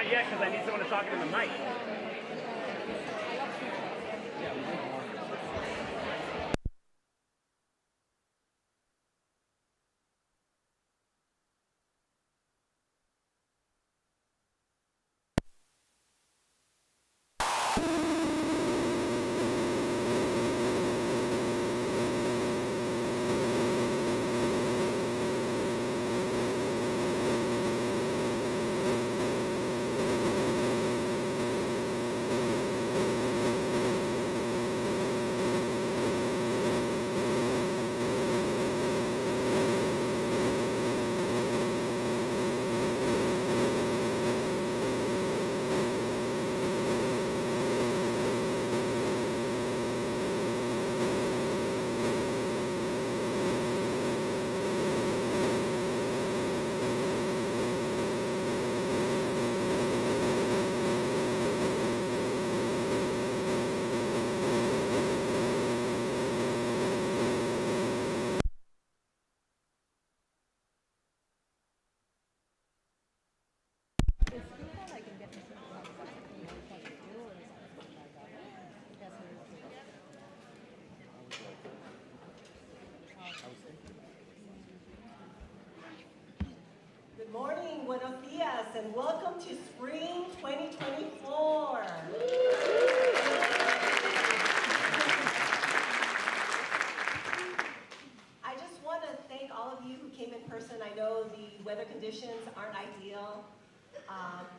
Not yet, because I need someone to talk into the mic. Good morning, buenos dias, and welcome to Spring 2024. I just want to thank all of you who came in person. I know the weather conditions aren't ideal,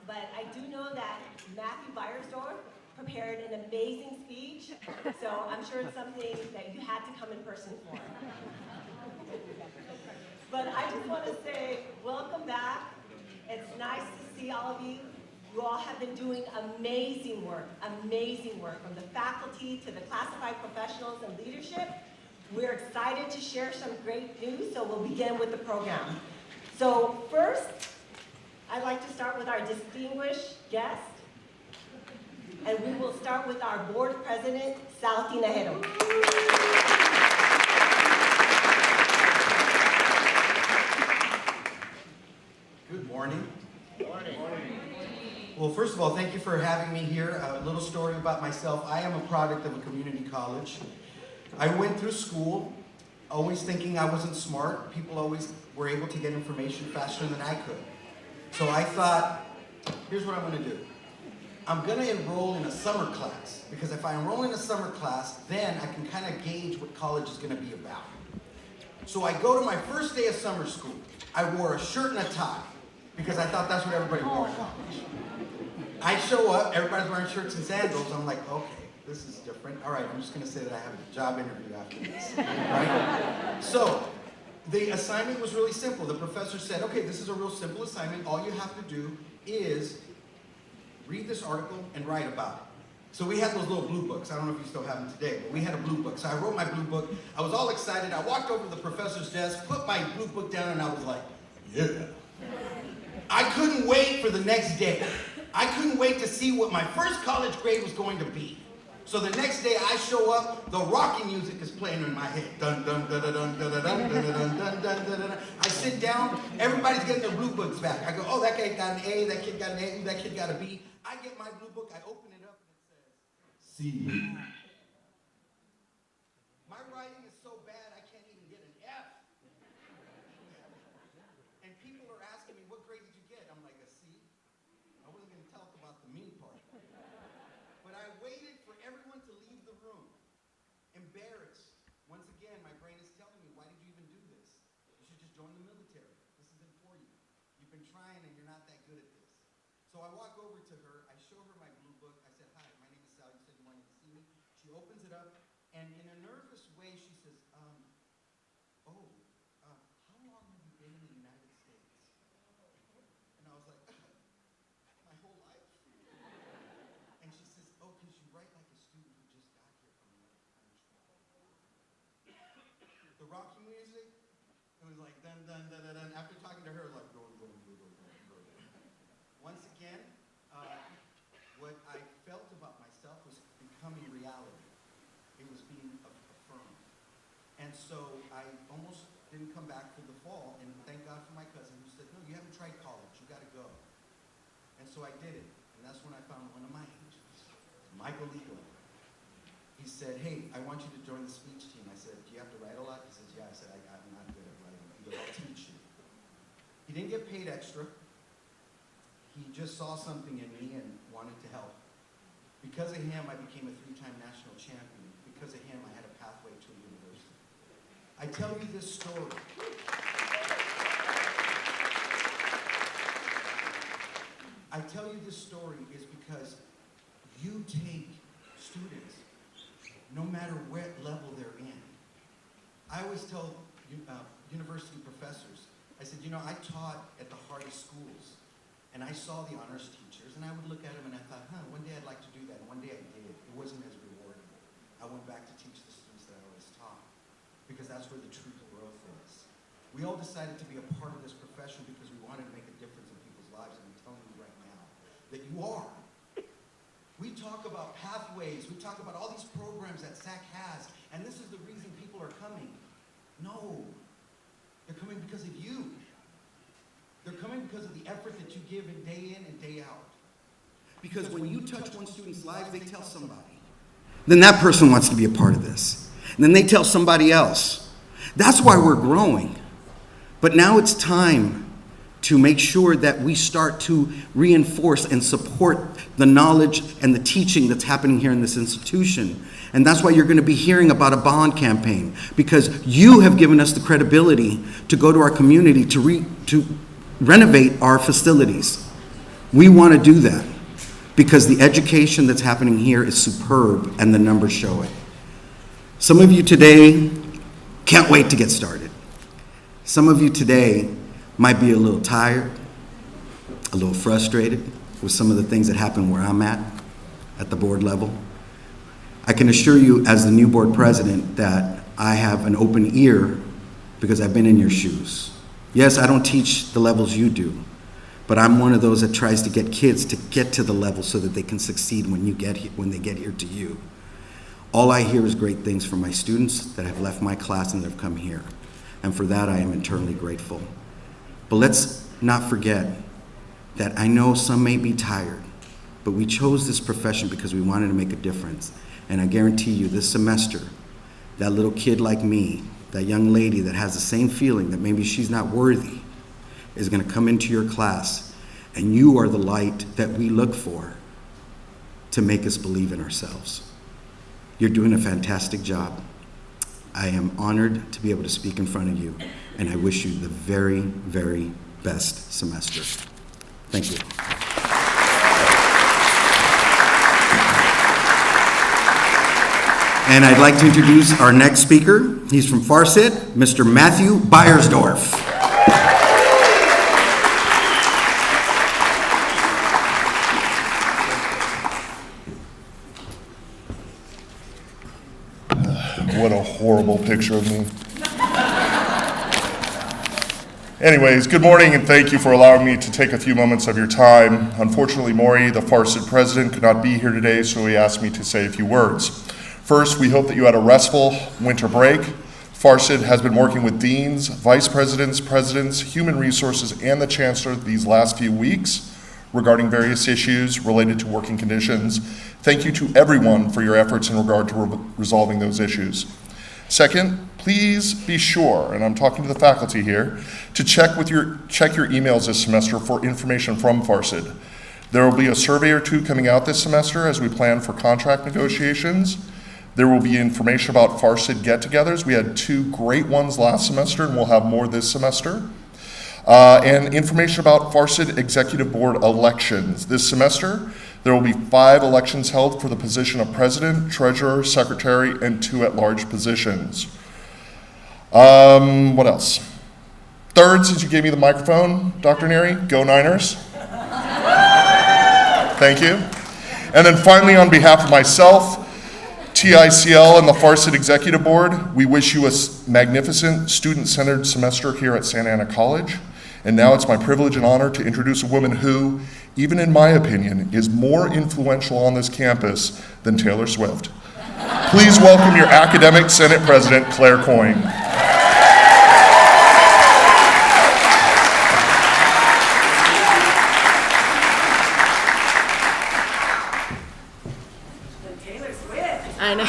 but I do know that Matthew Beiersdorf prepared an amazing speech, so I'm sure it's something that you had to come in person for. But I just want to say, welcome back. It's nice to see all of you. You all have been doing amazing work, from the faculty to the classified professionals and leadership. We're excited to share some great news, so we'll begin with the program. So first, I'd like to start with our distinguished guest, and we will start with our board president, Sal Tinajero. Good morning. Well, first of all, thank you for having me here. A little story about myself. I am a product of a community college. I went through school always thinking I wasn't smart. People always were able to get information faster than I could. So I thought, here's what I'm going to do. I'm going to enroll in a summer class, because if I enroll in a summer class, then I can kind of gauge what college is going to be about. So I go to my first day of summer school. I wore a shirt and a tie, because I thought that's what everybody wore in college. I show up, everybody's wearing shirts and sandals. I'm like, okay, this is different. All right, I'm just going to say that I have a job interview after this. Right? So the assignment was really simple. The professor said, okay, this is a real simple assignment. All you have to do is read this article and write about it. So we had those little blue books. I don't know if you still have them today, but we had a blue book. So I wrote my blue book. I was all excited. I walked over to the professor's desk, put my blue book down, and I was like, yeah. I couldn't wait for the next day. I couldn't wait to see what my first college grade was going to be. So the next day I show up, the Rocky music is playing in my head. Dun dun dun dun dun dun dun dun dun dun dun dun. I sit down, everybody's getting their blue books back. I go, oh, that guy got an A, that kid got an A, that kid got a B. I get my blue book, I open it up, and it says, C. My writing is so bad I can't even get an F. And people are asking me, what grade did you get? I'm like, a C. I wasn't going to talk about the me part. But I waited for everyone to leave the room, embarrassed. Once again, my brain is telling me, why did you even do this? You should just join the military. This isn't for you. You've been trying and you're not that good at this. So I walk over to her, I show her my blue book. I said, hi, my name is Sal. You said you wanted to see me. She opens it up, and in a nervous way, she says, how long have you been in the United States? And I was like, my whole life. And she says, oh, because you write like a student who just got here from another country. The Rocky music, it was like dun dun dun dun dun. After talking to her, like go. Once again, what I felt about myself was becoming reality. It was being affirmed. And so I almost didn't come back for the fall, and thank God for my cousin who said, no, you haven't tried college, you gotta go. And And so I did it. And that's when I found one of my angels, Michael Legal. He said, hey, I want you to join the speech team. I said, do you have to write a lot? He says, yeah. I said, I'm not good at writing. He goes, I'll teach you. He didn't get paid extra. He just saw something in me and wanted to help. Because of him, I became a 3-time national champion. Because of him, I had a pathway to a university. I tell you this story. I tell you this story is because you take students, no matter what level they're in. I always tell university professors, I said, you know, I taught at the hardest schools, and I saw the honors teachers, and I would look at them and I thought, one day I'd like to do that, and one day I did. It wasn't as rewarding. I went back to teach the students that I always taught, because that's where the true growth is. We all decided to be a part of this profession because we wanted to make a difference in people's lives, and I'm telling you right now that you are. We talk about pathways, we talk about all these programs that SAC has, and this is the reason people are coming. No, they're coming because of you. They're coming because of the effort that you give day in and day out. Because when you touch one student's life, they tell somebody. Then that person wants to be a part of this. And then they tell somebody else. That's why we're growing. But now it's time to make sure that we start to reinforce and support the knowledge and the teaching that's happening here in this institution. And that's why you're going to be hearing about a bond campaign, because you have given us the credibility to go to our community to renovate our facilities. We want to do that because the education that's happening here is superb and the numbers show it. Some of you today can't wait to get started. Some of you today might be a little tired, a little frustrated with some of the things that happen where I'm at the board level. I can assure you as the new board president that I have an open ear because I've been in your shoes. Yes, I don't teach the levels you do, but I'm one of those that tries to get kids to get to the level so that they can succeed when they get here to you. All I hear is great things from my students that have left my class and that have come here. And for that, I am eternally grateful. But let's not forget that I know some may be tired, but we chose this profession because we wanted to make a difference. And I guarantee you this semester, that little kid like me, that young lady that has the same feeling that maybe she's not worthy, is going to come into your class, and you are the light that we look for to make us believe in ourselves. You're doing a fantastic job. I am honored to be able to speak in front of you, and I wish you the very, very best semester. Thank you. And I'd like to introduce our next speaker. He's from Farsit, Mr. Matthew Beiersdorf. What a horrible picture of me. Anyways, good morning and thank you for allowing me to take a few moments of your time. Unfortunately, Maury, the Farsit president, could not be here today, so he asked me to say a few words. First, we hope that you had a restful winter break. Farsit has been working with deans, vice presidents, presidents, human resources, and the chancellor these last few weeks regarding various issues related to working conditions. Thank you to everyone for your efforts in regard to resolving those issues. Second, please be sure, and I'm talking to the faculty here, to check your emails this semester for information from Farsit. There will be a survey or two coming out this semester as we plan for contract negotiations. There will be information about Farsit get-togethers. We had 2 great ones last semester, and we'll have more this semester. And information about Farsit Executive Board elections. This semester, there will be 5 elections held for the position of president, treasurer, secretary, and 2 at-large positions. What else? Third, since you gave me the microphone, Dr. Neary, go Niners. Thank you. And then finally, on behalf of myself, TICL and the Farsit Executive Board, we wish you a magnificent student-centered semester here at Santa Ana College. And now it's my privilege and honor to introduce a woman who, even in my opinion, is more influential on this campus than Taylor Swift. Please welcome your academic Senate President, Claire Coyne. Taylor Swift. I know.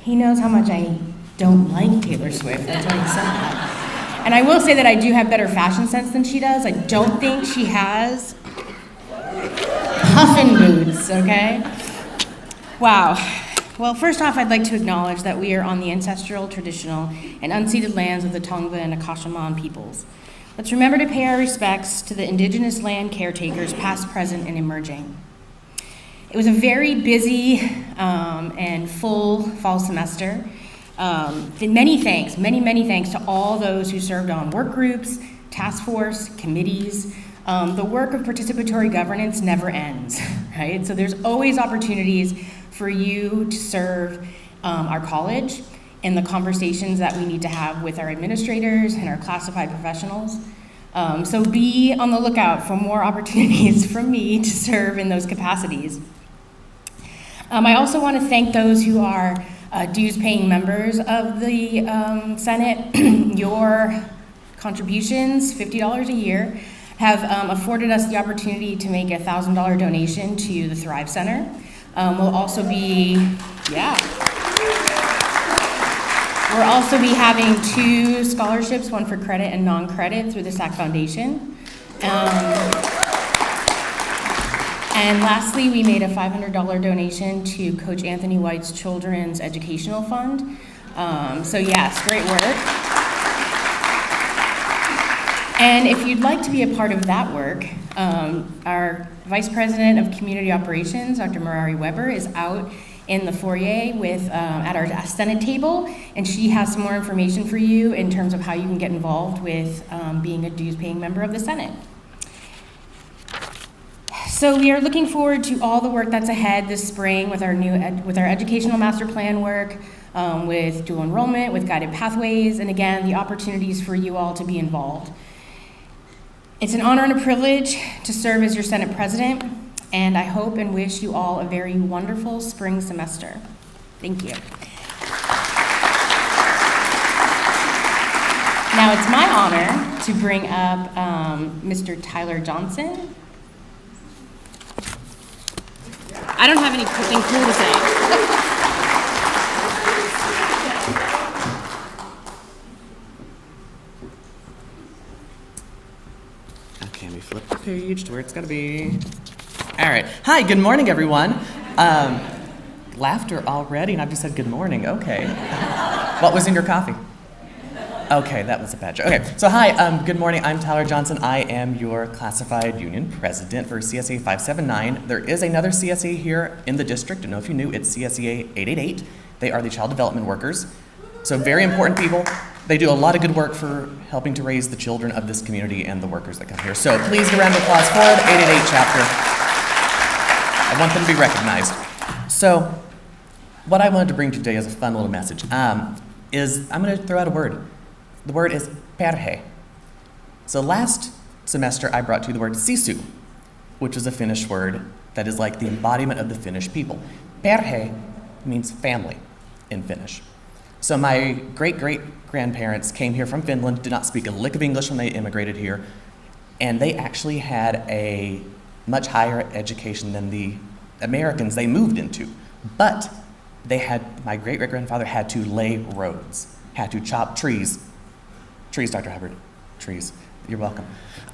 He knows how much I don't like Taylor Swift. That's why he said that. And I will say that I do have better fashion sense than she does. I don't think she has puffin boots, okay? Wow. Well, first off, I'd like to acknowledge that we are on the ancestral, traditional, and unceded lands of the Tongva and Akashaman peoples. Let's remember to pay our respects to the indigenous land caretakers, past, present, and emerging. It was a very busy and full fall semester. Many thanks to all those who served on work groups, task force, committees. The work of participatory governance never ends, right? So there's always opportunities for you to serve our college and the conversations that we need to have with our administrators and our classified professionals. So be on the lookout for more opportunities from me to serve in those capacities. I also want to thank those who are dues-paying members of the Senate. Your contributions, $50 a year, have afforded us the opportunity to make a $1,000 donation to the Thrive Center. We'll also be having 2 scholarships, one for credit and non-credit through the SAC Foundation. And lastly, we made a $500 donation to Coach Anthony White's Children's Educational Fund. So yes, great work. And if you'd like to be a part of that work, our Vice President of Community Operations, Dr. Marari Weber, is out in the foyer at our Senate table, and she has some more information for you in terms of how you can get involved with being a dues-paying member of the Senate. So we are looking forward to all the work that's ahead this spring with our educational master plan work, with dual enrollment, with guided pathways, and again, the opportunities for you all to be involved. It's an honor and a privilege to serve as your Senate President, and I hope and wish you all a very wonderful spring semester. Thank you. Now it's my honor to bring up Mr. Tyler Johnson. I don't have anything cool to say. Okay, let me flip the page to where it's gotta be. All right. Hi, good morning, everyone. Laughter already, and I've just said good morning. Okay. What was in your coffee? Okay, that was a bad joke. Okay, so hi, good morning. I'm Tyler Johnson. I am your classified union president for CSA 579. There is another CSA here in the district. I don't know if you knew, it's CSEA 888. They are the child development workers. So very important people. They do a lot of good work for helping to raise the children of this community and the workers that come here. So please give a round of applause for the 888 chapter. I want them to be recognized. So what I wanted to bring today as a fun little message is I'm going to throw out a word. The word is perhe. So last semester I brought to you the word sisu, which is a Finnish word that is like the embodiment of the Finnish people. Perhe means family in Finnish. So my great-great-grandparents came here from Finland, did not speak a lick of English when they immigrated here, and they actually had a much higher education than the Americans they moved into. But my great-great-grandfather had to lay roads, had to chop trees. Trees, Dr. Hubbard, trees, you're welcome.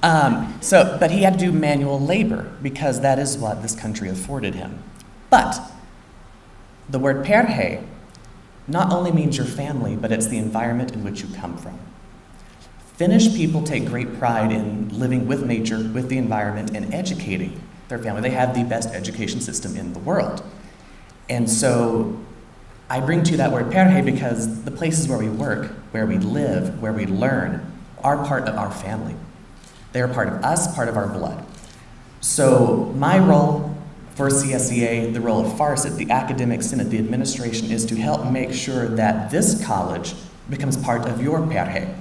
But he had to do manual labor because that is what this country afforded him. But the word perhe not only means your family, but it's the environment in which you come from. Finnish people take great pride in living with nature, with the environment, and educating their family. They have the best education system in the world. And so I bring to you that word perhe because the places where we work, where we live, where we learn, are part of our family. They are part of us, part of our blood. So my role for CSEA, the role of FARCET, the academic senate, the administration, is to help make sure that this college becomes part of your perhe.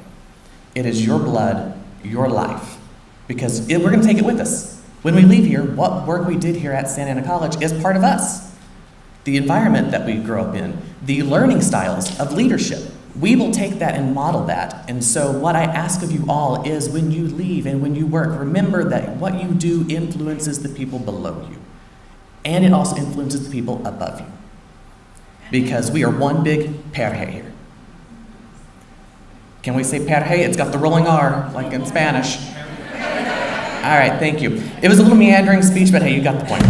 It is your blood, your life, because we're going to take it with us. When we leave here, what work we did here at Santa Ana College is part of us. The environment that we grow up in, the learning styles of leadership. We will take that and model that. And so what I ask of you all is when you leave and when you work, remember that what you do influences the people below you. and it also influences the people above you. Because we are one big perje here. Can we say perje? It's got the rolling R, like in Spanish. All right, thank you. It was a little meandering speech, but hey, you got the point.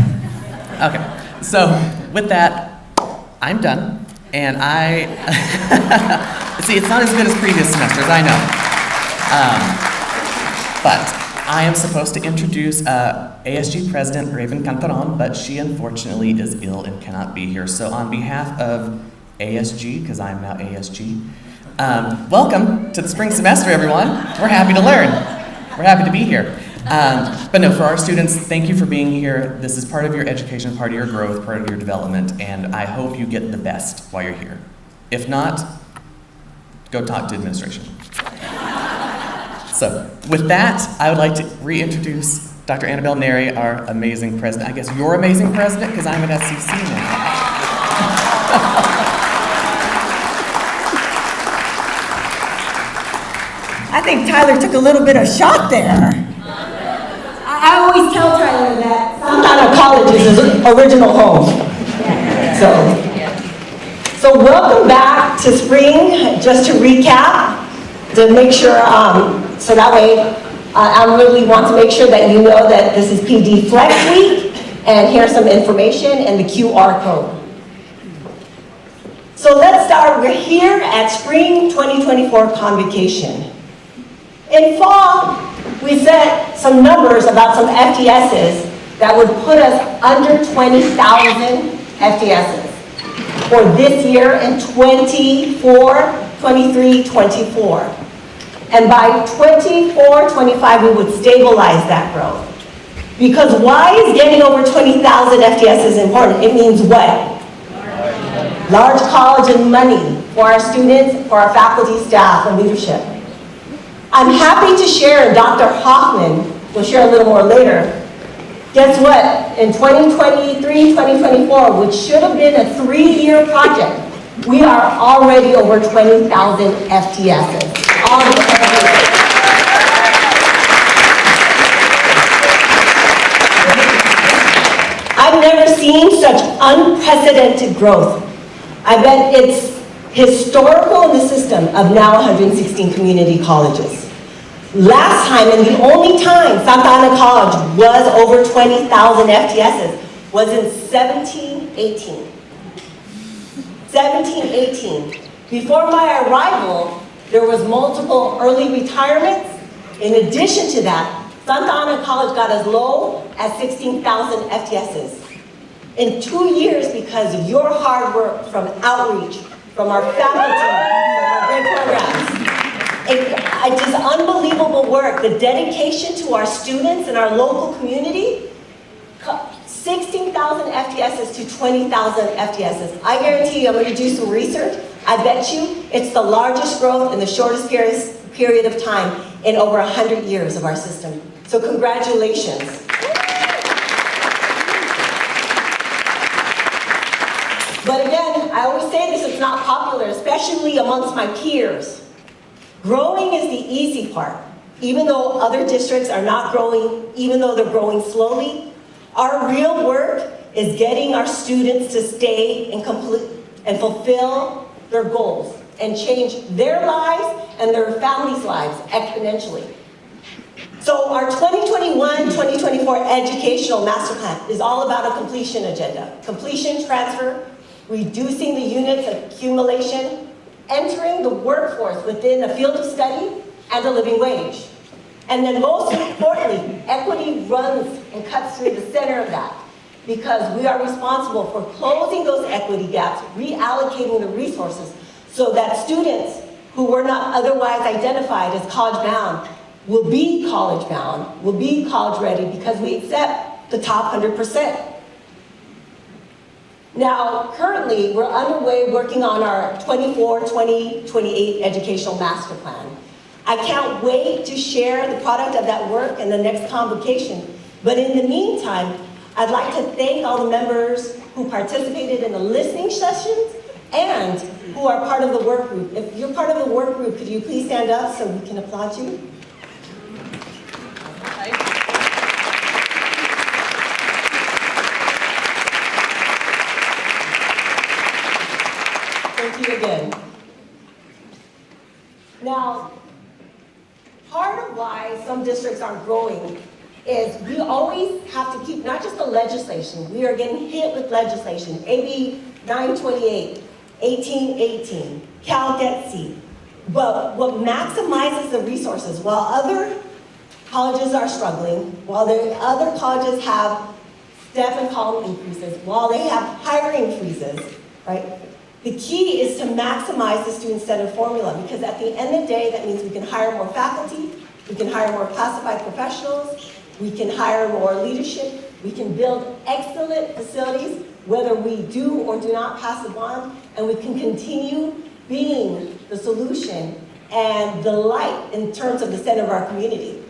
Okay, so with that, I'm done. And see, it's not as good as previous semesters, I know. But I am supposed to introduce ASG President Raven Cantaron, but she unfortunately is ill and cannot be here. So on behalf of ASG, because I'm now ASG, welcome to the spring semester, everyone. We're happy to learn. We're happy to be here. But no, for our students, thank you for being here. This is part of your education, part of your growth, part of your development, and I hope you get the best while you're here. If not, go talk to administration. So with that, I would like to reintroduce Dr. Annabelle Neri, our amazing president. I guess you're amazing president because I'm at SCC now. I think Tyler took a little bit of shot there. I always tell Tyler that Santa Ana College is his original home. So welcome back to spring. Just to recap, to make sure, so that way, I really want to make sure that you know that this is PD Flex Week, and here's some information and the QR code. So let's start. We're here at Spring 2024 Convocation. In fall, we set some numbers about some FTSs that would put us under 20,000 FTSs for this year in 24, 23, 24. And by 24, 25, we would stabilize that growth. Because why is getting over 20,000 FTSs important? It means what? Large college and money for our students, for our faculty, staff, and leadership. I'm happy to share, and Dr. Hoffman will share a little more later. Guess what? In 2023, 2024, which should have been a 3-year project, we are already over 20,000 FTSs. I've never seen such unprecedented growth. I bet it's historical in the system of now 116 community colleges. Last time, and the only time Santa Ana College was over 20,000 FTSs was in 1718. 1718. Before my arrival, there was multiple early retirements. In addition to that, Santa Ana College got as low as 16,000 FTSs. In 2 years, because of your hard work from outreach, from our faculty, from our great programs, it's just unbelievable work. The dedication to our students and our local community, 16,000 FTSs to 20,000 FTSs. I guarantee you, I'm going to do some research. I bet you it's the largest growth in the shortest period of time in over 100 years of our system. So congratulations. But again, I always say this, it's not popular, especially amongst my peers. Growing is the easy part. Even though other districts are not growing, even though they're growing slowly, our real work is getting our students to stay and complete and fulfill their goals and change their lives and their families' lives exponentially. So our 2021-2024 educational master plan is all about a completion agenda. Completion, transfer, reducing the units of accumulation, entering the workforce within a field of study and a living wage. And then most importantly, equity runs and cuts through the center of that because we are responsible for closing those equity gaps, reallocating the resources so that students who were not otherwise identified as college-bound will be college-bound, will be college-ready because we accept the top 100%. Now, currently, we're underway working on our 24-20-28 educational master plan. I can't wait to share the product of that work in the next convocation. But in the meantime, I'd like to thank all the members who participated in the listening sessions and who are part of the work group. If you're part of the work group, could you please stand up so we can applaud you? Thank you again. Now, part of why some districts aren't growing is we always have to keep, not just the legislation, we are getting hit with legislation, AB 928, 1818, Cal Debt Seat. But what maximizes the resources, while other colleges are struggling, while the other colleges have step and column increases, while they have hiring freezes, right? The key is to maximize the student-centered formula, because at the end of the day, that means we can hire more faculty, we can hire more classified professionals, we can hire more leadership, we can build excellent facilities, whether we do or do not pass the bond, and we can continue being the solution and the light in terms of the center of our community.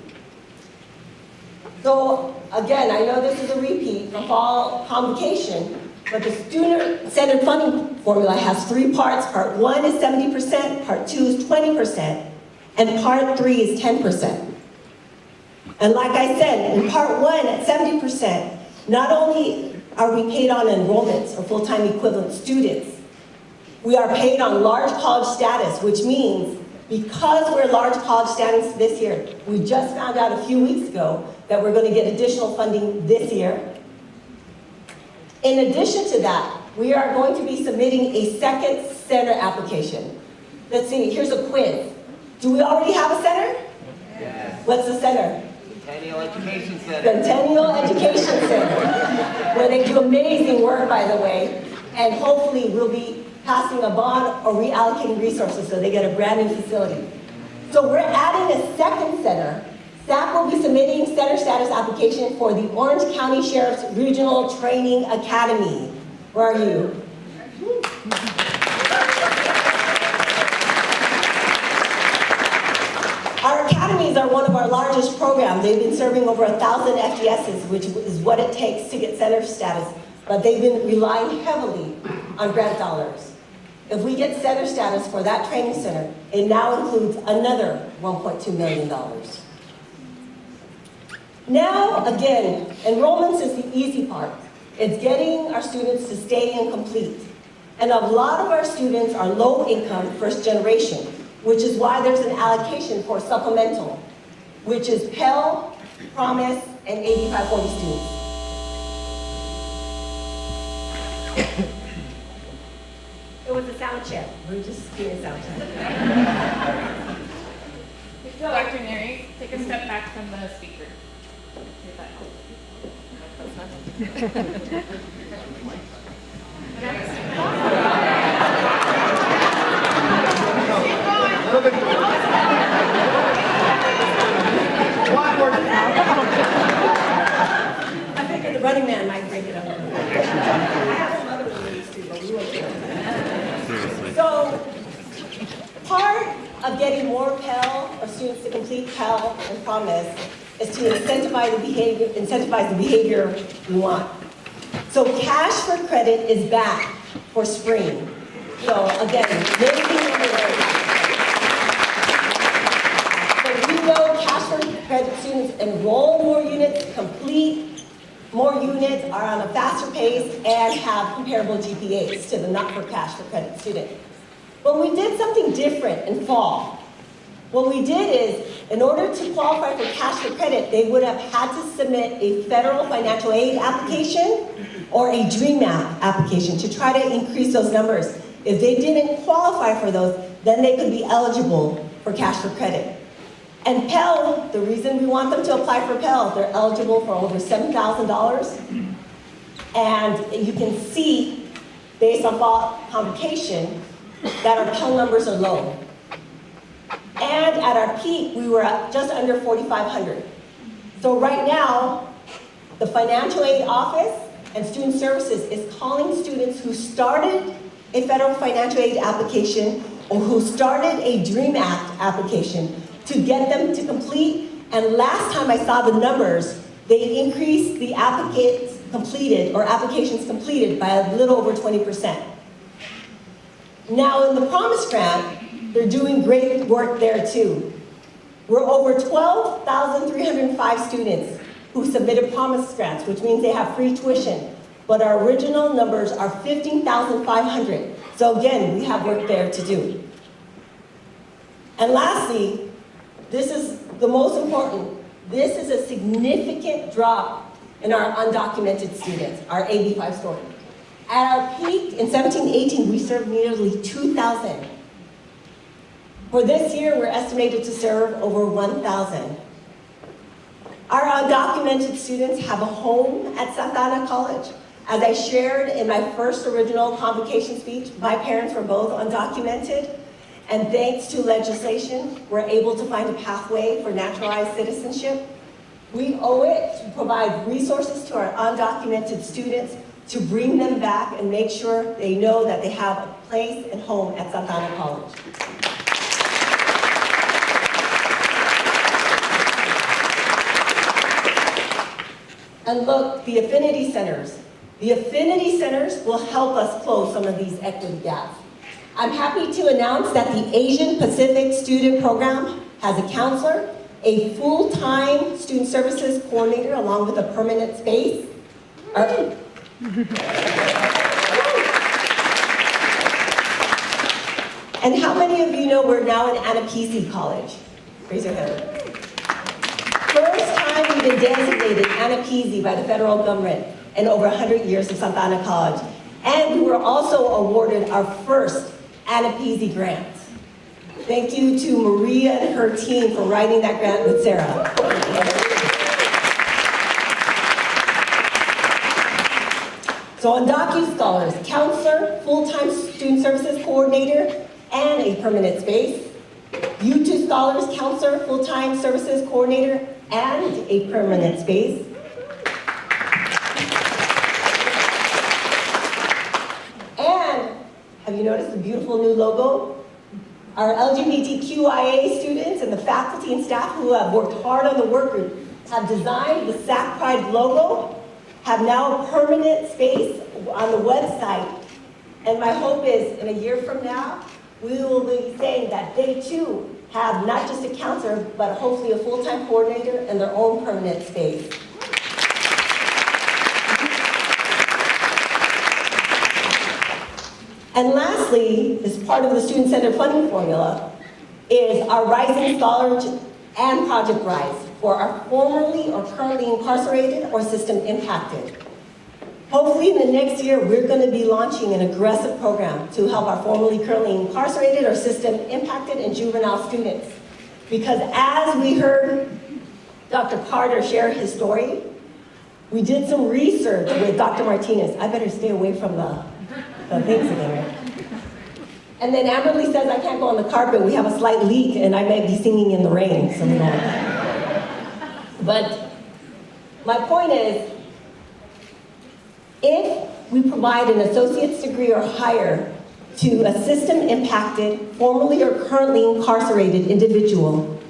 So again, I know this is a repeat from fall convocation, but the student-centered funding formula has 3 parts. Part 1 is 70%, part 2 is 20%, and part 3 is 10%. And like I said, in part 1 at 70%, not only are we paid on enrollments or full-time equivalent students, we are paid on large college status, which means because we're large college status this year, we just found out a few weeks ago that we're going to get additional funding this year. In addition to that, we are going to be submitting a second center application. Let's see, here's a quiz. Do we already have a center? Yes. What's the center? Centennial Education Center. Centennial Education Center, where they do amazing work, by the way, and hopefully we'll be passing a bond or reallocating resources so they get a brand new facility. So we're adding a second center. SAC will be submitting center status application for the Orange County Sheriff's Regional Training Academy. Where are you? Our academies are one of our largest programs. They've been serving over 1,000 FDSs, which is what it takes to get center status, but they've been relying heavily on grant dollars. If we get center status for that training center, it now includes another $1.2 million. Now, again, enrollments is the easy part. It's getting our students to stay and complete. And a lot of our students are low income, first generation, which is why there's an allocation for supplemental, which is Pell, Promise, and 8540 students. It was a sound check. We were just doing a sound check. Dr. Neri, take a step back from the speaker. See if that helps. I figured the running man might break it up. I have some other ones too, but we won't do it. So, part of getting more Pell or students to complete Pell and Promise is to incentivize the behavior we want. So Cash for Credit is back for spring. So again, making So we know Cash for Credit students enroll more units, complete more units, are on a faster pace, and have comparable GPAs to the not for Cash for Credit student. But we did something different in fall. What we did is, in order to qualify for Cash for Credit, they would have had to submit a federal financial aid application or a DREAM Act application to try to increase those numbers. If they didn't qualify for those, then they could be eligible for Cash for Credit. And Pell, the reason we want them to apply for Pell, they're eligible for over $7,000. And you can see, based on fall convocation, that our Pell numbers are low. And at our peak, we were at just under 4,500. So right now, the financial aid office and student services is calling students who started a federal financial aid application or who started a DREAM Act application to get them to complete. And last time I saw the numbers, they increased the applicants completed or applications completed by a little over 20%. Now in the Promise Grant, they're doing great work there too. We're over 12,305 students who submitted Promise Grants, which means they have free tuition. but our original numbers are 15,500. So again, we have work there to do. And lastly, this is the most important. This is a significant drop in our undocumented students, our AB5 score. At our peak in 17-18, we served nearly 2,000. For this year, we're estimated to serve over 1,000. Our undocumented students have a home at Santa Ana College. As I shared in my first original convocation speech, my parents were both undocumented, and thanks to legislation, we're able to find a pathway for naturalized citizenship. We owe it to provide resources to our undocumented students to bring them back and make sure they know that they have a place and home at Santa Ana College. And look, the affinity centers. The affinity centers will help us close some of these equity gaps. I'm happy to announce that the Asian Pacific Student Program has a counselor, a full-time student services coordinator, along with a permanent space. And how many of you know we're now in Anapeasy College? Raise your hand. First time we've been designated Anapeasy by the federal government in over 100 years of Santa Ana College. And we were also awarded our first Anapeasy grant. Thank you to Maria and her team for writing that grant with Sarah. So undocumented scholars, counselor, full-time student services coordinator, and a permanent space. U2 scholars, counselor, full-time services coordinator, and a permanent space. And have you noticed the beautiful new logo? Our LGBTQIA students and the faculty and staff who have worked hard on the work group have designed the SAC Pride logo, have now a permanent space on the website. And my hope is, in a year from now, we will be saying that they too have not just a counselor, but hopefully a full-time coordinator and their own permanent space. And lastly, as part of the student-centered funding formula, is our Rising Scholars and Project Rise for our formerly or currently incarcerated or system impacted. Hopefully in the next year, we're going to be launching an aggressive program to help our formerly currently incarcerated or system impacted and juvenile students. Because as we heard Dr. Carter share his story, we did some research with Dr. Martinez. I better stay away from the things again, right? And then Amberly says I can't go on the carpet. We have a slight leak and I may be singing in the rain. So we don't. But my point is, if we provide an associate's degree or higher to a system-impacted, formerly or currently incarcerated individual,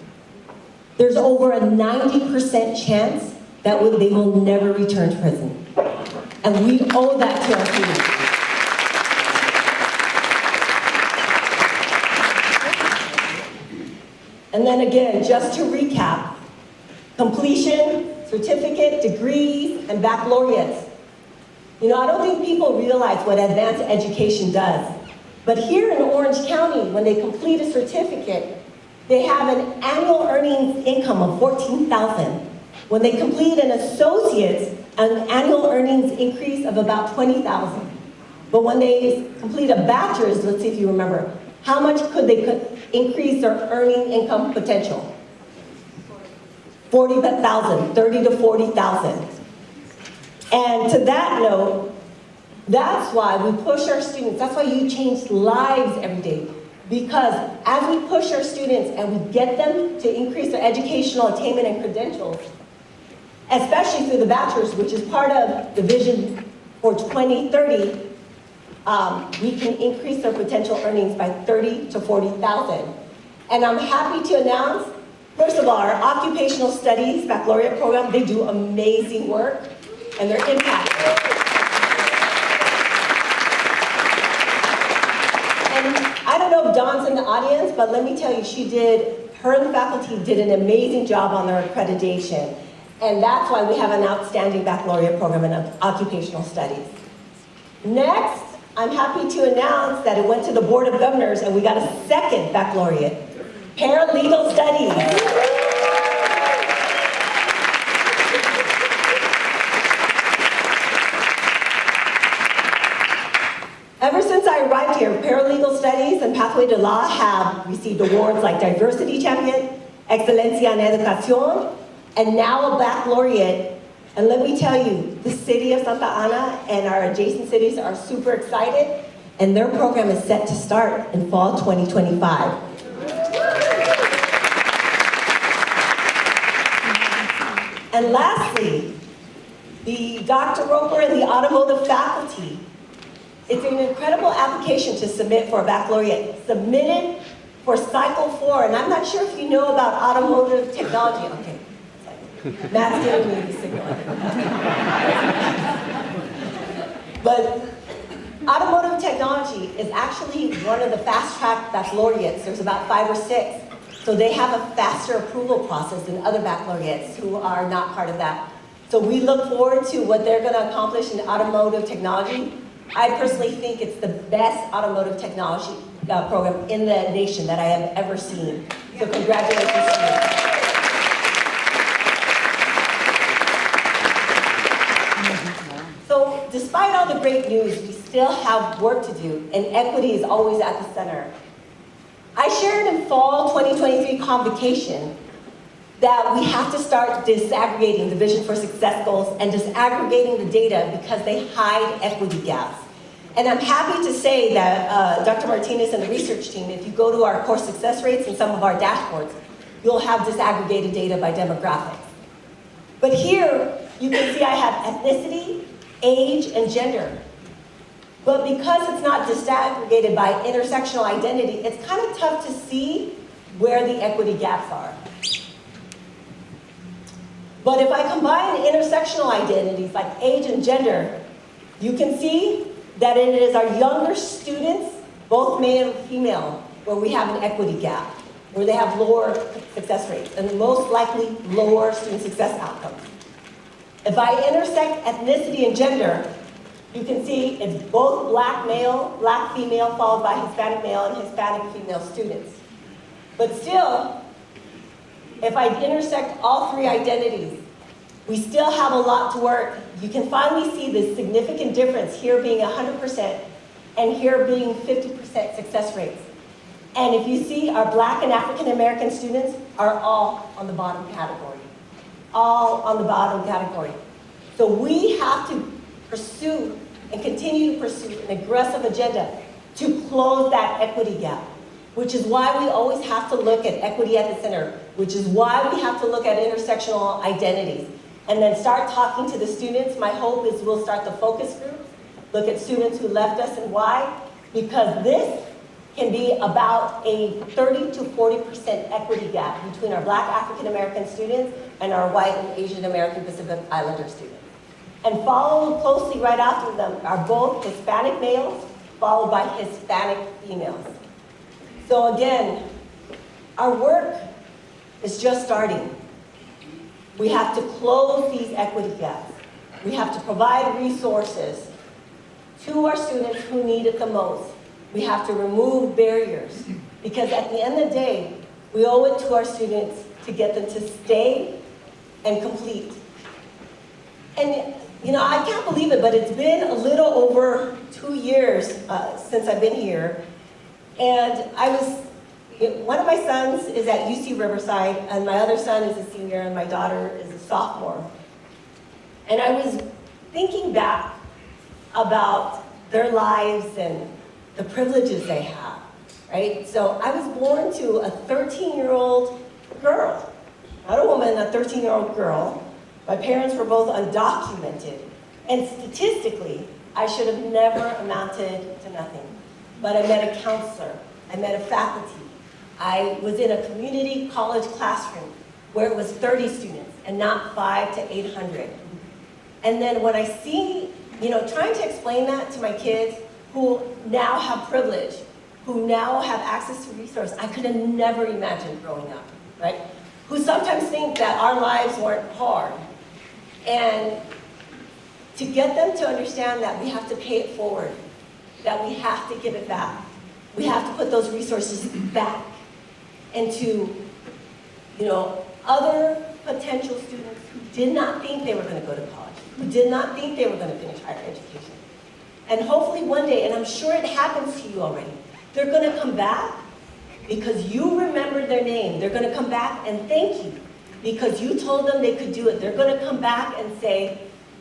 there's over a 90% chance that they will never return to prison. And we owe that to our students. And then again, just to recap, completion, certificate, degrees, and baccalaureates. You know, I don't think people realize what advanced education does. But here in Orange County, when they complete a certificate, they have an annual earnings income of $14,000. When they complete an associate's, an annual earnings increase of about $20,000. But when they complete a bachelor's, let's see if you remember, how much could they increase their earning income potential? 40,000, 30 to 40,000. And to that note, that's why we push our students, that's why you change lives every day. Because as we push our students and we get them to increase their educational attainment and credentials, especially through the bachelor's, which is part of the vision for 2030, we can increase their potential earnings by 30 to 40,000. And I'm happy to announce, first of all, our occupational studies baccalaureate program, they do amazing work and they're impactful. And I don't know if Dawn's in the audience, but let me tell you, her and the faculty did an amazing job on their accreditation. And that's why we have an outstanding baccalaureate program in occupational studies. Next, I'm happy to announce that it went to the Board of Governors and we got a second baccalaureate, paralegal studies. Ever since I arrived here, paralegal studies and Pathway to Law have received awards like Diversity Champion, Excelencia en Educación, and now a baccalaureate. And let me tell you, the city of Santa Ana and our adjacent cities are super excited, and their program is set to start in fall 2025. And lastly, the Dr. Roper and the automotive faculty. It's an incredible application to submit for a baccalaureate. Submitted for cycle 4, and I'm not sure if you know about automotive technology. Okay, Matt's giving me the signal. But automotive technology is actually one of the fast-track baccalaureates. There's about 5 or 6. So they have a faster approval process than other baccalaureates who are not part of that. So we look forward to what they're going to accomplish in automotive technology. I personally think it's the best automotive technology program in the nation that I have ever seen. So congratulations to you. So despite all the great news, we still have work to do, and equity is always at the center. I shared in fall 2023 Convocation that we have to start disaggregating the Vision for Success goals and disaggregating the data because they hide equity gaps. And I'm happy to say that Dr. Martinez and the research team, if you go to our course success rates and some of our dashboards, you'll have disaggregated data by demographics. But here, you can see I have ethnicity, age, and gender. But because it's not disaggregated by intersectional identity, it's kind of tough to see where the equity gaps are. But if I combine intersectional identities like age and gender, you can see that it is our younger students, both male and female, where we have an equity gap, where they have lower success rates and most likely lower student success outcomes. If I intersect ethnicity and gender, you can see it's both black male, black female, followed by Hispanic male and Hispanic female students. But still, if I intersect all 3 identities, we still have a lot to work. You can finally see the significant difference here being 100% and here being 50% success rates. And if you see, our Black and African American students are all on the bottom category. All on the bottom category. So we have to pursue and continue to pursue an aggressive agenda to close that equity gap, which is why we always have to look at equity at the center, which is why we have to look at intersectional identities. And then start talking to the students. My hope is we'll start the focus groups, look at students who left us and why, because this can be about a 30 to 40% equity gap between our Black African American students and our white and Asian American Pacific Islander students. And followed closely right after them are both Hispanic males, followed by Hispanic females. So again, our work is just starting. We have to close these equity gaps. We have to provide resources to our students who need it the most. We have to remove barriers because at the end of the day, we owe it to our students to get them to stay and complete. And you know, I can't believe it, but it's been a little over 2 years since I've been here. And one of my sons is at UC Riverside, and my other son is a senior, and my daughter is a sophomore. And I was thinking back about their lives and the privileges they have, right? So I was born to a 13-year-old girl, not a woman, a 13-year-old girl. My parents were both undocumented, and statistically, I should have never amounted to nothing. But I met a counselor, I met a faculty. I was in a community college classroom where it was 30 students and not 500 to 800. And then when I see, trying to explain that to my kids who now have privilege, who now have access to resources, I could have never imagined growing up, right? Who sometimes think that our lives weren't hard. And to get them to understand that we have to pay it forward, that we have to give it back. We have to put those resources back into, other potential students who did not think they were going to go to college, who did not think they were going to finish higher education. And hopefully one day, and I'm sure it happens to you already, they're going to come back because you remembered their name. They're going to come back and thank you because you told them they could do it. They're going to come back and say,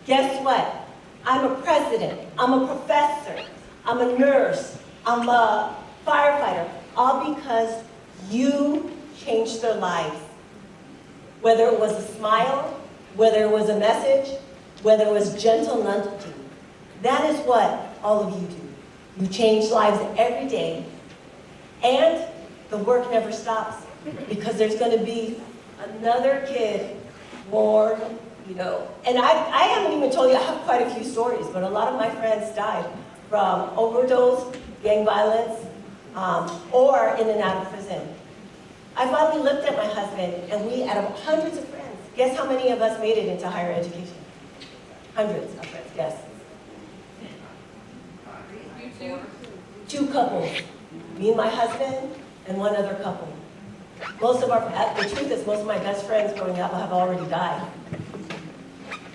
guess what? I'm a president, I'm a professor, I'm a nurse, I'm a firefighter, all because you changed their lives. Whether it was a smile, whether it was a message, whether it was gentle nudging. That is what all of you do. You change lives every day, and the work never stops because there's going to be another kid born, And I haven't even told you, I have quite a few stories, but a lot of my friends died from overdose, gang violence, or in and out of prison. I finally looked at my husband, and we, out of hundreds of friends, guess how many of us made it into higher education? Hundreds of friends, yes. Two couples, me and my husband, and one other couple. The truth is, most of my best friends growing up have already died.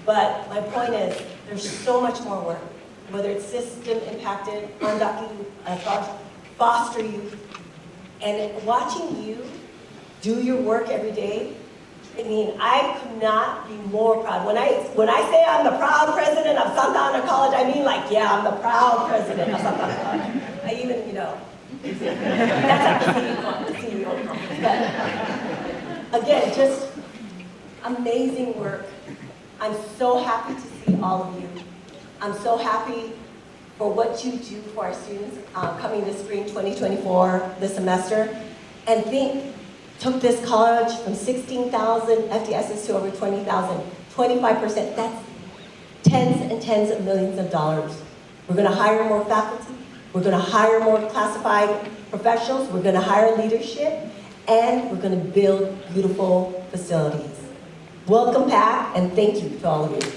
But my point is, there's so much more work, whether it's system-impacted, undocumented, foster youth, and watching you do your work every day. I mean, I could not be more proud. When I say I'm the proud president of Santa Ana College, I mean I'm the proud president of Santa Ana College. I even, that's at the CEO conference. But again, just amazing work. I'm so happy to see all of you. I'm so happy for what you do for our students coming this spring 2024, this semester. And took this college from 16,000 FTSs to over 20,000, 25%. That's tens and tens of millions of dollars. We're going to hire more faculty. We're going to hire more classified professionals. We're going to hire leadership. And we're going to build beautiful facilities. Welcome back, and thank you to all of you.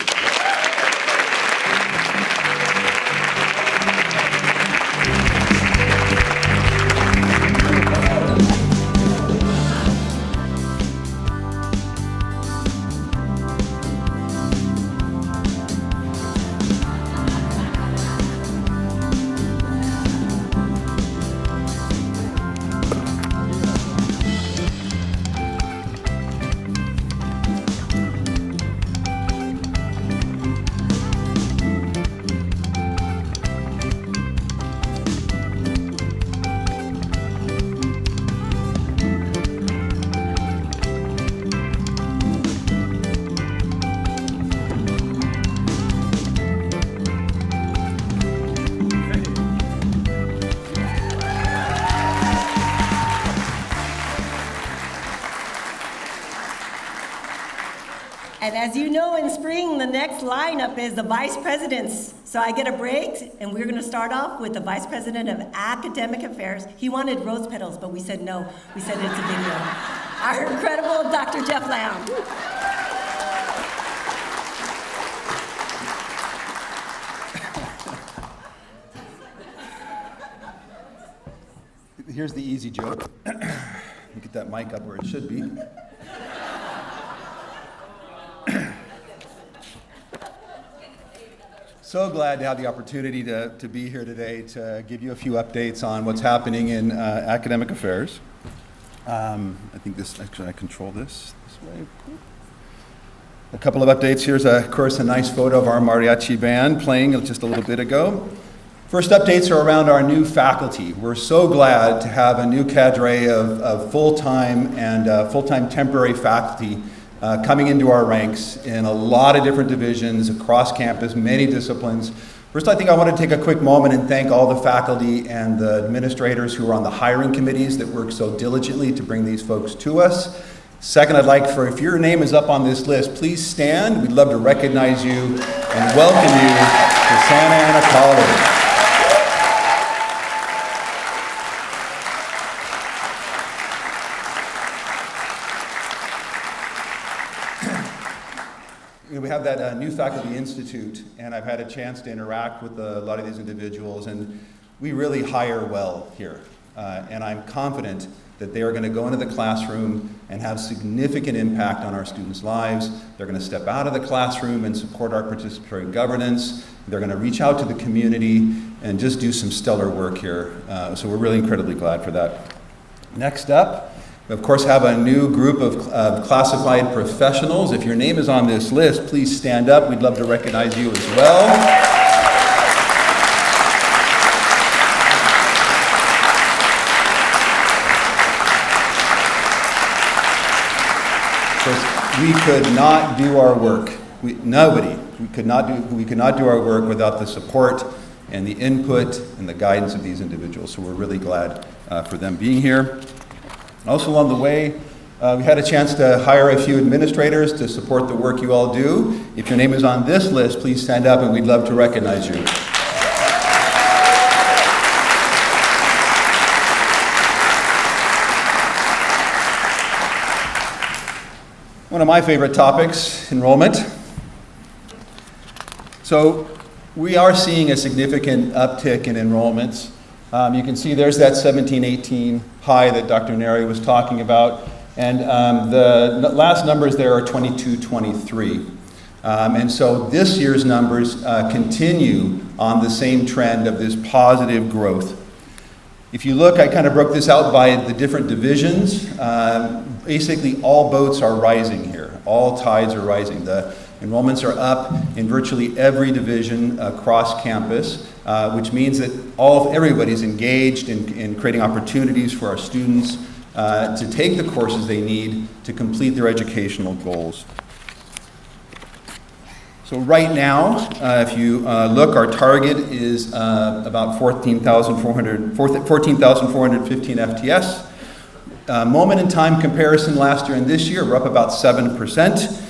And as you know, in spring, the next lineup is the vice presidents. So I get a break, and we're going to start off with the vice president of academic affairs. He wanted rose petals, but we said no. We said it's a video. Our incredible Dr. Jeff Lamb. Here's the easy joke. Get that mic up where it should be. So glad to have the opportunity to be here today to give you a few updates on what's happening in academic affairs. I think I control this way. A couple of updates. Here's, of course, a nice photo of our mariachi band playing just a little bit ago. First updates are around our new faculty. We're so glad to have a new cadre of full-time and full-time temporary faculty coming into our ranks in a lot of different divisions across campus, many disciplines. First, I think I want to take a quick moment and thank all the faculty and the administrators who are on the hiring committees that work so diligently to bring these folks to us. Second, I'd like if your name is up on this list, please stand. We'd love to recognize you and welcome you to Santa Ana College. We have at New Faculty Institute, and I've had a chance to interact with a lot of these individuals, and we really hire well here. And I'm confident that they are going to go into the classroom and have significant impact on our students' lives. They're going to step out of the classroom and support our participatory governance. They're going to reach out to the community and just do some stellar work here. So we're really incredibly glad for that. Next up, we of course have a new group of classified professionals. If your name is on this list, please stand up. We'd love to recognize you as well. We could not do our work. We could not do our work without the support and the input and the guidance of these individuals. So we're really glad for them being here. Also along the way, we had a chance to hire a few administrators to support the work you all do. If your name is on this list, please stand up and we'd love to recognize you. One of my favorite topics, enrollment. So we are seeing a significant uptick in enrollments. You can see there's that 17-18 high that Dr. Neri was talking about. And the last numbers there are 22-23. And so this year's numbers continue on the same trend of this positive growth. If you look, I kind of broke this out by the different divisions. Basically, all boats are rising here. All tides are rising. The enrollments are up in virtually every division across campus, which means that everybody's engaged in creating opportunities for our students to take the courses they need to complete their educational goals. So right now, if you look, our target is about 14,415 FTS. Moment in time comparison last year and this year, we're up about 7%.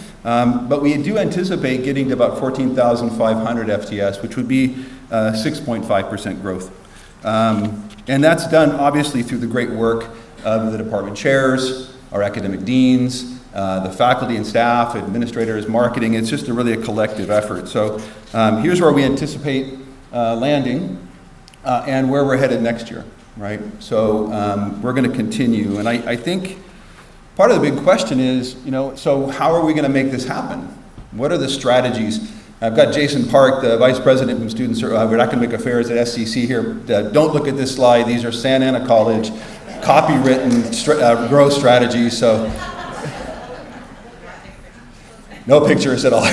But we do anticipate getting to about 14,500 FTS, which would be 6.5% growth. And that's done obviously through the great work of the department chairs, our academic deans, the faculty and staff, administrators, marketing. It's just really a collective effort. So here's where we anticipate landing and where we're headed next year, right? So we're going to continue. And I think part of the big question is, so how are we going to make this happen? What are the strategies? I've got Jason Park, the Vice President of Student Academic Affairs at SCC here. Don't look at this slide. These are Santa Ana College copywritten growth strategies. So no pictures at all.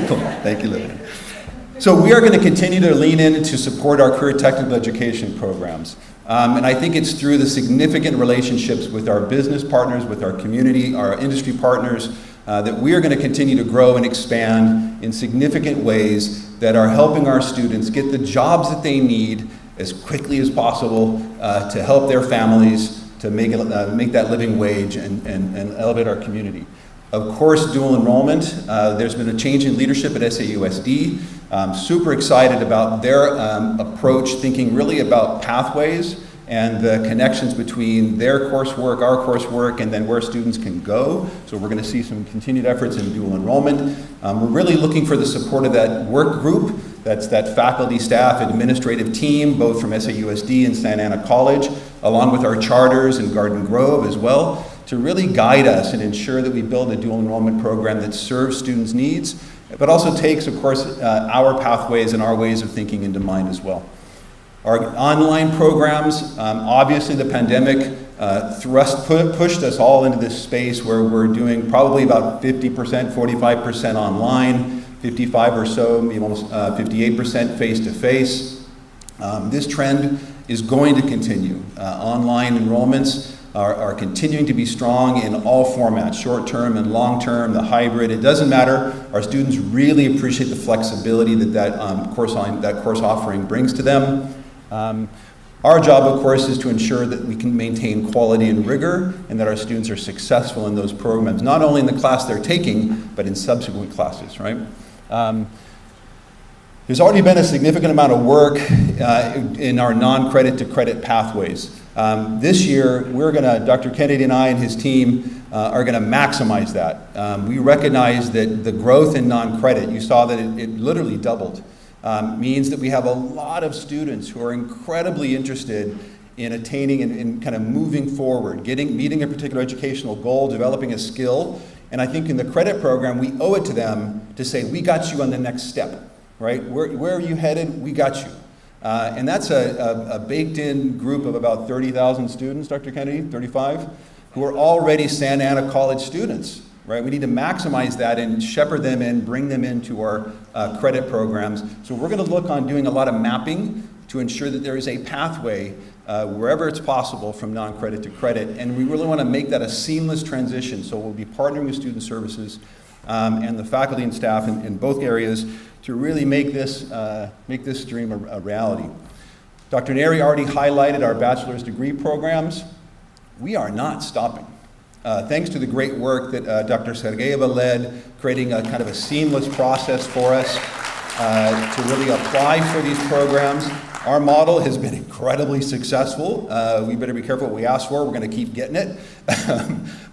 Cool. Thank you, Lillian. So we are going to continue to lean in to support our career technical education programs. And I think it's through the significant relationships with our business partners, with our community, our industry partners, that we are going to continue to grow and expand in significant ways that are helping our students get the jobs that they need as quickly as possible to help their families to make that living wage and elevate our community. Of course, dual enrollment. There's been a change in leadership at SAUSD. Super excited about their approach, thinking really about pathways and the connections between their coursework, our coursework, and then where students can go. So we're going to see some continued efforts in dual enrollment. We're really looking for the support of that work group. That's that faculty, staff, administrative team, both from SAUSD and Santa Ana College, along with our charters in Garden Grove as well, to really guide us and ensure that we build a dual enrollment program that serves students' needs, but also takes, of course, our pathways and our ways of thinking into mind as well. Our online programs, obviously the pandemic pushed us all into this space where we're doing probably about 50%, 45% online, 55 or so, maybe almost 58% face-to-face. This trend is going to continue. Online enrollments are continuing to be strong in all formats, short-term and long-term, the hybrid. It doesn't matter. Our students really appreciate the flexibility that course offering brings to them. Our job, of course, is to ensure that we can maintain quality and rigor and that our students are successful in those programs, not only in the class they're taking, but in subsequent classes, right? There's already been a significant amount of work in our non-credit to credit pathways. This year, Dr. Kennedy and I and his team are going to maximize that. We recognize that the growth in non-credit, you saw that it literally doubled, means that we have a lot of students who are incredibly interested in attaining and kind of moving forward, meeting a particular educational goal, developing a skill. And I think in the credit program, we owe it to them to say, we got you on the next step, right? Where are you headed? We got you. And that's a baked-in group of about 30,000 students, Dr. Kennedy, 35, who are already Santa Ana College students, right? We need to maximize that and shepherd them in, bring them into our credit programs. So we're going to look on doing a lot of mapping to ensure that there is a pathway wherever it's possible from non-credit to credit. And we really want to make that a seamless transition. So we'll be partnering with student services and the faculty and staff in both areas to really make this stream a reality. Dr. Neri already highlighted our bachelor's degree programs. We are not stopping. Thanks to the great work that Dr. Sergeyeva led, creating a kind of a seamless process for us to really apply for these programs. Our model has been incredibly successful. We better be careful what we ask for. We're going to keep getting it.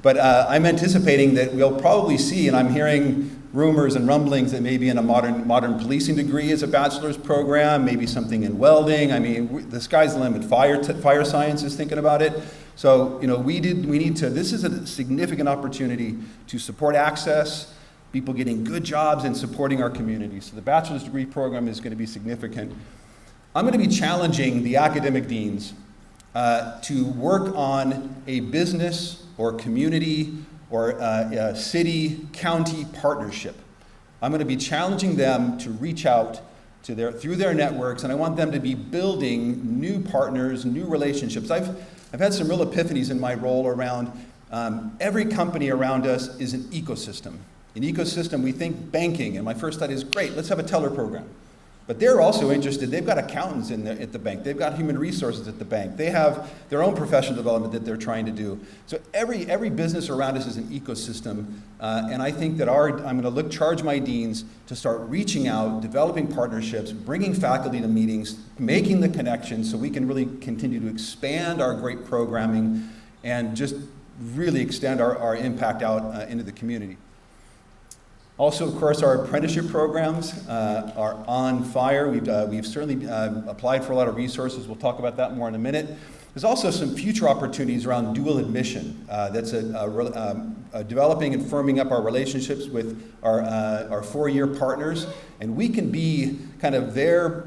But I'm anticipating that we'll probably see, and I'm hearing rumors and rumblings that maybe in a modern policing degree is a bachelor's program, maybe something in welding. I mean, the sky's the limit. Fire science is thinking about it. So, we need to, this is a significant opportunity to support access, people getting good jobs and supporting our community. So the bachelor's degree program is going to be significant. I'm going to be challenging the academic deans to work on a business or community or a city, county partnership. I'm going to be challenging them to reach out to through their networks, and I want them to be building new partners, new relationships. I've had some real epiphanies in my role around every company around us is an ecosystem. An ecosystem, we think banking, and my first thought is, great, let's have a teller program. But they're also interested, they've got accountants at the bank, they've got human resources at the bank, they have their own professional development that they're trying to do. So every business around us is an ecosystem, and I think that I'm going to charge my deans to start reaching out, developing partnerships, bringing faculty to meetings, making the connections so we can really continue to expand our great programming and just really extend our impact out into the community. Also, of course, our apprenticeship programs are on fire. We've certainly applied for a lot of resources. We'll talk about that more in a minute. There's also some future opportunities around dual admission. That's developing and firming up our relationships with our four-year partners, and we can be kind of their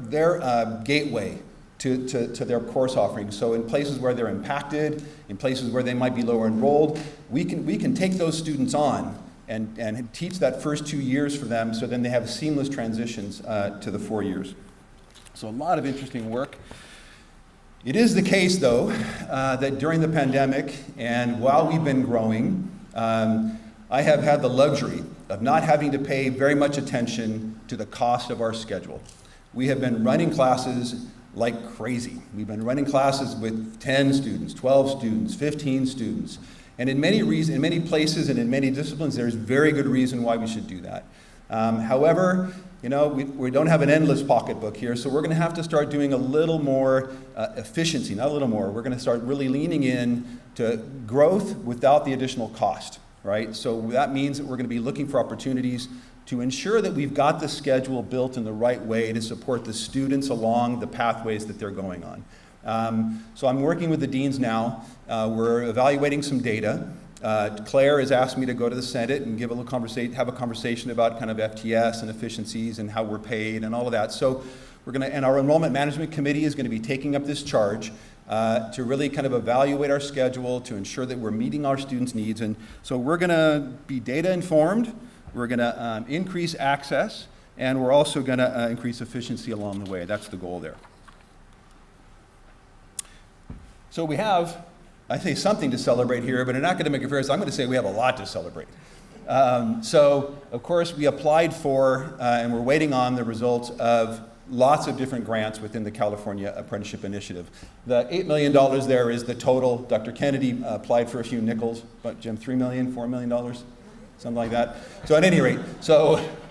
gateway to their course offerings. So in places where they're impacted, in places where they might be lower enrolled, we can take those students on and teach that first 2 years for them, so then they have seamless transitions to the 4 years. So a lot of interesting work. It is the case, though, that during the pandemic and while we've been growing, I have had the luxury of not having to pay very much attention to the cost of our schedule. We have been running classes like crazy. We've been running classes with 10 students, 12 students, 15 students. And in many places and in many disciplines, there's very good reason why we should do that. However, we don't have an endless pocketbook here, so we're going to have to start doing a little more efficiency, not a little more. We're going to start really leaning in to growth without the additional cost, right? So that means that we're going to be looking for opportunities to ensure that we've got the schedule built in the right way to support the students along the pathways that they're going on. So I'm working with the deans now. We're evaluating some data. Claire has asked me to go to the Senate and have a conversation about kind of FTS and efficiencies and how we're paid and all of that. So and our enrollment management committee is going to be taking up this charge to really kind of evaluate our schedule to ensure that we're meeting our students' needs. And so we're going to be data informed. We're going to increase access, and we're also going to increase efficiency along the way. That's the goal there. So we have, I say, something to celebrate here, but in academic affairs, I'm going to say we have a lot to celebrate. So, of course, we applied for, and we're waiting on the results of lots of different grants within the California Apprenticeship Initiative. The $8 million there is the total. Dr. Kennedy applied for a few nickels, but Jim, $3 million, $4 million, something like that. So at any rate,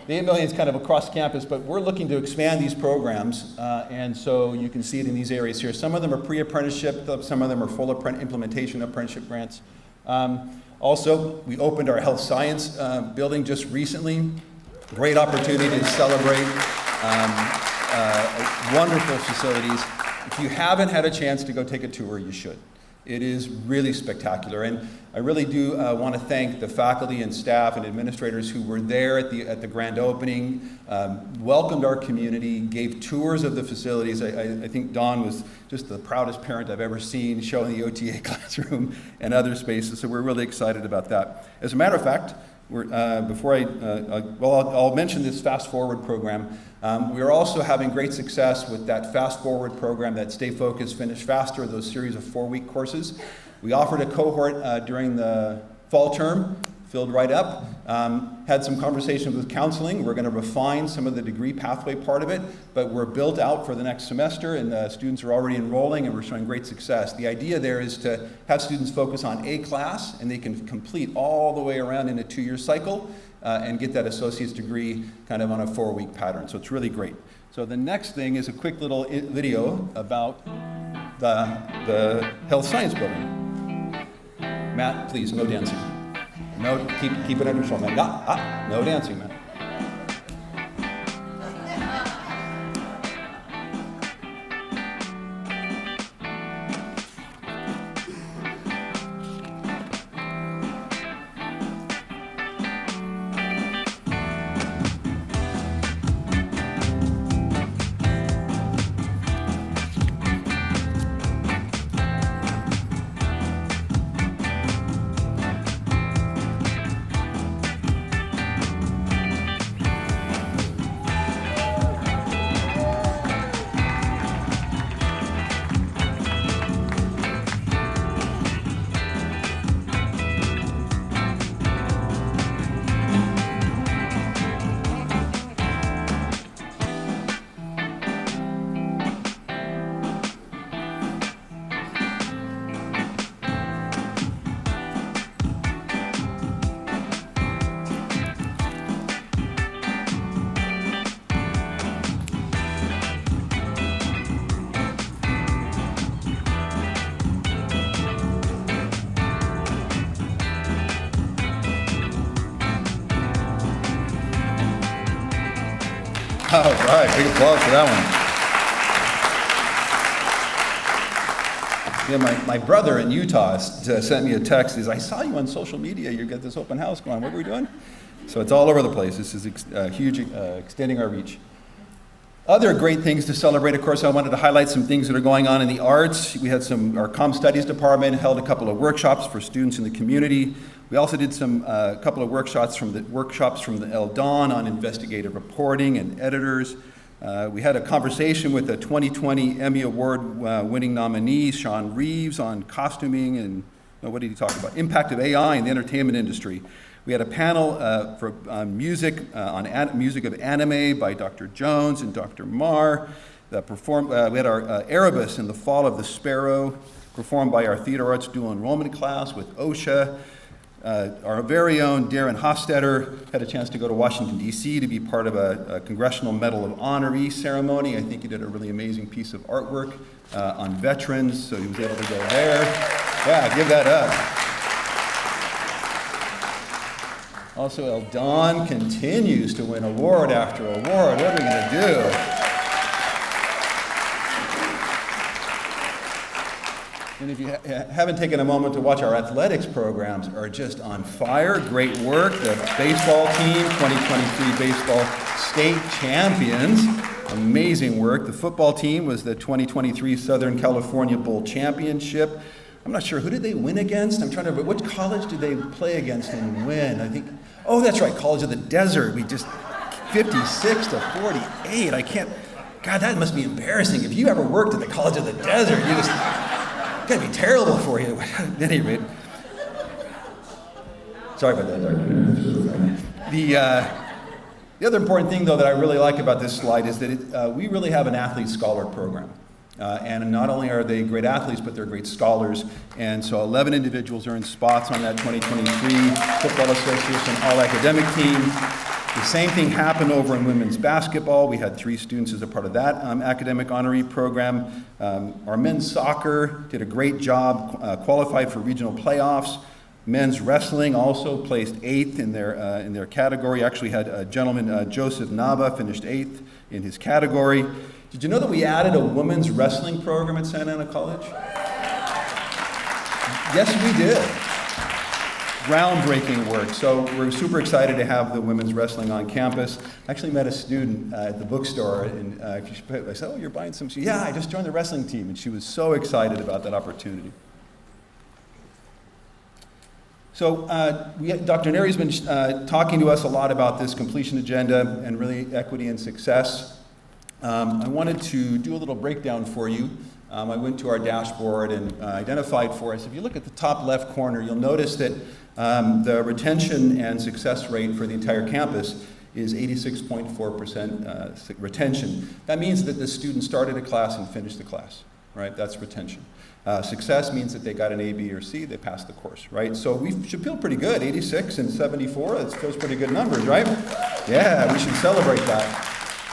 the $8 million is kind of across campus, but we're looking to expand these programs, and so you can see it in these areas here. Some of them are pre-apprenticeship, some of them are full implementation apprenticeship grants. Also, we opened our health science building just recently. Great opportunity to celebrate wonderful facilities. If you haven't had a chance to go take a tour, you should. It is really spectacular, and I really do want to thank the faculty and staff and administrators who were there at the grand opening, welcomed our community, gave tours of the facilities. I think Dawn was just the proudest parent I've ever seen, showing the OTA classroom and other spaces, so we're really excited about that. As a matter of fact, I'll mention this Fast Forward program. We are also having great success with that Fast Forward program, that Stay Focused, Finish Faster, those series of 4-week courses. We offered a cohort during the fall term, filled right up. Had some conversations with counseling. We're going to refine some of the degree pathway part of it, but we're built out for the next semester, and students are already enrolling, and we're showing great success. The idea there is to have students focus on a class, and they can complete all the way around in a 2-year cycle and get that associate's degree kind of on a 4-week pattern. So it's really great. So the next thing is a quick little video about the health science building. Matt, please, no dancing. No, keep it under control, man. No dancing, man. All right, big applause for that one. Yeah, my brother in Utah sent me a text. He's, I saw you on social media. You got this open house going on. What were we doing? So it's all over the place. This is huge, extending our reach. Other great things to celebrate, of course, I wanted to highlight some things that are going on in the arts. We had our Comm Studies department held a couple of workshops for students in the community. We also did a couple of workshops from the El Don on investigative reporting and editors. We had a conversation with a 2020 Emmy Award winning nominee, Sean Reeves, on costuming and, what did he talk about? Impact of AI in the entertainment industry. We had a panel for music, on music of anime by Dr. Jones and Dr. Marr. We had our Erebus in the Fall of the Sparrow, performed by our Theater Arts Dual Enrollment class with OSHA. Our very own Darren Hofstetter had a chance to go to Washington, D.C. to be part of a Congressional Medal of Honoree ceremony. I think he did a really amazing piece of artwork on veterans, so he was able to go there. Yeah, give that up. Also, El Don continues to win award after award. What are we going to do? And if you haven't taken a moment to watch our athletics programs, are just on fire. Great work. The baseball team, 2023 baseball state champions. Amazing work. The football team was the 2023 Southern California Bowl championship. I'm not sure, who did they win against? I'm trying to remember, which college did they play against and win? I think, oh, that's right, College of the Desert. We just, 56 to 48. I can't, God, that must be embarrassing. If you ever worked at the College of the Desert, you just, it's gotta be terrible for you. At any rate, sorry about that. The other important thing, though, that I really like about this slide is that we really have an athlete scholar program. And not only are they great athletes, but they're great scholars. And so 11 individuals earned spots on that 2023 Football Association All-Academic team. The same thing happened over in women's basketball. We had 3 students as a part of that academic honoree program. Our men's soccer did a great job, qualified for regional playoffs. Men's wrestling also placed 8th in their category. Actually had a gentleman, Joseph Nava, finished 8th in his category. Did you know that we added a women's wrestling program at Santa Ana College? Yes, we did. Groundbreaking work. So we're super excited to have the women's wrestling on campus. I actually met a student at the bookstore, and I said, "Oh, you're buying some?" She said, "Yeah, I just joined the wrestling team," and she was so excited about that opportunity. So Dr. Neri's been talking to us a lot about this completion agenda and really equity and success. I wanted to do a little breakdown for you. I went to our dashboard and identified for us. If you look at the top left corner, you'll notice that the retention and success rate for the entire campus is 86.4% retention. That means that the student started a class and finished the class, right? That's retention. Success means that they got an A, B, or C, they passed the course, right? So we should feel pretty good. 86 and 74, those pretty good numbers, right? Yeah, we should celebrate that.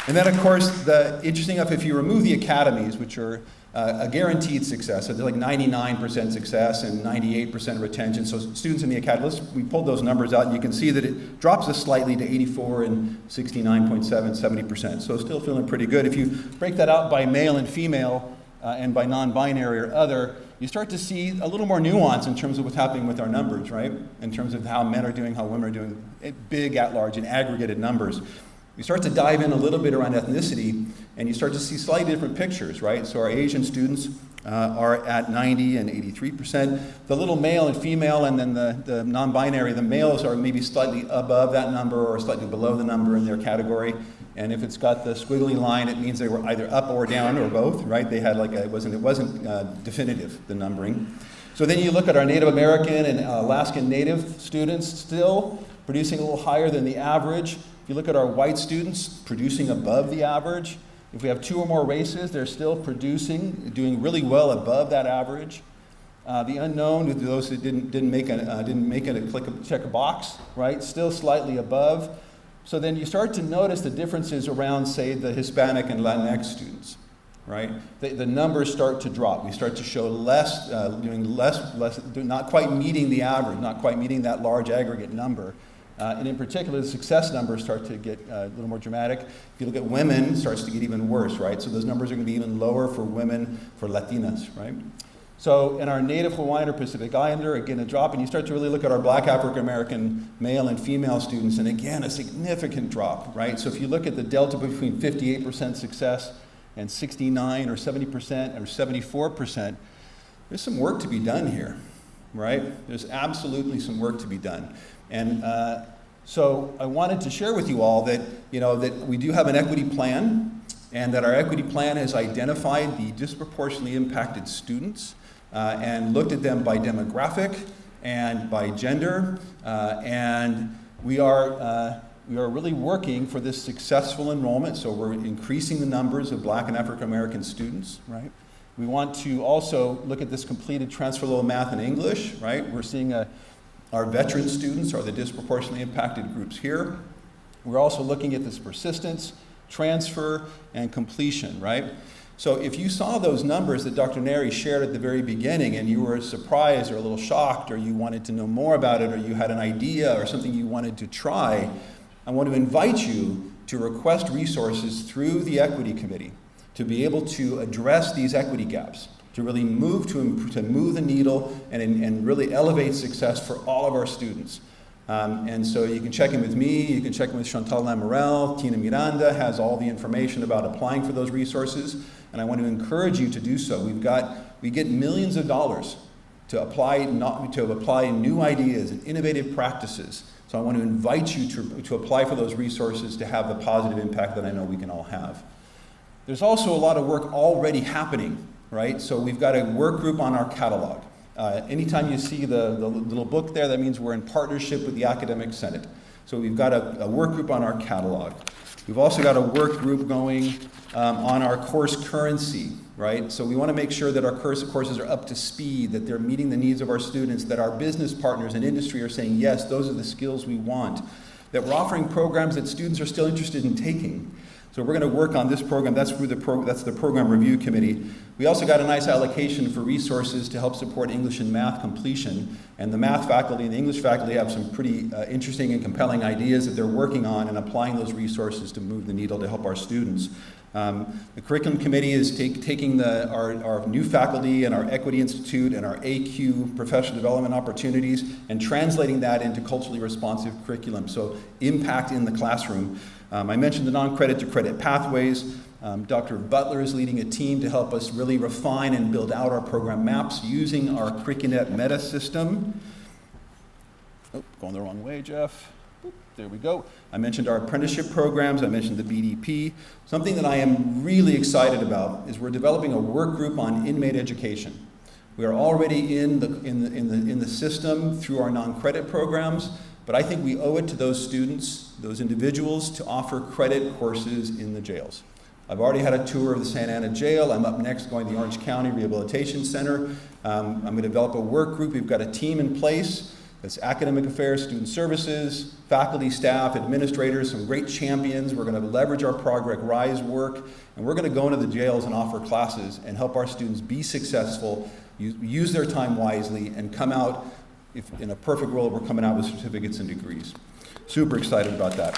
And then, of course, the interesting enough, if you remove the academies, which are a guaranteed success, so they're like 99% success and 98% retention. So students in the academies, we pulled those numbers out, and you can see that it drops us slightly to 84 and 69.7, 70%. So still feeling pretty good. If you break that out by male and female, and by non-binary or other, you start to see a little more nuance in terms of what's happening with our numbers, right? In terms of how men are doing, how women are doing, big at large and aggregated numbers. You start to dive in a little bit around ethnicity, and you start to see slightly different pictures, right? So our Asian students are at 90 and 83%. The little male and female, and then the non-binary, the males are maybe slightly above that number or slightly below the number in their category. And if it's got the squiggly line, it means they were either up or down or both, right? They had like it wasn't definitive, the numbering. So then you look at our Native American and Alaskan Native students, still producing a little higher than the average. If you look at our white students, producing above the average. If we have 2 or more races, they're still producing, doing really well above that average. The unknown, those that didn't make it check a box, right? Still slightly above. So then you start to notice the differences around, say, the Hispanic and Latinx students, right? The numbers start to drop. We start to show doing less, not quite meeting the average, not quite meeting that large aggregate number. And in particular, the success numbers start to get a little more dramatic. If you look at women, it starts to get even worse, right? So those numbers are going to be even lower for women, for Latinas, right? So in our Native Hawaiian or Pacific Islander, again, a drop, and you start to really look at our Black African American male and female students, and again, a significant drop, right? So if you look at the delta between 58% success and 69 or 70% or 74%, there's some work to be done here, right? There's absolutely some work to be done. And so I wanted to share with you all that, that we do have an equity plan, and that our equity plan has identified the disproportionately impacted students and looked at them by demographic and by gender, and we are really working for this successful enrollment. So we're increasing the numbers of Black and African American students, right? We want to also look at this completed transfer level math and English, right? We're seeing our veteran students are the disproportionately impacted groups here. We're also looking at this persistence, transfer, and completion, right? So if you saw those numbers that Dr. Neri shared at the very beginning and you were surprised or a little shocked, or you wanted to know more about it, or you had an idea or something you wanted to try, I want to invite you to request resources through the Equity Committee to be able to address these equity gaps, to really move to move the needle and really elevate success for all of our students. And so you can check in with me, you can check in with Chantal Lamorel, Tina Miranda has all the information about applying for those resources, and I want to encourage you to do so. We get millions of dollars to apply new ideas and innovative practices. So I want to invite you to apply for those resources to have the positive impact that I know we can all have. There's also a lot of work already happening, right? So we've got a work group on our catalog. Anytime you see the little book there, that means we're in partnership with the Academic Senate. So we've got a work group on our catalog. We've also got a work group going on our course currency, right? So we want to make sure that our courses are up to speed, that they're meeting the needs of our students, that our business partners and industry are saying, yes, those are the skills we want, that we're offering programs that students are still interested in taking. So we're going to work on this program. That's through that's the program review committee. We also got a nice allocation for resources to help support English and math completion. And the math faculty and the English faculty have some pretty interesting and compelling ideas that they're working on and applying those resources to move the needle to help our students. The curriculum committee is taking our new faculty and our Equity Institute and our AQ professional development opportunities and translating that into culturally responsive curriculum, so impact in the classroom. I mentioned the non-credit to credit pathways. Dr. Butler is leading a team to help us really refine and build out our program maps using our CurricuNet meta system. Oh, going the wrong way, Jeff. There we go. I mentioned our apprenticeship programs. I mentioned the BDP. Something that I am really excited about is we're developing a work group on inmate education. We are already in the system through our non-credit programs, but I think we owe it to those students, those individuals, to offer credit courses in the jails. I've already had a tour of the Santa Ana Jail. I'm up next going to the Orange County Rehabilitation Center. I'm going to develop a work group. We've got a team in place. That's academic affairs, student services, faculty, staff, administrators, some great champions. We're going to leverage our Project Rise work, and we're going to go into the jails and offer classes and help our students be successful, use their time wisely, and come out, if in a perfect world, we're coming out with certificates and degrees. Super excited about that.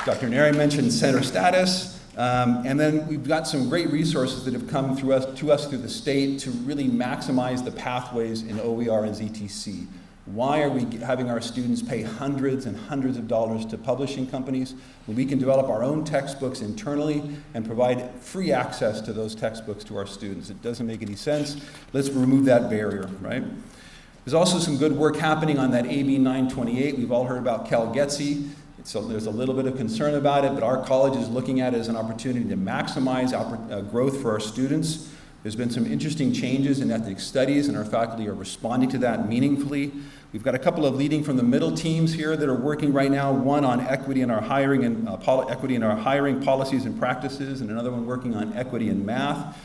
Dr. Neri mentioned center status. And then we've got some great resources that have come to us through the state to really maximize the pathways in OER and ZTC. Why are we having our students pay hundreds and hundreds of dollars to publishing companies when we can develop our own textbooks internally and provide free access to those textbooks to our students? It doesn't make any sense. Let's remove that barrier, right? There's also some good work happening on that AB 928. We've all heard about CalGETC. So there's a little bit of concern about it, but our college is looking at it as an opportunity to maximize growth for our students. There's been some interesting changes in ethnic studies, and our faculty are responding to that meaningfully. We've got a couple of leading from the middle teams here that are working right now, one on equity in our hiring and equity in our hiring policies and practices, and another one working on equity in math.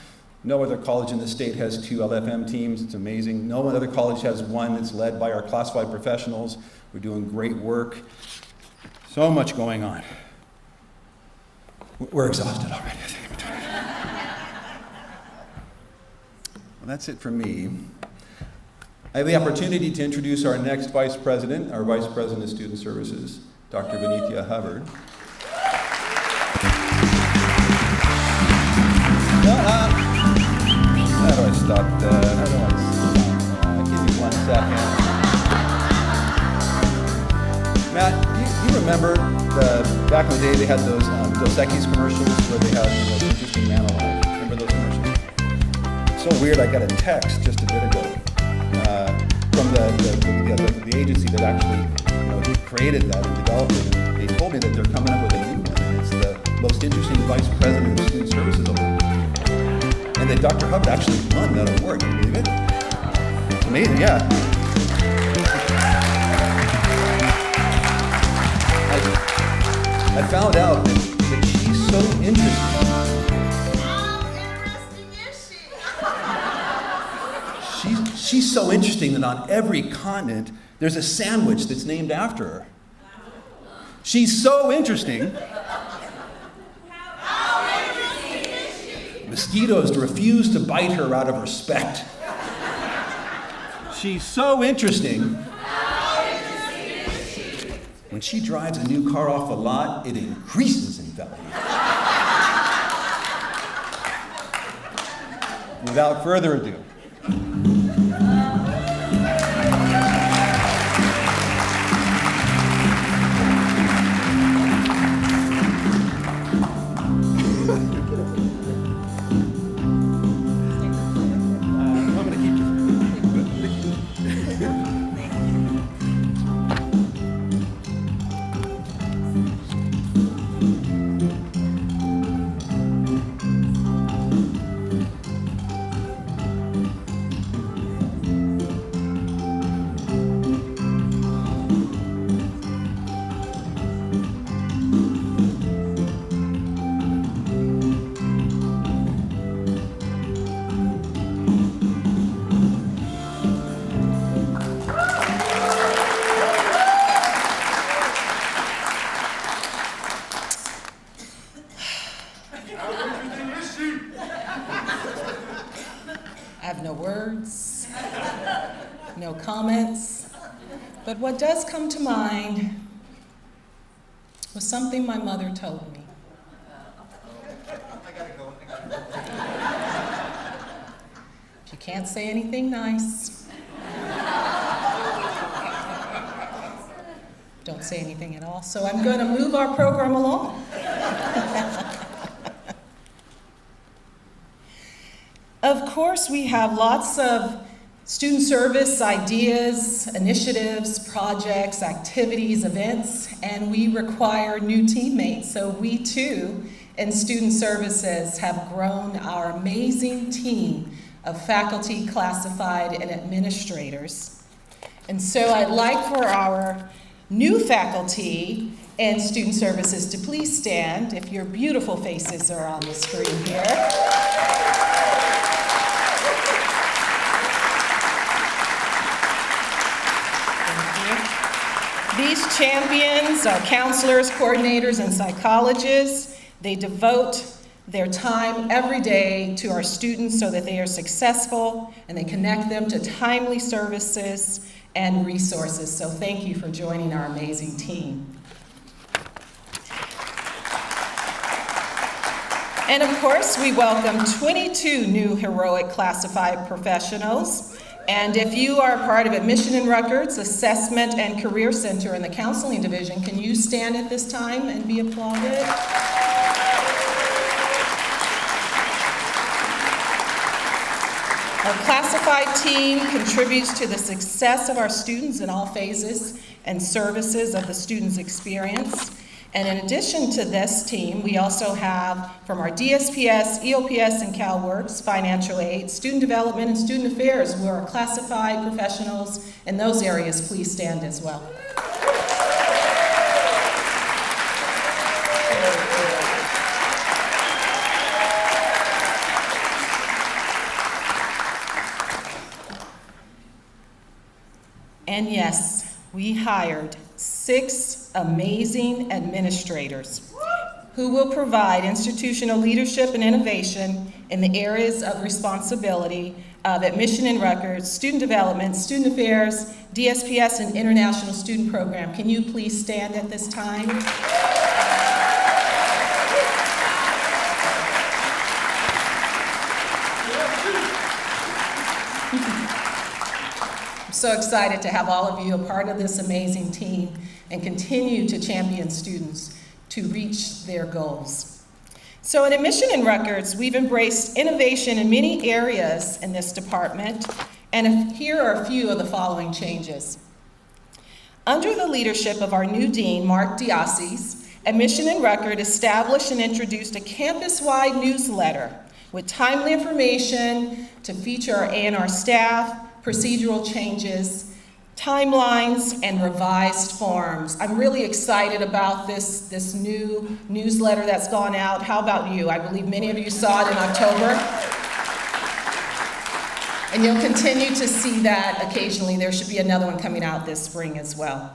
No other college in the state has 2 LFM teams. It's amazing. No other college has one that's led by our classified professionals. We're doing great work. So much going on. We're exhausted already. I think I'm tired. Well, that's it for me. I have the opportunity to introduce our next Vice President, our Vice President of Student Services, Dr. Benithia Hubbard. How do I stop that? How do I stop? Give me 1 second. Matt, do you remember back in the day they had those Dos Equis commercials where they had the most interesting man alive? Remember those commercials? It's so weird, I got a text just a bit ago from the agency that actually created that and developed it. And they told me that they're coming up with a new one, and it's the most interesting Vice President of Student Services award. And that Dr. Hubbard actually won that award. Can you believe it? It's amazing, yeah. I found out that she's so interesting. How interesting is she? She's so interesting that on every continent there's a sandwich that's named after her. She's so interesting. How interesting is she? Mosquitoes refuse to bite her out of respect. She's so interesting. When she drives a new car off the lot, it increases in value. Without further ado. I have no words, no comments, but what does come to mind was something my mother told me. If you can't say anything nice, don't say anything at all. So I'm going to move our program along. Of course, we have lots of student service ideas, initiatives, projects, activities, events, and we require new teammates. So we too, in student services, have grown our amazing team of faculty, classified, and administrators. And so I'd like for our new faculty and student services to please stand if your beautiful faces are on the screen here. These champions are counselors, coordinators, and psychologists. They devote their time every day to our students so that they are successful, and they connect them to timely services and resources. So thank you for joining our amazing team. And of course, we welcome 22 new heroic classified professionals. And if you are part of Admission and Records, Assessment and Career Center in the Counseling Division, can you stand at this time and be applauded? Our classified team contributes to the success of our students in all phases and services of the student's experience. And in addition to this team, we also have from our DSPS, EOPS, and CalWorks, financial aid, student development, and student affairs, who are classified professionals in those areas. Please stand as well. And yes, we hired 6 amazing administrators who will provide institutional leadership and innovation in the areas of responsibility of admission and records, student development, student affairs, DSPS, and international student program. Can you please stand at this time? I'm so excited to have all of you a part of this amazing team and continue to champion students to reach their goals. So at Admission and Records, we've embraced innovation in many areas in this department, and here are a few of the following changes. Under the leadership of our new dean, Mark Diasis, Admission and Record established and introduced a campus-wide newsletter with timely information to feature our A&R staff, procedural changes, timelines, and revised forms. I'm really excited about this new newsletter that's gone out. How about you? I believe many of you saw it in October. And you'll continue to see that occasionally. There should be another one coming out this spring as well.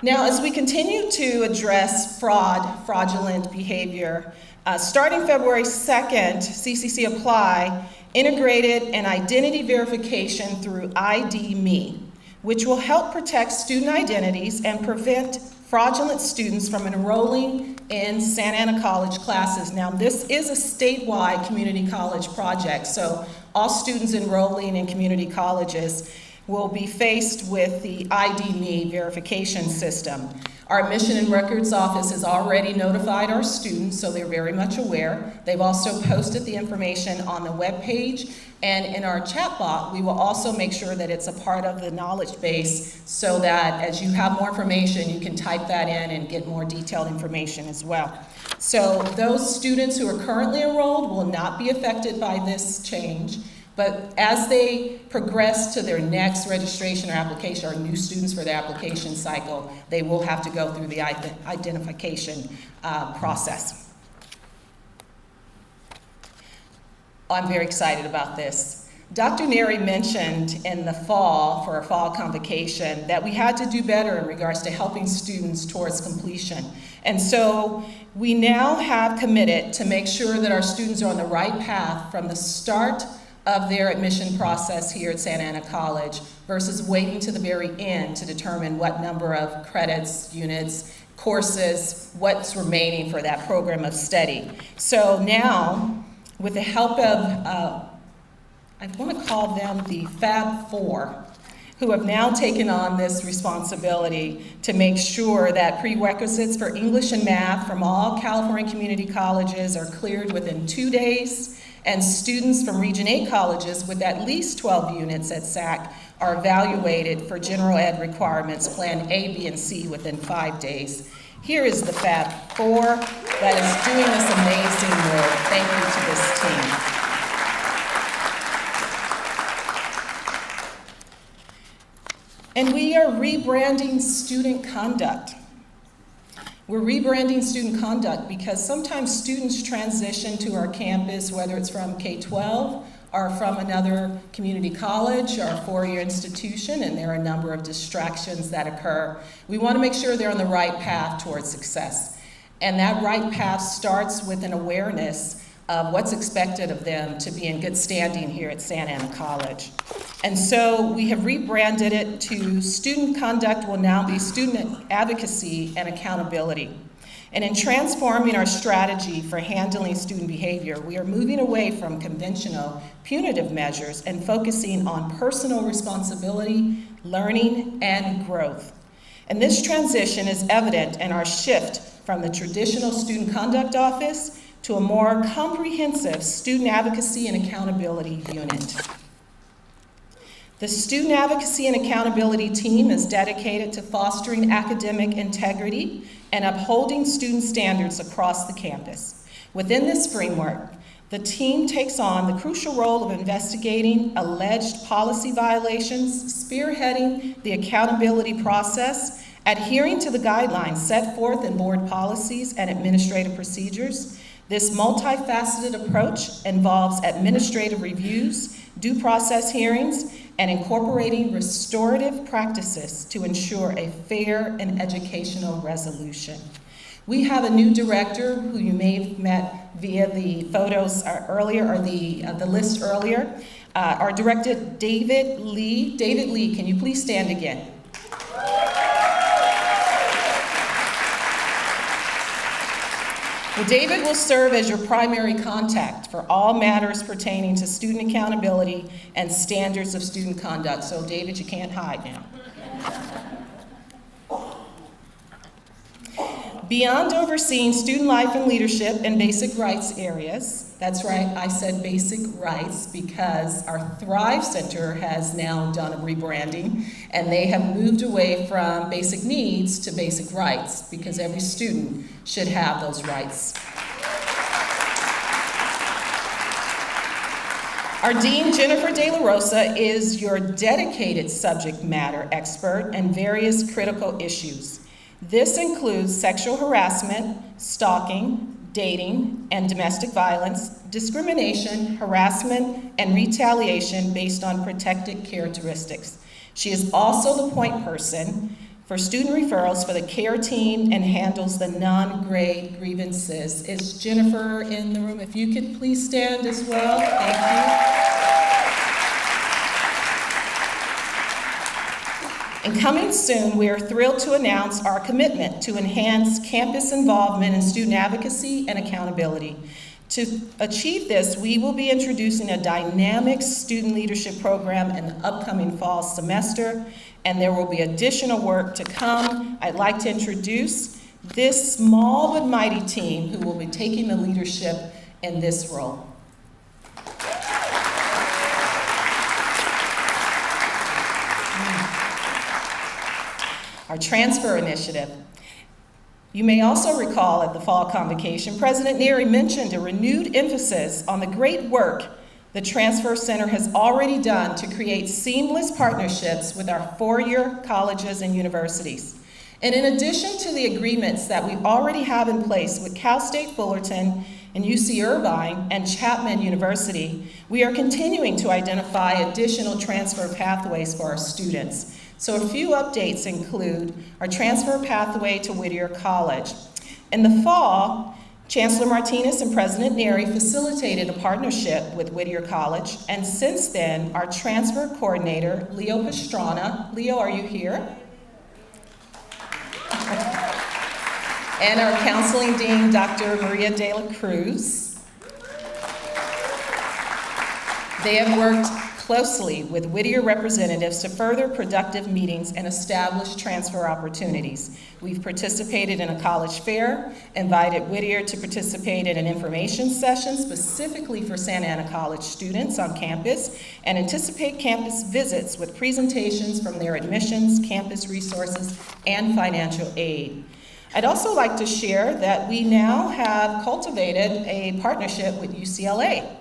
Now, as we continue to address fraudulent behavior, starting February 2nd, CCC Apply integrated an identity verification through ID.me, which will help protect student identities and prevent fraudulent students from enrolling in Santa Ana College classes. Now, this is a statewide community college project, so all students enrolling in community colleges will be faced with the ID.me verification system. Our Admission and Records Office has already notified our students, so they're very much aware. They've also posted the information on the webpage, and in our chat bot, we will also make sure that it's a part of the knowledge base so that as you have more information, you can type that in and get more detailed information as well. So those students who are currently enrolled will not be affected by this change. But as they progress to their next registration or application, or new students for their application cycle, they will have to go through the identification process. I'm very excited about this. Dr. Neri mentioned in the fall, for our fall convocation, that we had to do better in regards to helping students towards completion. And so we now have committed to make sure that our students are on the right path from the start of their admission process here at Santa Ana College versus waiting to the very end to determine what number of credits, units, courses, what's remaining for that program of study. So now, with the help of I want to call them the Fab Four, who have now taken on this responsibility to make sure that prerequisites for English and math from all California community colleges are cleared within 2 days, and students from Region 8 colleges with at least 12 units at SAC are evaluated for general ed requirements, Plan A, B, and C within 5 days. Here is the Fab Four that is doing this amazing work. Thank you to this team. And we are rebranding student conduct. We're rebranding student conduct because sometimes students transition to our campus, whether it's from K-12 or from another community college or a four-year institution, and there are a number of distractions that occur. We want to make sure they're on the right path towards success. And that right path starts with an awareness of what's expected of them to be in good standing here at Santa Ana College. And so we have rebranded it to Student Conduct will now be Student Advocacy and Accountability. And in transforming our strategy for handling student behavior, we are moving away from conventional punitive measures and focusing on personal responsibility, learning, and growth. And this transition is evident in our shift from the traditional Student Conduct Office to a more comprehensive Student Advocacy and Accountability unit. The Student Advocacy and Accountability team is dedicated to fostering academic integrity and upholding student standards across the campus. Within this framework, the team takes on the crucial role of investigating alleged policy violations, spearheading the accountability process, adhering to the guidelines set forth in board policies and administrative procedures. This multifaceted approach involves administrative reviews, due process hearings, and incorporating restorative practices to ensure a fair and educational resolution. We have a new director who you may have met via the photos earlier, or the list earlier. Our director, David Lee. David Lee, can you please stand again? Well, David will serve as your primary contact for all matters pertaining to student accountability and standards of student conduct. So, David, you can't hide now. Beyond overseeing student life and leadership in basic rights areas, that's right, I said basic rights because our Thrive Center has now done a rebranding, and they have moved away from basic needs to basic rights because every student should have those rights. Our Dean, Jennifer De La Rosa, is your dedicated subject matter expert in various critical issues. This includes sexual harassment, stalking, dating, and domestic violence, discrimination, harassment, and retaliation based on protected characteristics. She is also the point person for student referrals for the care team and handles the non-grade grievances. Is Jennifer in the room? If you could please stand as well. Thank you. And coming soon, we are thrilled to announce our commitment to enhance campus involvement in student advocacy and accountability. To achieve this, we will be introducing a dynamic student leadership program in the upcoming fall semester, and there will be additional work to come. I'd like to introduce this small but mighty team who will be taking the leadership in this role. Our transfer initiative. You may also recall at the fall convocation, President Neri mentioned a renewed emphasis on the great work the Transfer Center has already done to create seamless partnerships with our four-year colleges and universities. And in addition to the agreements that we already have in place with Cal State Fullerton and UC Irvine and Chapman University, we are continuing to identify additional transfer pathways for our students. So a few updates include our transfer pathway to Whittier College. In the fall, Chancellor Martinez and President Neri facilitated a partnership with Whittier College, and since then, our transfer coordinator, Leo Pastrana. Leo, are you here? And our counseling dean, Dr. Maria de la Cruz. They have worked closely with Whittier representatives to further productive meetings and establish transfer opportunities. We've participated in a college fair, invited Whittier to participate in an information session specifically for Santa Ana College students on campus, and anticipate campus visits with presentations from their admissions, campus resources, and financial aid. I'd also like to share that we now have cultivated a partnership with UCLA.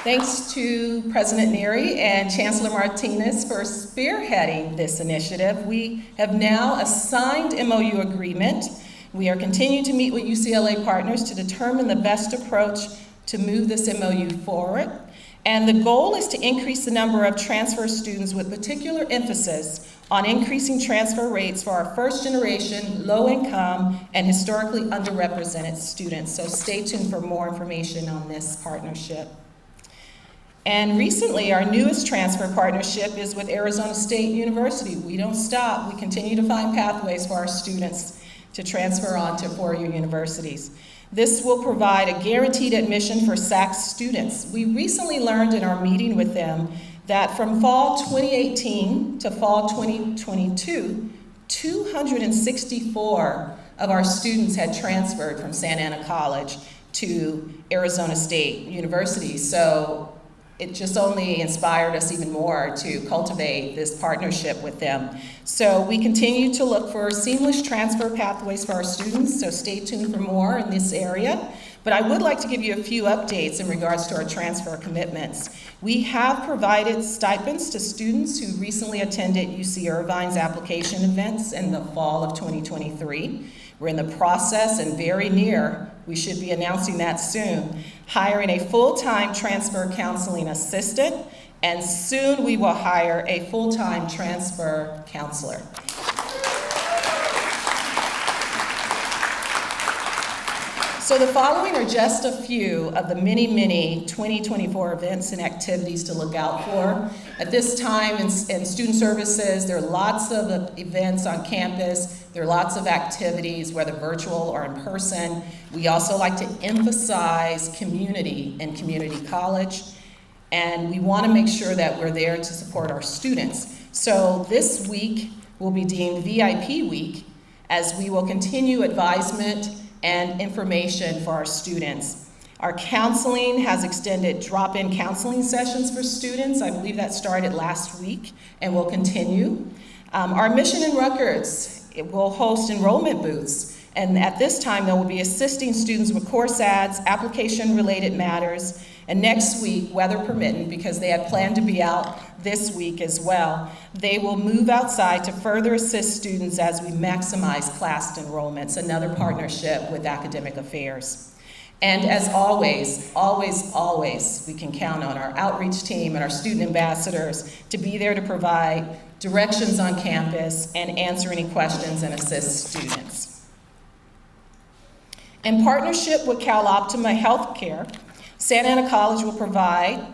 Thanks to President Neri and Chancellor Martinez for spearheading this initiative, we have now a signed MOU agreement. We are continuing to meet with UCLA partners to determine the best approach to move this MOU forward. And the goal is to increase the number of transfer students with particular emphasis on increasing transfer rates for our first generation, low income, and historically underrepresented students. So stay tuned for more information on this partnership. And recently, our newest transfer partnership is with Arizona State University. We don't stop. We continue to find pathways for our students to transfer on to four-year universities. This will provide a guaranteed admission for SAC students. We recently learned in our meeting with them that from fall 2018 to fall 2022, 264 of our students had transferred from Santa Ana College to Arizona State University. So it just only inspired us even more to cultivate this partnership with them. So we continue to look for seamless transfer pathways for our students, so stay tuned for more in this area. But I would like to give you a few updates in regards to our transfer commitments. We have provided stipends to students who recently attended UC Irvine's application events in the fall of 2023. We're in the process and very near, we should be announcing that soon, hiring a full-time transfer counseling assistant, and soon we will hire a full-time transfer counselor. So the following are just a few of the many, many 2024 events and activities to look out for. At this time in student services, there are lots of events on campus. There are lots of activities, whether virtual or in person. We also like to emphasize community in community college, and we want to make sure that we're there to support our students. So this week will be deemed VIP week, as we will continue advisement and information for our students. Our counseling has extended drop-in counseling sessions for students. I believe that started last week and will continue. Our Mission and Rutgers, it will host enrollment booths. And at this time, they will be assisting students with course ads, application-related matters, and next week, weather permitting, because they had planned to be out this week as well, they will move outside to further assist students as we maximize class enrollments, another partnership with Academic Affairs. And as always, always, always, we can count on our outreach team and our student ambassadors to be there to provide directions on campus and answer any questions and assist students. In partnership with Cal Optima Healthcare, Santa Ana College will provide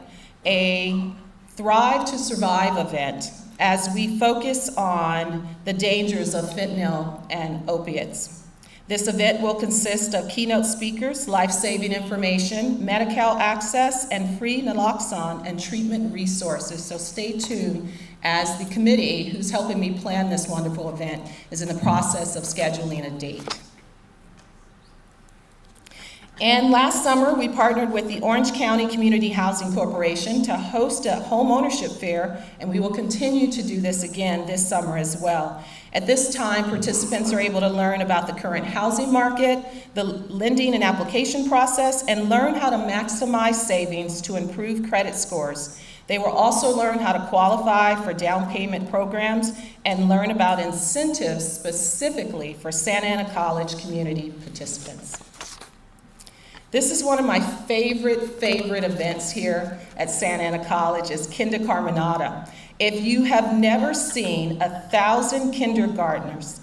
a Thrive to Survive event as we focus on the dangers of fentanyl and opiates. This event will consist of keynote speakers, life-saving information, Medi-Cal access, and free naloxone and treatment resources. So stay tuned as the committee who's helping me plan this wonderful event is in the process of scheduling a date. And last summer, we partnered with the Orange County Community Housing Corporation to host a home ownership fair, and we will continue to do this again this summer as well. At this time, participants are able to learn about the current housing market, the lending and application process, and learn how to maximize savings to improve credit scores. They will also learn how to qualify for down payment programs and learn about incentives specifically for Santa Ana College community participants. This is one of my favorite events here at Santa Ana College is Kinder Carmenata. If you have never seen 1,000 kindergartners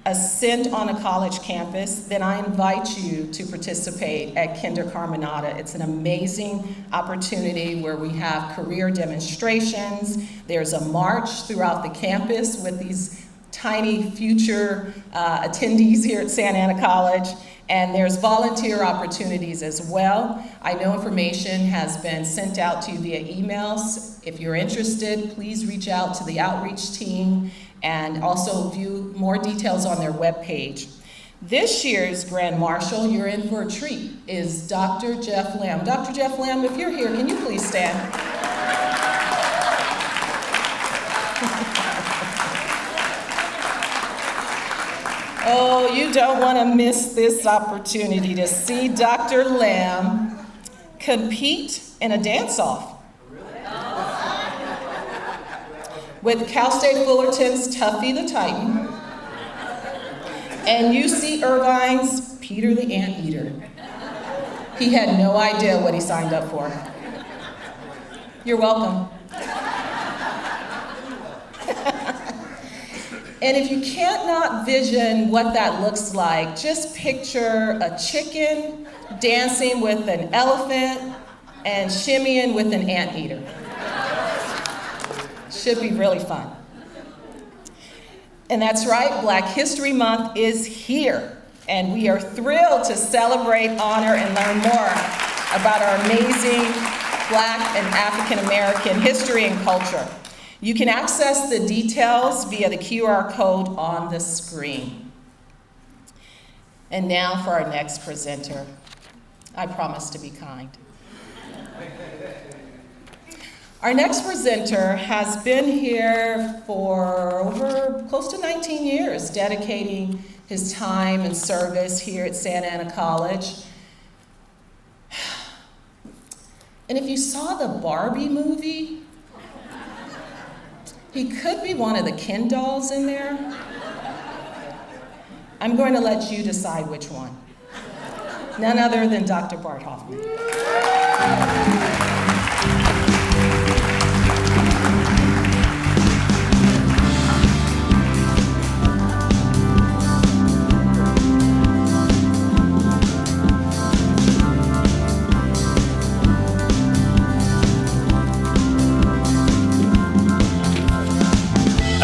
ascend on a college campus, then I invite you to participate at Kinder Carmenata. It's an amazing opportunity where we have career demonstrations. There's a march throughout the campus with these tiny future attendees here at Santa Ana College. And there's volunteer opportunities as well. I know information has been sent out to you via emails. If you're interested, please reach out to the outreach team and also view more details on their webpage. This year's Grand Marshal, you're in for a treat, is Dr. Jeff Lamb. Dr. Jeff Lamb, if you're here, can you please stand? Oh, you don't want to miss this opportunity to see Dr. Lamb compete in a dance-off with Cal State Fullerton's Tuffy the Titan and UC Irvine's Peter the Anteater. He had no idea what he signed up for. You're welcome. And if you can't not vision what that looks like, just picture a chicken dancing with an elephant and shimmying with an anteater. Should be really fun. And that's right, Black History Month is here. And we are thrilled to celebrate, honor, and learn more about our amazing Black and African American history and culture. You can access the details via the QR code on the screen. And now for our next presenter. I promise to be kind. Our next presenter has been here for over close to 19 years, dedicating his time and service here at Santa Ana College. And if you saw the Barbie movie, he could be one of the Ken dolls in there. I'm going to let you decide which one. None other than Dr. Bart Hoffman.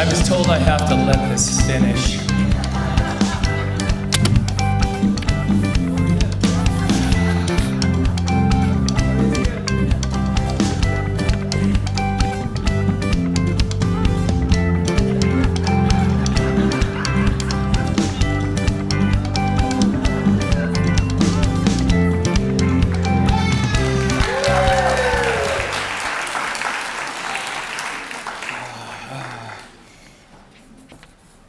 I was told I have to let this finish.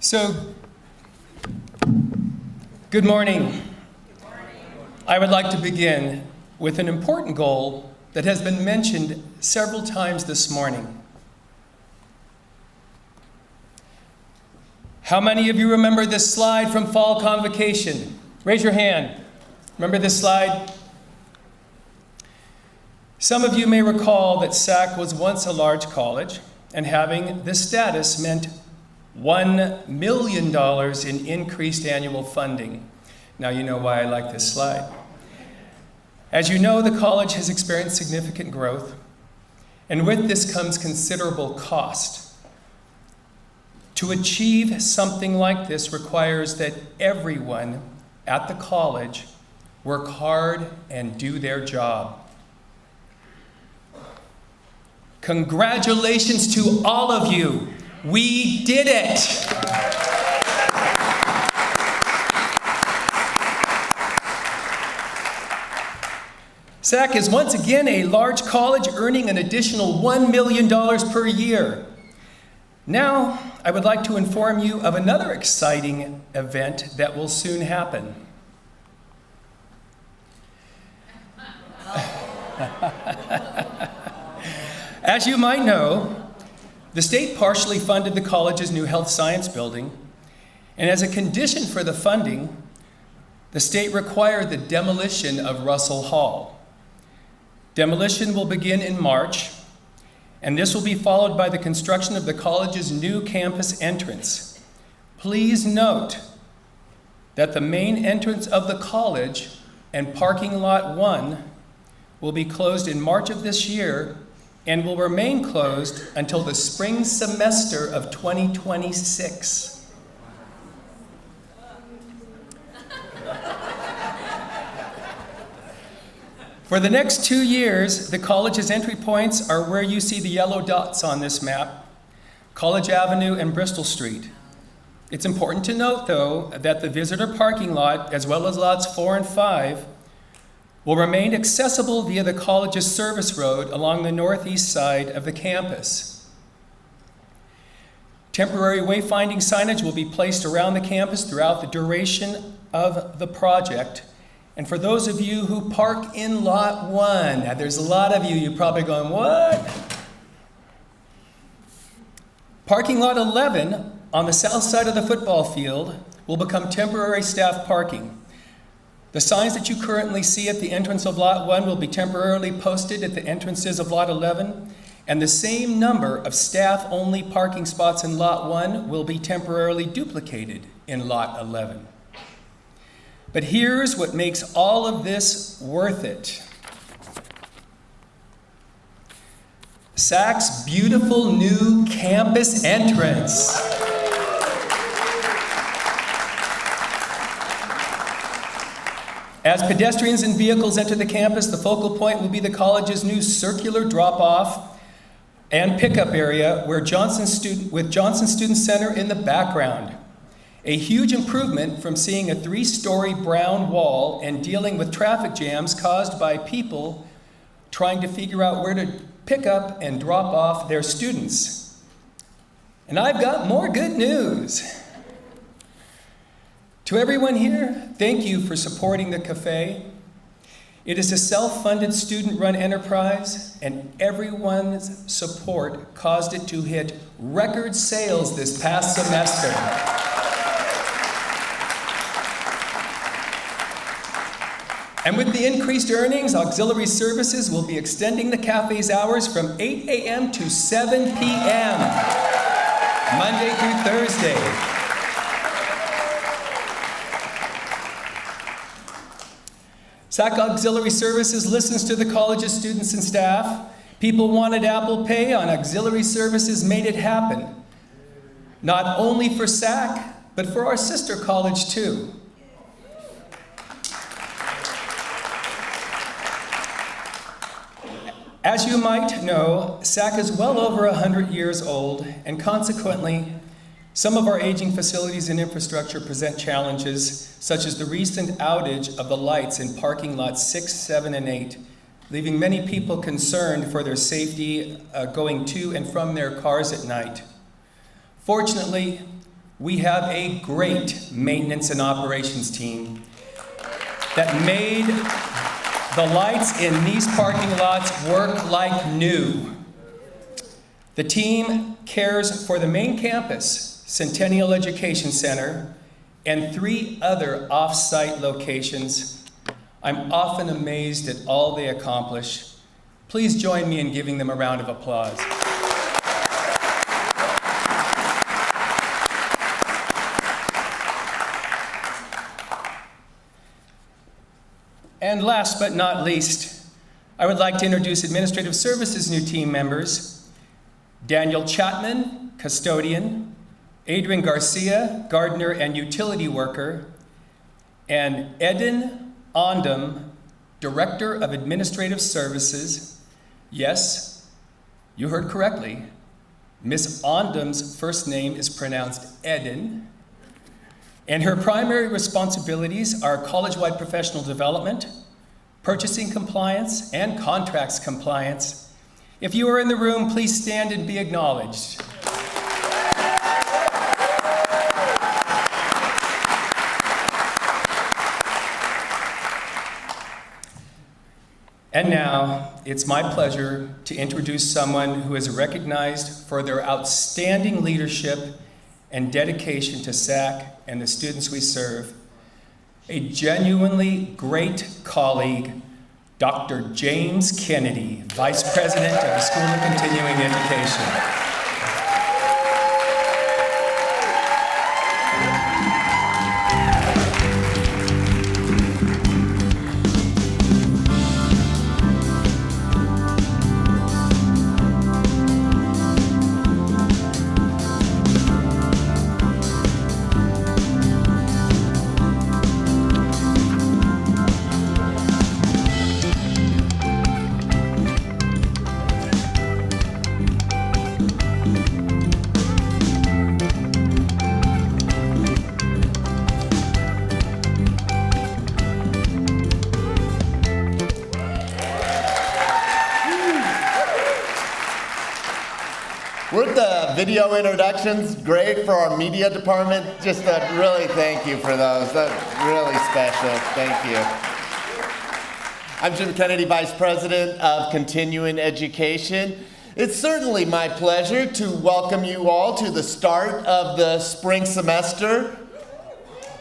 So, good morning. I would like to begin with an important goal that has been mentioned several times this morning. How many of you remember this slide from Fall Convocation? Raise your hand. Remember this slide? Some of you may recall that SAC was once a large college, and having this status meant $1 million in increased annual funding. Now you know why I like this slide. As you know, the college has experienced significant growth, and with this comes considerable cost. To achieve something like this requires that everyone at the college work hard and do their job. Congratulations to all of you. We did it! SAC is once again a large college earning an additional $1 million per year. Now, I would like to inform you of another exciting event that will soon happen. As you might know, the state partially funded the college's new health science building, and as a condition for the funding, the state required the demolition of Russell Hall. Demolition will begin in March, and this will be followed by the construction of the college's new campus entrance. Please note that the main entrance of the college and parking lot 1 will be closed in March of this year and will remain closed until the spring semester of 2026. For the next 2 years, the college's entry points are where you see the yellow dots on this map, College Avenue and Bristol Street. It's important to note, though, that the visitor parking lot, as well as lots 4 and 5, will remain accessible via the college's service road along the northeast side of the campus. Temporary wayfinding signage will be placed around the campus throughout the duration of the project. And for those of you who park in Lot 1, now there's a lot of you, you're probably going, what? Parking Lot 11 on the south side of the football field will become temporary staff parking. The signs that you currently see at the entrance of Lot 1 will be temporarily posted at the entrances of Lot 11, and the same number of staff-only parking spots in Lot 1 will be temporarily duplicated in Lot 11. But here's what makes all of this worth it. SAC's beautiful new campus entrance. As pedestrians and vehicles enter the campus, the focal point will be the college's new circular drop-off and pickup area with Johnson Student Center in the background. A huge improvement from seeing a 3-story brown wall and dealing with traffic jams caused by people trying to figure out where to pick up and drop off their students. And I've got more good news. To everyone here, thank you for supporting the cafe. It is a self-funded student-run enterprise, and everyone's support caused it to hit record sales this past semester. And with the increased earnings, auxiliary services will be extending the cafe's hours from 8 a.m. to 7 p.m., Monday through Thursday. SAC Auxiliary Services listens to the college's students and staff. People wanted Apple Pay on auxiliary services made it happen. Not only for SAC, but for our sister college too. As you might know, SAC is well over 100 years old, and consequently, some of our aging facilities and infrastructure present challenges, such as the recent outage of the lights in parking lots 6, 7, and 8, leaving many people concerned for their safety going to and from their cars at night. Fortunately, we have a great maintenance and operations team that made the lights in these parking lots work like new. The team cares for the main campus, Centennial Education Center, and 3 other off-site locations. I'm often amazed at all they accomplish. Please join me in giving them a round of applause. And last but not least, I would like to introduce Administrative Services new team members, Daniel Chapman, custodian, Adrian Garcia, gardener and utility worker, and Eden Ondum, Director of Administrative Services. Yes, you heard correctly. Miss Ondum's first name is pronounced Eden, and her primary responsibilities are college-wide professional development, purchasing compliance, and contracts compliance. If you are in the room, please stand and be acknowledged. And now, it's my pleasure to introduce someone who is recognized for their outstanding leadership and dedication to SAC and the students we serve. A genuinely great colleague, Dr. James Kennedy, Vice President of the School of Continuing Education. Weren't the video introductions great for our media department? Just really thank you for those. That's really special. Thank you. I'm Jim Kennedy, Vice President of Continuing Education. It's certainly my pleasure to welcome you all to the start of the spring semester,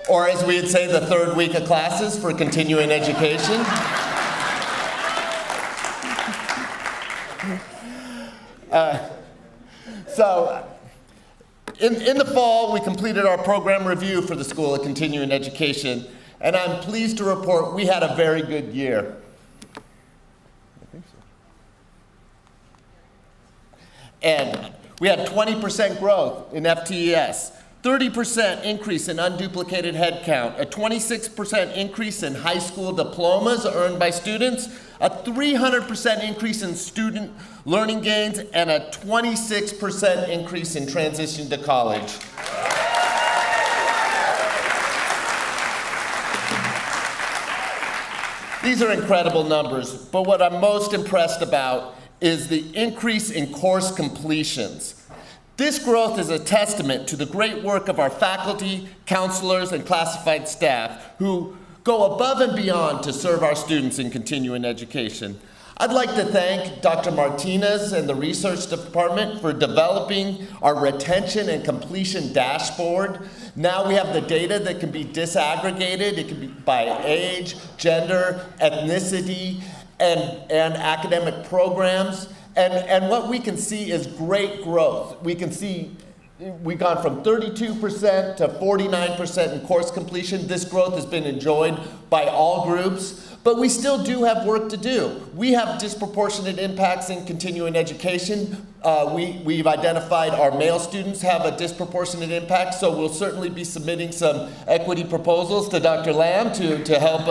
or as we'd say, the third week of classes for continuing education. So, in the fall, we completed our program review for the School of Continuing Education, and I'm pleased to report we had a very good year. And we had 20% growth in FTES, 30% increase in unduplicated headcount, a 26% increase in high school diplomas earned by students, a 300% increase in student learning gains, and a 26% increase in transition to college. These are incredible numbers, but what I'm most impressed about is the increase in course completions. This growth is a testament to the great work of our faculty, counselors, and classified staff who go above and beyond to serve our students in continuing education. I'd like to thank Dr. Martinez and the research department for developing our retention and completion dashboard. Now we have the data that can be disaggregated. It can be by age, gender, ethnicity, and academic programs. And what we can see is great growth. We can see we've gone from 32% to 49% in course completion. This growth has been enjoyed by all groups, but we still do have work to do. We have disproportionate impacts in continuing education. We've identified our male students have a disproportionate impact, so we'll certainly be submitting some equity proposals to Dr. Lamb to help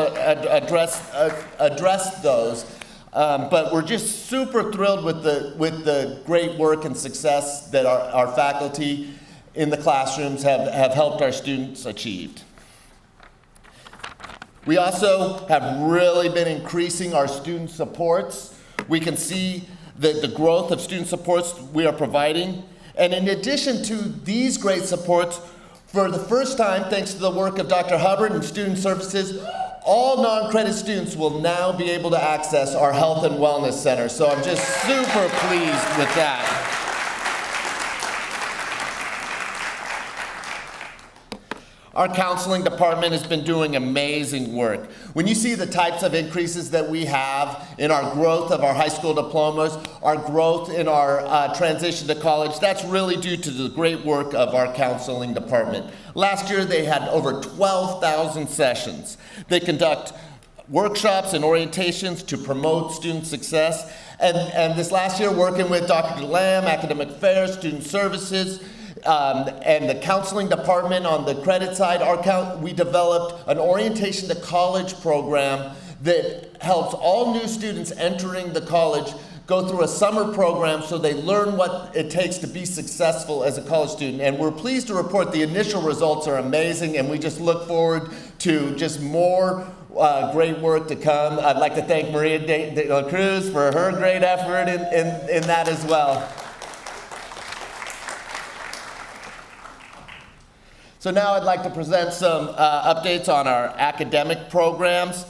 address those. But we're just super thrilled with the great work and success that our faculty in the classrooms have helped our students achieve. We also have really been increasing our student supports. We can see the growth of student supports we are providing. And in addition to these great supports, for the first time, thanks to the work of Dr. Hubbard and Student Services, all non-credit students will now be able to access our Health and Wellness Center. So I'm just super pleased with that. Our counseling department has been doing amazing work. When you see the types of increases that we have in our growth of our high school diplomas, our growth in our transition to college, that's really due to the great work of our counseling department. Last year, they had over 12,000 sessions. They conduct workshops and orientations to promote student success. And this last year, working with Dr. Lamb, Academic Affairs, Student Services, and the counseling department on the credit side, we developed an orientation to college program that helps all new students entering the college go through a summer program so they learn what it takes to be successful as a college student. And we're pleased to report the initial results are amazing, and we just look forward to just more great work to come. I'd like to thank Maria de la Cruz for her great effort in that as well. So now I'd like to present some updates on our academic programs.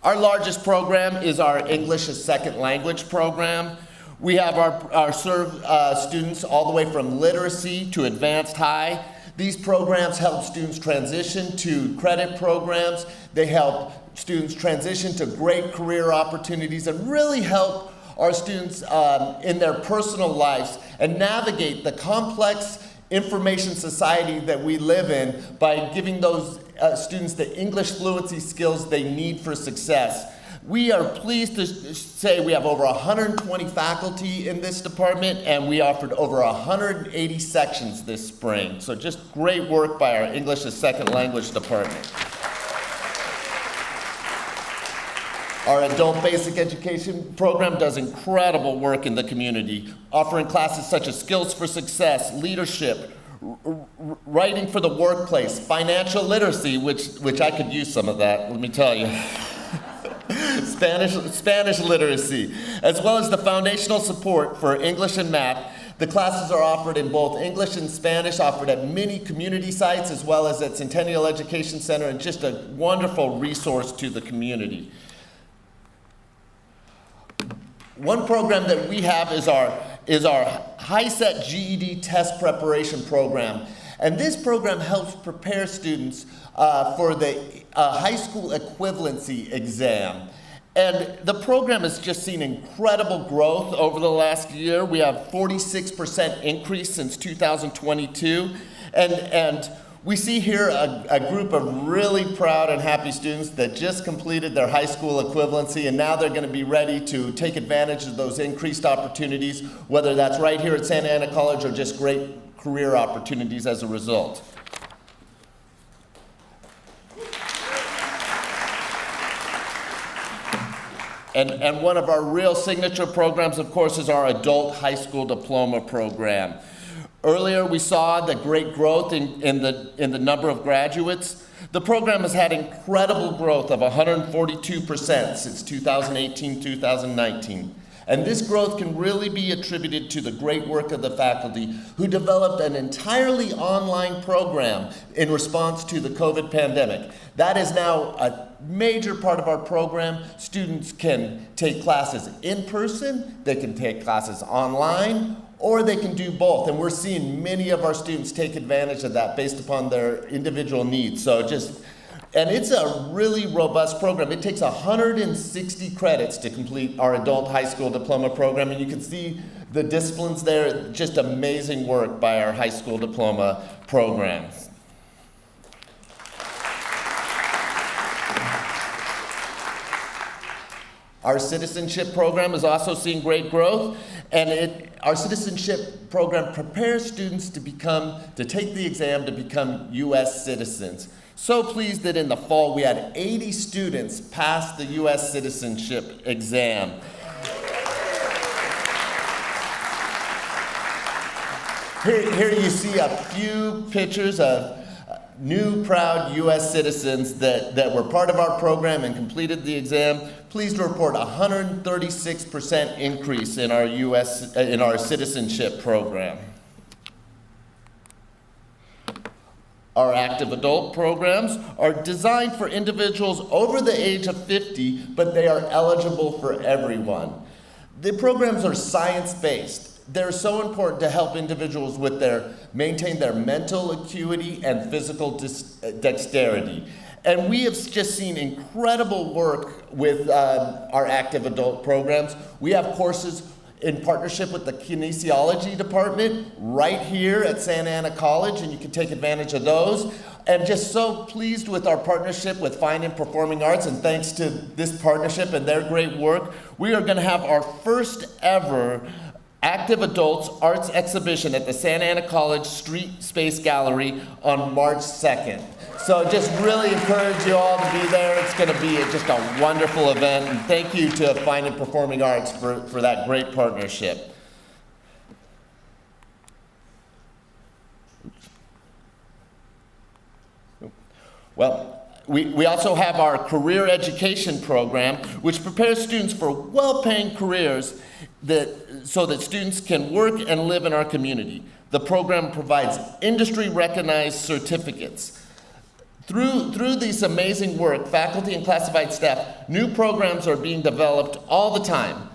Our largest program is our English as Second Language program. We have our students all the way from literacy to advanced high. These programs help students transition to credit programs. They help students transition to great career opportunities and really help our students in their personal lives and navigate the complex information society that we live in by giving those students the English fluency skills they need for success. We are pleased to say we have over 120 faculty in this department, and we offered over 180 sections this spring. So just great work by our English as Second Language department. Our adult basic education program does incredible work in the community, offering classes such as skills for success, leadership, writing for the workplace, financial literacy, which I could use some of that, let me tell you. Spanish literacy, as well as the foundational support for English and math. The classes are offered in both English and Spanish, offered at many community sites as well as at Centennial Education Center, and just a wonderful resource to the community. One program that we have is our HiSET GED test preparation program. And this program helps prepare students for the high school equivalency exam. And the program has just seen incredible growth over the last year. We have 46% increase since 2022. And we see here a group of really proud and happy students that just completed their high school equivalency, and now they're going to be ready to take advantage of those increased opportunities, whether that's right here at Santa Ana College or just great career opportunities as a result. And one of our real signature programs, of course, is our adult high school diploma program. Earlier, we saw the great growth in the number of graduates. The program has had incredible growth of 142% since 2018-2019. And this growth can really be attributed to the great work of the faculty who developed an entirely online program in response to the COVID pandemic. That is now a major part of our program. Students can take classes in person, they can take classes online, or they can do both. And we're seeing many of our students take advantage of that based upon their individual needs. And it's a really robust program. It takes 160 credits to complete our adult high school diploma program, and you can see the disciplines there, just amazing work by our high school diploma programs. Our citizenship program is also seeing great growth, and our citizenship program prepares students to take the exam to become U.S. citizens. So pleased that in the fall we had 80 students pass the U.S. citizenship exam. Here you see a few pictures of new proud U.S. citizens that were part of our program and completed the exam. Pleased to report 136% increase in our citizenship program. Our active adult programs are designed for individuals over the age of 50, but they are eligible for everyone. The programs are science-based. They're so important to help individuals maintain their mental acuity and physical dexterity. And we have just seen incredible work with our active adult programs. We have courses in partnership with the kinesiology department right here at Santa Ana College, and you can take advantage of those. And just so pleased with our partnership with Fine and Performing Arts, and thanks to this partnership and their great work, we are going to have our first ever Active Adults Arts Exhibition at the Santa Ana College Street Space Gallery on March 2nd. So just really encourage you all to be there. It's going to be just a wonderful event. And thank you to Fine and Performing Arts for that great partnership. Well, we also have our career education program, which prepares students for well-paying careers so that students can work and live in our community. The program provides industry-recognized certificates. Through this amazing work, faculty and classified staff, new programs are being developed all the time.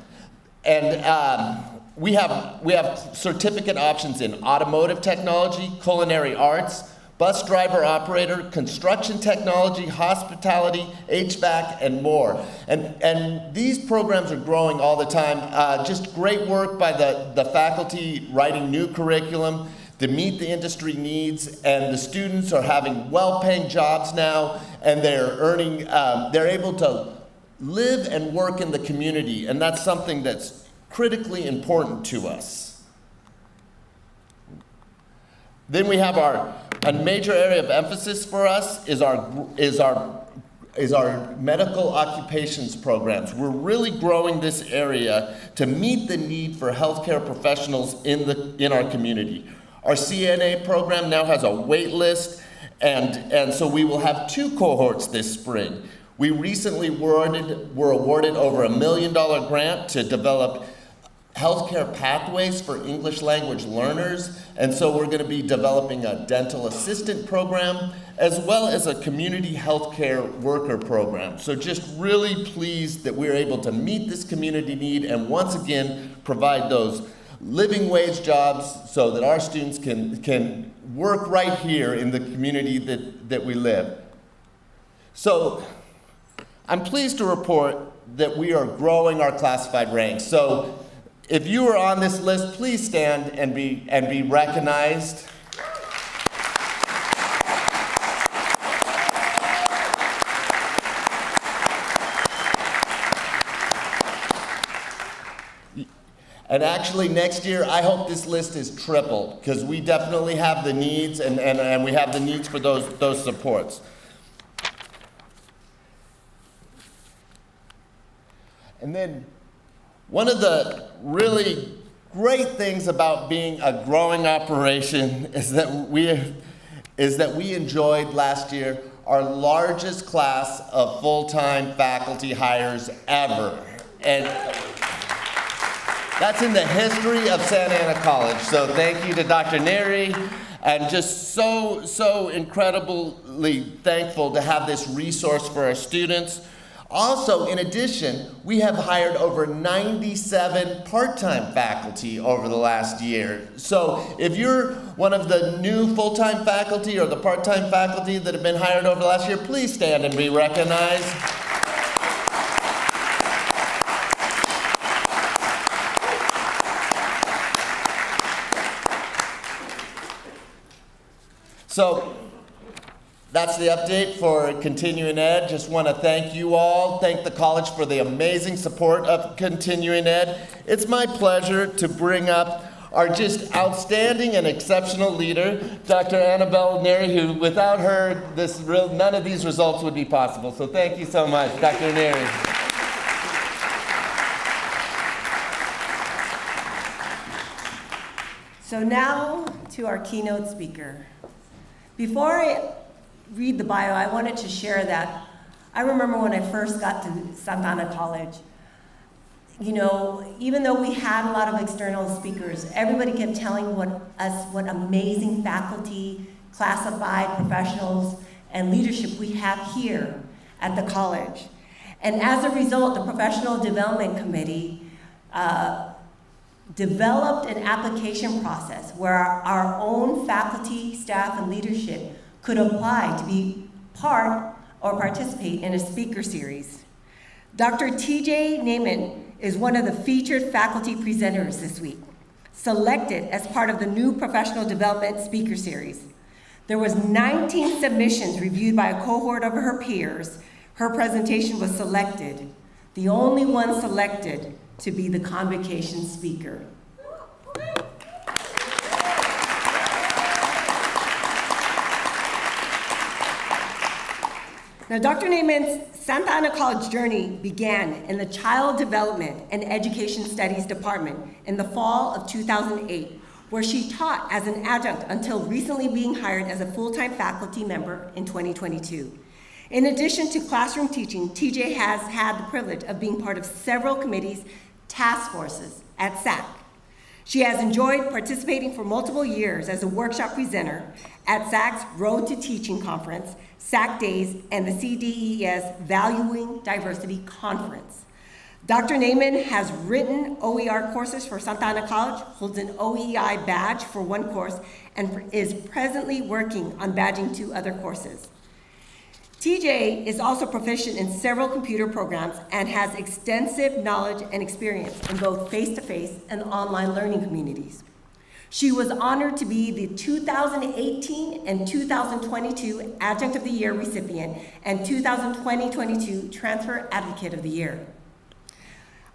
And we have certificate options in automotive technology, culinary arts, bus driver operator, construction technology, hospitality, HVAC, and more. And these programs are growing all the time. Just great work by the faculty writing new curriculum to meet the industry needs, and the students are having well-paying jobs now, and they're able to live and work in the community, and that's something that's critically important to us. Then we have a major area of emphasis for us is our medical occupations programs. We're really growing this area to meet the need for healthcare professionals in our community. Our CNA program now has a wait list, and so we will have 2 cohorts this spring. We recently were awarded over $1 million grant to develop healthcare pathways for English language learners, and so we're going to be developing a dental assistant program as well as a community healthcare worker program. So just really pleased that we're able to meet this community need and once again provide those living wage jobs so that our students can work right here in the community that we live. So I'm pleased to report that we are growing our classified ranks. So if you are on this list, please stand and be recognized. And actually next year, I hope this list is tripled, because we definitely have the needs and we have the needs for those supports. And then one of the really great things about being a growing operation is that we enjoyed last year our largest class of full-time faculty hires ever. And that's in the history of Santa Ana College. So thank you to Dr. Neri, and just so incredibly thankful to have this resource for our students. Also, in addition, we have hired over 97 part-time faculty over the last year. So if you're one of the new full-time faculty or the part-time faculty that have been hired over the last year, please stand and be recognized. So that's the update for Continuing Ed. Just want to thank you all, thank the college for the amazing support of Continuing Ed. It's my pleasure to bring up our just outstanding and exceptional leader, Dr. Annabelle Neri, who without her, none of these results would be possible. So thank you so much, Dr. Neri. So now to our keynote speaker. Before I read the bio, I wanted to share that I remember when I first got to Santa Ana College, you know, even though we had a lot of external speakers, everybody kept telling us what amazing faculty, classified professionals, and leadership we have here at the college. And as a result, the Professional Development Committee developed an application process where our own faculty, staff, and leadership could apply to be part or participate in a speaker series. Dr. TJ Naiman is one of the featured faculty presenters this week, selected as part of the new Professional Development Speaker Series. There was 19 submissions reviewed by a cohort of her peers. Her presentation was selected, the only one selected to be the Convocation speaker. Now, Dr. Naiman's Santa Ana College journey began in the Child Development and Education Studies Department in the fall of 2008, where she taught as an adjunct until recently being hired as a full-time faculty member in 2022. In addition to classroom teaching, TJ has had the privilege of being part of several committees, task forces at SAC. She has enjoyed participating for multiple years as a workshop presenter at SAC's Road to Teaching Conference, SAC Days, and the CDES Valuing Diversity Conference. Dr. Naiman has written OER courses for Santa Ana College, holds an OEI badge for one course, and is presently working on badging 2 other courses. TJ is also proficient in several computer programs and has extensive knowledge and experience in both face-to-face and online learning communities. She was honored to be the 2018 and 2022 Adjunct of the Year recipient and 2020-22 Transfer Advocate of the Year.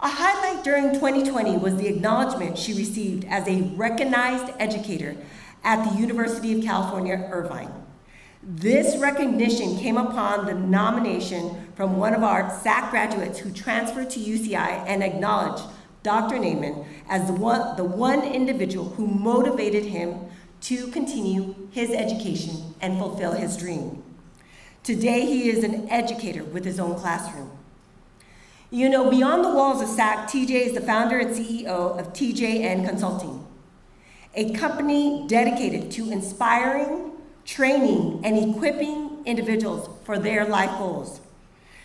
A highlight during 2020 was the acknowledgement she received as a recognized educator at the University of California, Irvine. This recognition came upon the nomination from one of our SAC graduates who transferred to UCI and acknowledged Dr. Naiman as the one individual who motivated him to continue his education and fulfill his dream. Today, he is an educator with his own classroom. You know, beyond the walls of SAC, TJ is the founder and CEO of TJN Consulting, a company dedicated to inspiring, training, and equipping individuals for their life goals.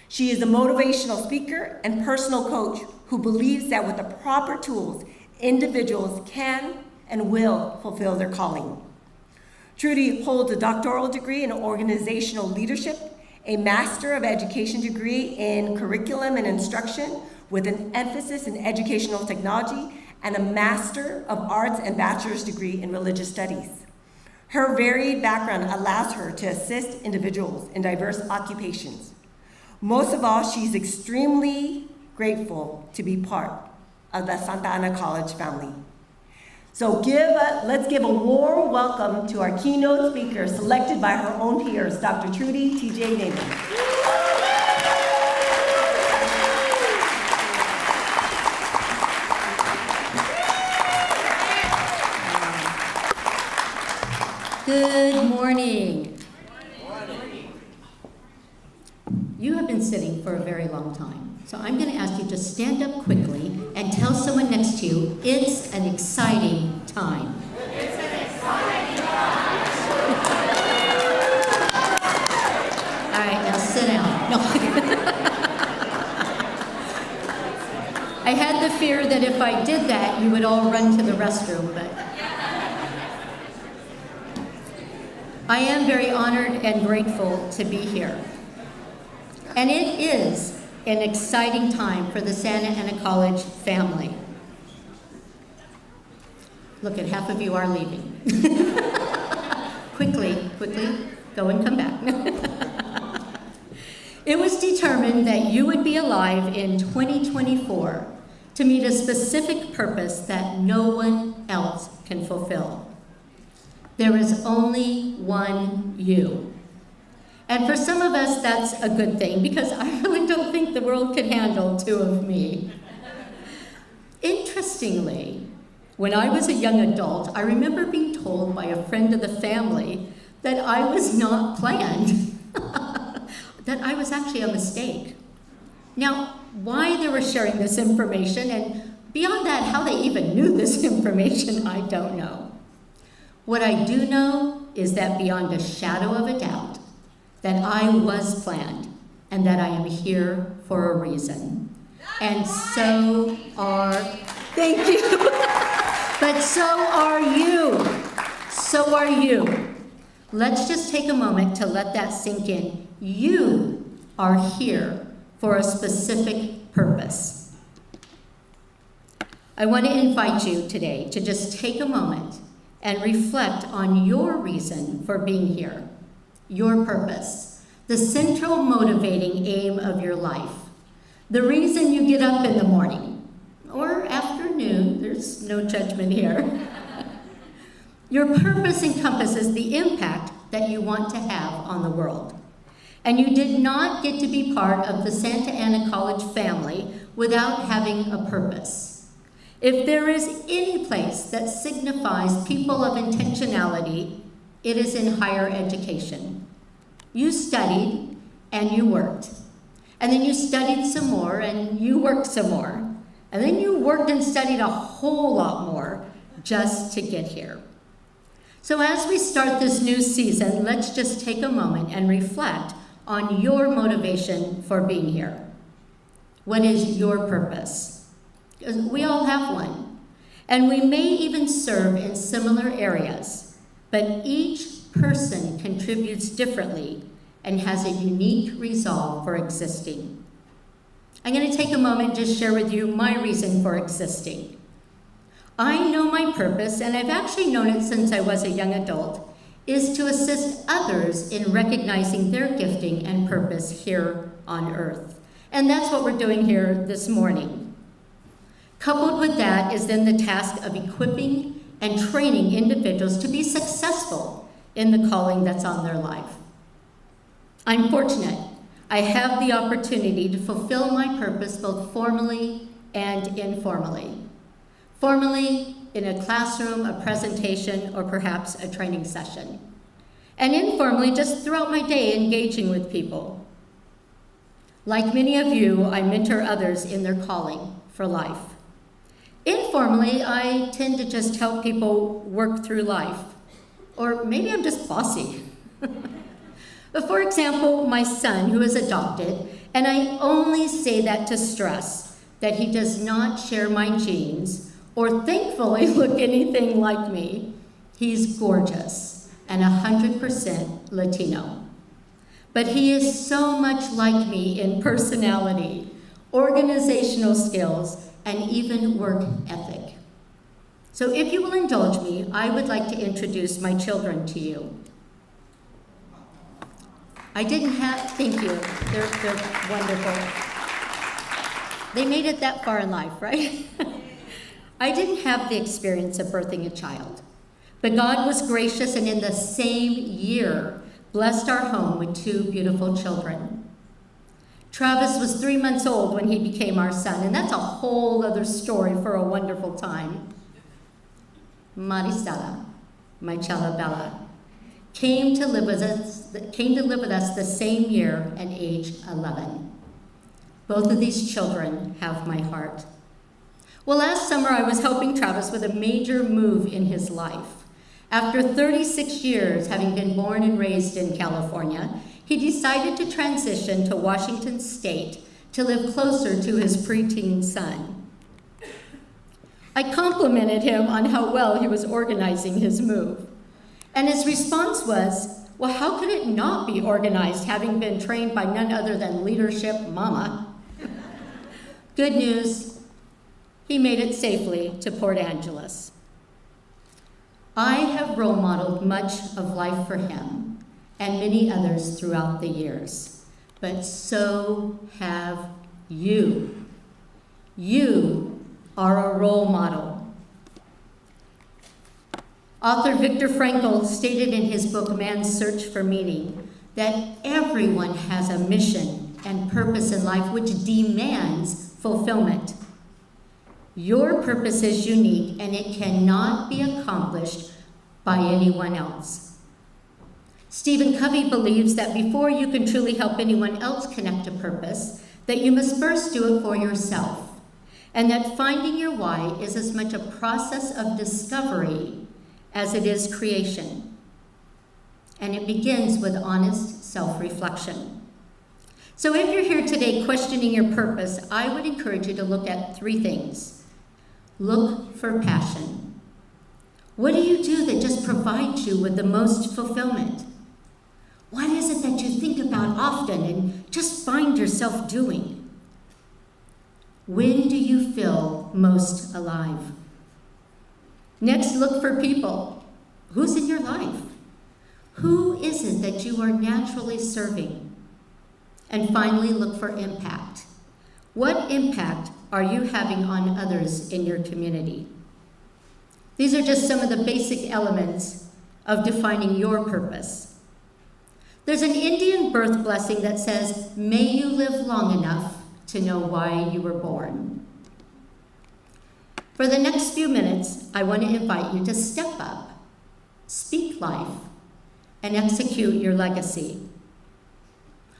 She is a motivational speaker and personal coach who believes that with the proper tools, individuals can and will fulfill their calling. Trudy holds a doctoral degree in organizational leadership, a Master of Education degree in curriculum and instruction with an emphasis in educational technology, and a Master of Arts and Bachelor's degree in religious studies. Her varied background allows her to assist individuals in diverse occupations. Most of all, she's extremely grateful to be part of the Santa Ana College family. So let's give a warm welcome to our keynote speaker, selected by her own peers, Dr. Trudy T.J. Naiman. Good morning. You have been sitting for a very long time, so I'm going to ask you to stand up quickly and tell someone next to you, it's an exciting time. It's an exciting time. All right, now sit down. No. I had the fear that if I did that, you would all run to the restroom, but I am very honored and grateful to be here. And it is an exciting time for the Santa Ana College family. Look, at half of you are leaving. Quickly, go and come back. It was determined that you would be alive in 2024 to meet a specific purpose that no one else can fulfill. There is only one you. And for some of us, that's a good thing, because I really don't think the world could handle 2 of me. Interestingly, when I was a young adult, I remember being told by a friend of the family that I was not planned, that I was actually a mistake. Now, why they were sharing this information, and beyond that, how they even knew this information, I don't know. What I do know is that beyond a shadow of a doubt, that I was planned and that I am here for a reason. And so are, thank you, but so are you. So are you. Let's just take a moment to let that sink in. You are here for a specific purpose. I want to invite you today to just take a moment and reflect on your reason for being here, your purpose, the central motivating aim of your life, the reason you get up in the morning or afternoon, there's no judgment here. Your purpose encompasses the impact that you want to have on the world. And you did not get to be part of the Santa Ana College family without having a purpose. If there is any place that signifies people of intentionality, it is in higher education. You studied and you worked. And then you studied some more and you worked some more. And then you worked and studied a whole lot more. just to get here. So as we start this new season, let's just take a moment and reflect on your motivation for being here. What is your purpose? Because we all have one, and we may even serve in similar areas, but each person contributes differently and has a unique resolve for existing. I'm going to take a moment and just share with you my reason for existing. I know my purpose, and I've actually known it since I was a young adult, is to assist others in recognizing their gifting and purpose here on earth. And that's what we're doing here this morning. Coupled with that is then the task of equipping and training individuals to be successful in the calling that's on their life. I'm fortunate. I have the opportunity to fulfill my purpose both formally and informally. Formally, in a classroom, a presentation, or perhaps a training session. And informally, just throughout my day, engaging with people. Like many of you, I mentor others in their calling for life. Informally, I tend to just help people work through life. Or maybe I'm just bossy. But for example, my son, who is adopted, and I only say that to stress that he does not share my genes or thankfully look anything like me. He's gorgeous and 100% Latino. But he is so much like me in personality, organizational skills, and even work ethic. So if you will indulge me, I would like to introduce my children to you. Thank you, they're wonderful. They made it that far in life, right? I didn't have the experience of birthing a child, but God was gracious and in the same year blessed our home with 2 beautiful children. Travis was 3 months old when he became our son, and that's a whole other story for a wonderful time. Marisela, my Chalabella, came to live with us the same year at age 11. Both of these children have my heart. Well, last summer I was helping Travis with a major move in his life. After 36 years having been born and raised in California, he decided to transition to Washington State to live closer to his preteen son. I complimented him on how well he was organizing his move. And his response was, well, how could it not be organized having been trained by none other than Leadership Mama? Good news, he made it safely to Port Angeles. I have role modeled much of life for him and many others throughout the years, but so have you. You are a role model. Author Viktor Frankl stated in his book, Man's Search for Meaning, that everyone has a mission and purpose in life which demands fulfillment. Your purpose is unique and it cannot be accomplished by anyone else. Stephen Covey believes that before you can truly help anyone else connect to purpose, that you must first do it for yourself, and that finding your why is as much a process of discovery as it is creation. And it begins with honest self-reflection. So if you're here today questioning your purpose, I would encourage you to look at 3 things. Look for passion. What do you do that just provides you with the most fulfillment? What is it that you think about often and just find yourself doing? When do you feel most alive? Next, look for people. Who's in your life? Who is it that you are naturally serving? And finally, look for impact. What impact are you having on others in your community? These are just some of the basic elements of defining your purpose. There's an Indian birth blessing that says, may you live long enough to know why you were born. For the next few minutes, I want to invite you to step up, speak life, and execute your legacy.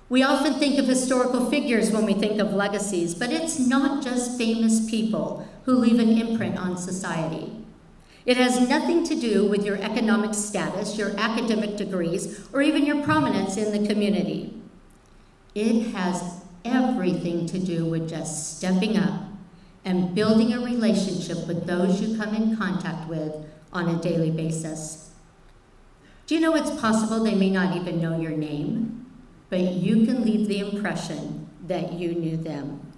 We often think of historical figures when we think of legacies, but it's not just famous people who leave an imprint on society. It has nothing to do with your economic status, your academic degrees, or even your prominence in the community. It has everything to do with just stepping up and building a relationship with those you come in contact with on a daily basis. Do you know it's possible they may not even know your name, but you can leave the impression that you knew them?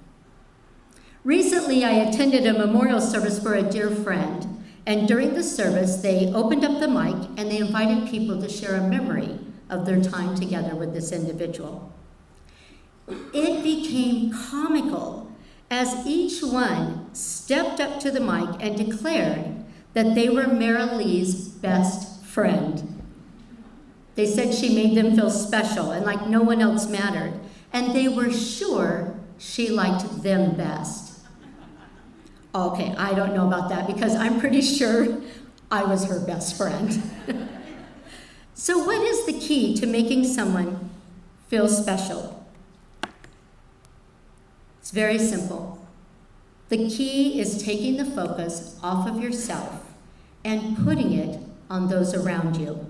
Recently, I attended a memorial service for a dear friend, and during the service, they opened up the mic and they invited people to share a memory of their time together with this individual. It became comical as each one stepped up to the mic and declared that they were Marilee's best friend. They said she made them feel special and like no one else mattered, and they were sure she liked them best. Okay, I don't know about that because I'm pretty sure I was her best friend. So what is the key to making someone feel special? It's very simple. The key is taking the focus off of yourself and putting it on those around you.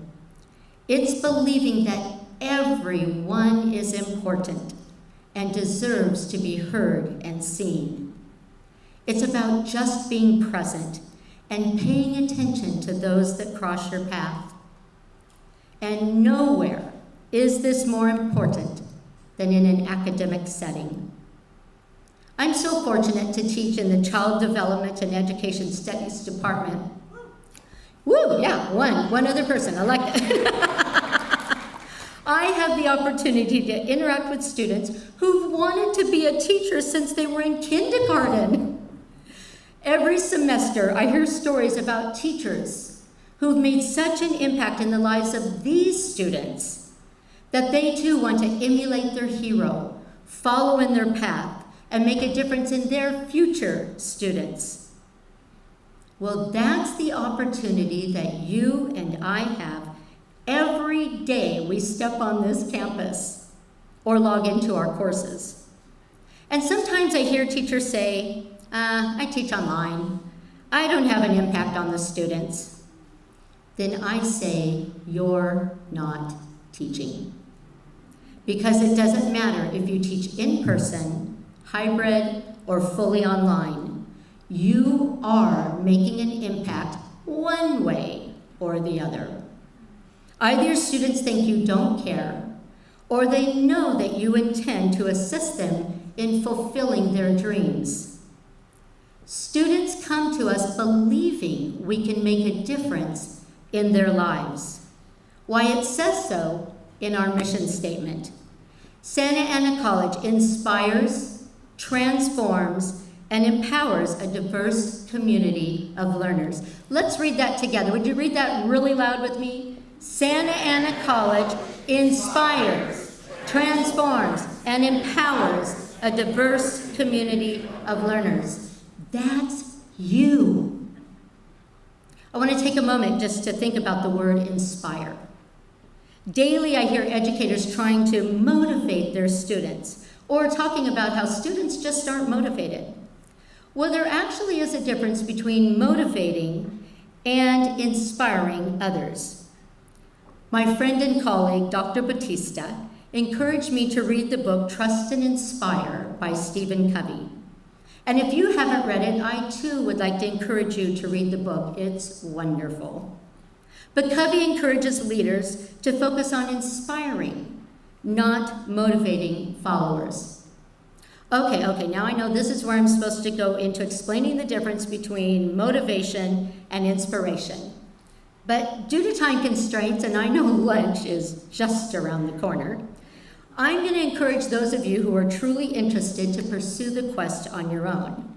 It's believing that everyone is important and deserves to be heard and seen. It's about just being present and paying attention to those that cross your path. And nowhere is this more important than in an academic setting. I'm so fortunate to teach in the Child Development and Education Studies Department. Woo, yeah, one other person, I like that. I have the opportunity to interact with students who've wanted to be a teacher since they were in kindergarten. Every semester, I hear stories about teachers who've made such an impact in the lives of these students that they too want to emulate their hero, follow in their path, and make a difference in their future students. Well, that's the opportunity that you and I have every day we step on this campus or log into our courses. And sometimes I hear teachers say, I teach online. I don't have an impact on the students. Then I say, you're not teaching. Because it doesn't matter if you teach in person, hybrid, or fully online. You are making an impact one way or the other. Either your students think you don't care, or they know that you intend to assist them in fulfilling their dreams. Students come to us believing we can make a difference in their lives. Why, it says so in our mission statement. Santa Ana College inspires, transforms, and empowers a diverse community of learners. Let's read that together. Would you read that really loud with me? Santa Ana College inspires, transforms, and empowers a diverse community of learners. That's you. I want to take a moment just to think about the word inspire. Daily, I hear educators trying to motivate their students or talking about how students just aren't motivated. Well, there actually is a difference between motivating and inspiring others. My friend and colleague, Dr. Batista, encouraged me to read the book Trust and Inspire by Stephen Covey. And if you haven't read it, I too would like to encourage you to read the book. It's wonderful. But Covey encourages leaders to focus on inspiring, not motivating followers. Okay, now I know this is where I'm supposed to go into explaining the difference between motivation and inspiration. But due to time constraints, and I know lunch is just around the corner, I'm going to encourage those of you who are truly interested to pursue the quest on your own.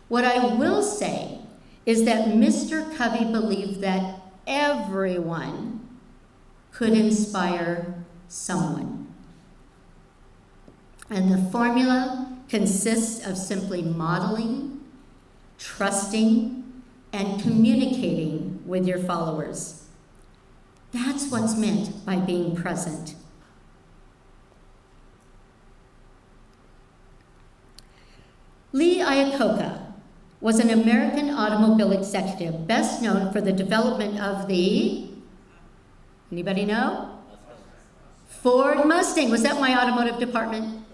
What I will say is that Mr. Covey believed that everyone could inspire someone. And the formula consists of simply modeling, trusting, and communicating with your followers. That's what's meant by being present. Lee Iacocca was an American automobile executive best known for the development of the, anybody know? Ford Mustang. Was that my automotive department?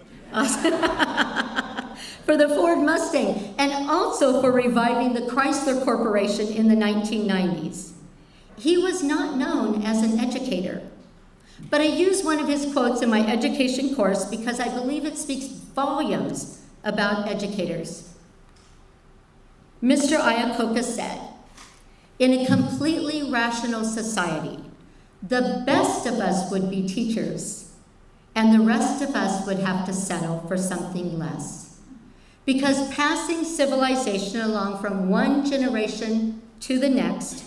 For the Ford Mustang, and also for reviving the Chrysler Corporation in the 1990s. He was not known as an educator, but I use one of his quotes in my education course because I believe it speaks volumes about educators. Mr. Iacocca said, "In a completely rational society, the best of us would be teachers, and the rest of us would have to settle for something less. Because passing civilization along from one generation to the next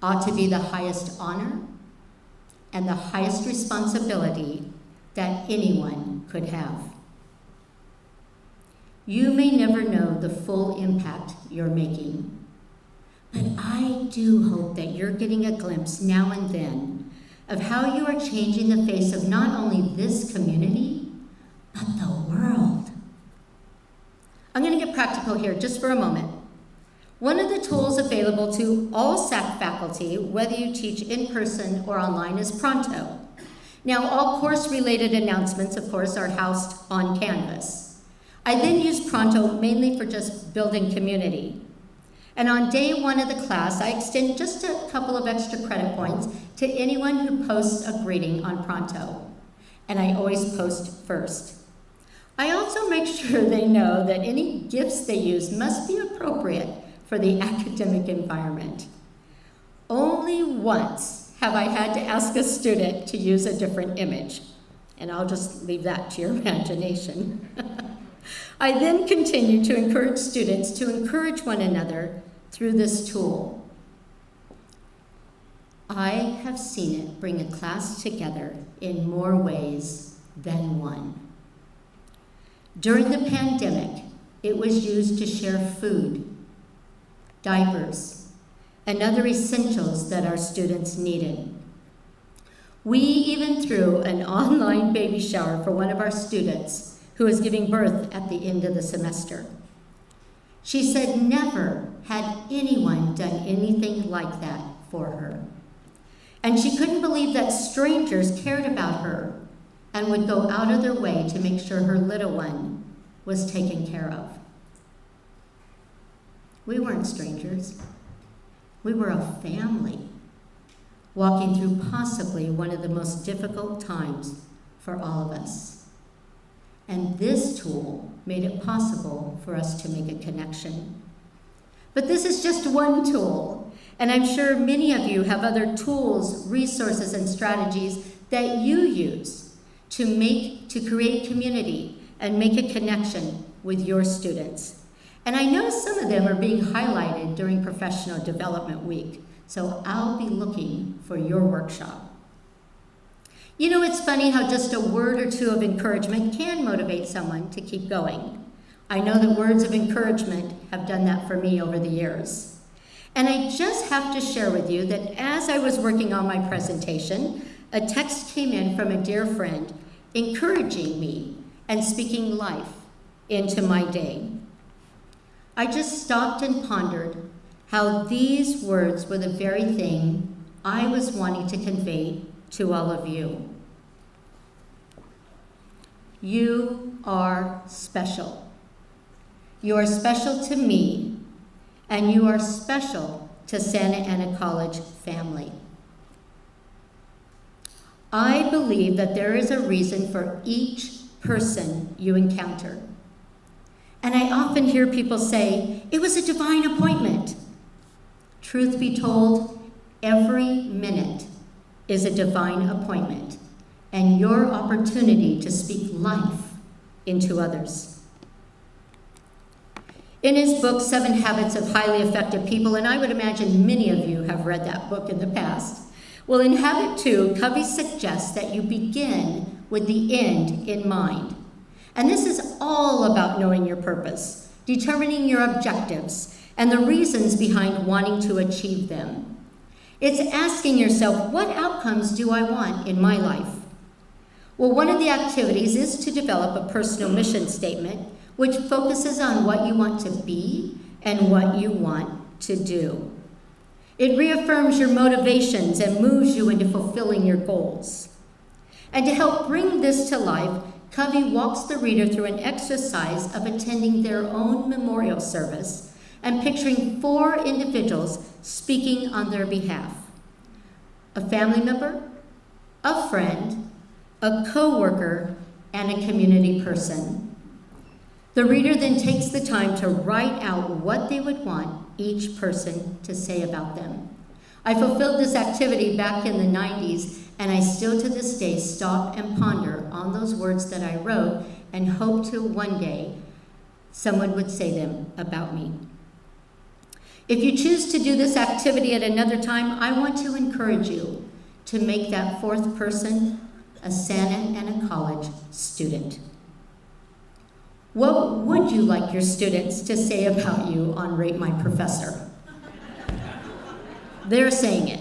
ought to be the highest honor and the highest responsibility that anyone could have." You may never know the full impact you're making, but I do hope that you're getting a glimpse now and then of how you are changing the face of not only this community, but the world. I'm going to get practical here just for a moment. One of the tools available to all SAC faculty, whether you teach in person or online, is Pronto. Now, all course-related announcements, of course, are housed on Canvas. I then use Pronto mainly for just building community. And on day one of the class, I extend just a couple of extra credit points to anyone who posts a greeting on Pronto. And I always post first. I also make sure they know that any gifts they use must be appropriate for the academic environment. Only once have I had to ask a student to use a different image, and I'll just leave that to your imagination. I then continue to encourage students to encourage one another through this tool. I have seen it bring a class together in more ways than one. During the pandemic, it was used to share food, diapers, and other essentials that our students needed. We even threw an online baby shower for one of our students who was giving birth at the end of the semester. She said never had anyone done anything like that for her. And she couldn't believe that strangers cared about her and would go out of their way to make sure her little one was taken care of. We weren't strangers. We were a family, walking through possibly one of the most difficult times for all of us. And this tool made it possible for us to make a connection. But this is just one tool, and I'm sure many of you have other tools, resources, and strategies that you use to create community and make a connection with your students. And I know some of them are being highlighted during Professional Development Week, so I'll be looking for your workshop. You know, it's funny how just a word or two of encouragement can motivate someone to keep going. I know that words of encouragement have done that for me over the years. And I just have to share with you that as I was working on my presentation, a text came in from a dear friend encouraging me and speaking life into my day. I just stopped and pondered how these words were the very thing I was wanting to convey to all of you. You are special. You are special to me, and you are special to Santa Ana College family. I believe that there is a reason for each person you encounter. And I often hear people say, it was a divine appointment. Truth be told, every minute is a divine appointment and your opportunity to speak life into others. In his book, 7 Habits of Highly Effective People, and I would imagine many of you have read that book in the past, well, in Habit 2, Covey suggests that you begin with the end in mind. And this is all about knowing your purpose, determining your objectives, and the reasons behind wanting to achieve them. It's asking yourself, what outcomes do I want in my life? Well, one of the activities is to develop a personal mission statement, which focuses on what you want to be and what you want to do. It reaffirms your motivations and moves you into fulfilling your goals. And to help bring this to life, Covey walks the reader through an exercise of attending their own memorial service and picturing 4 individuals speaking on their behalf: a family member, a friend, a co-worker, and a community person. The reader then takes the time to write out what they would want each person to say about them. I fulfilled this activity back in the 90s, and I still to this day stop and ponder on those words that I wrote and hope to one day someone would say them about me. If you choose to do this activity at another time, I want to encourage you to make that 4th person a Santa Ana College student. What would you like your students to say about you on Rate My Professor? They're saying it.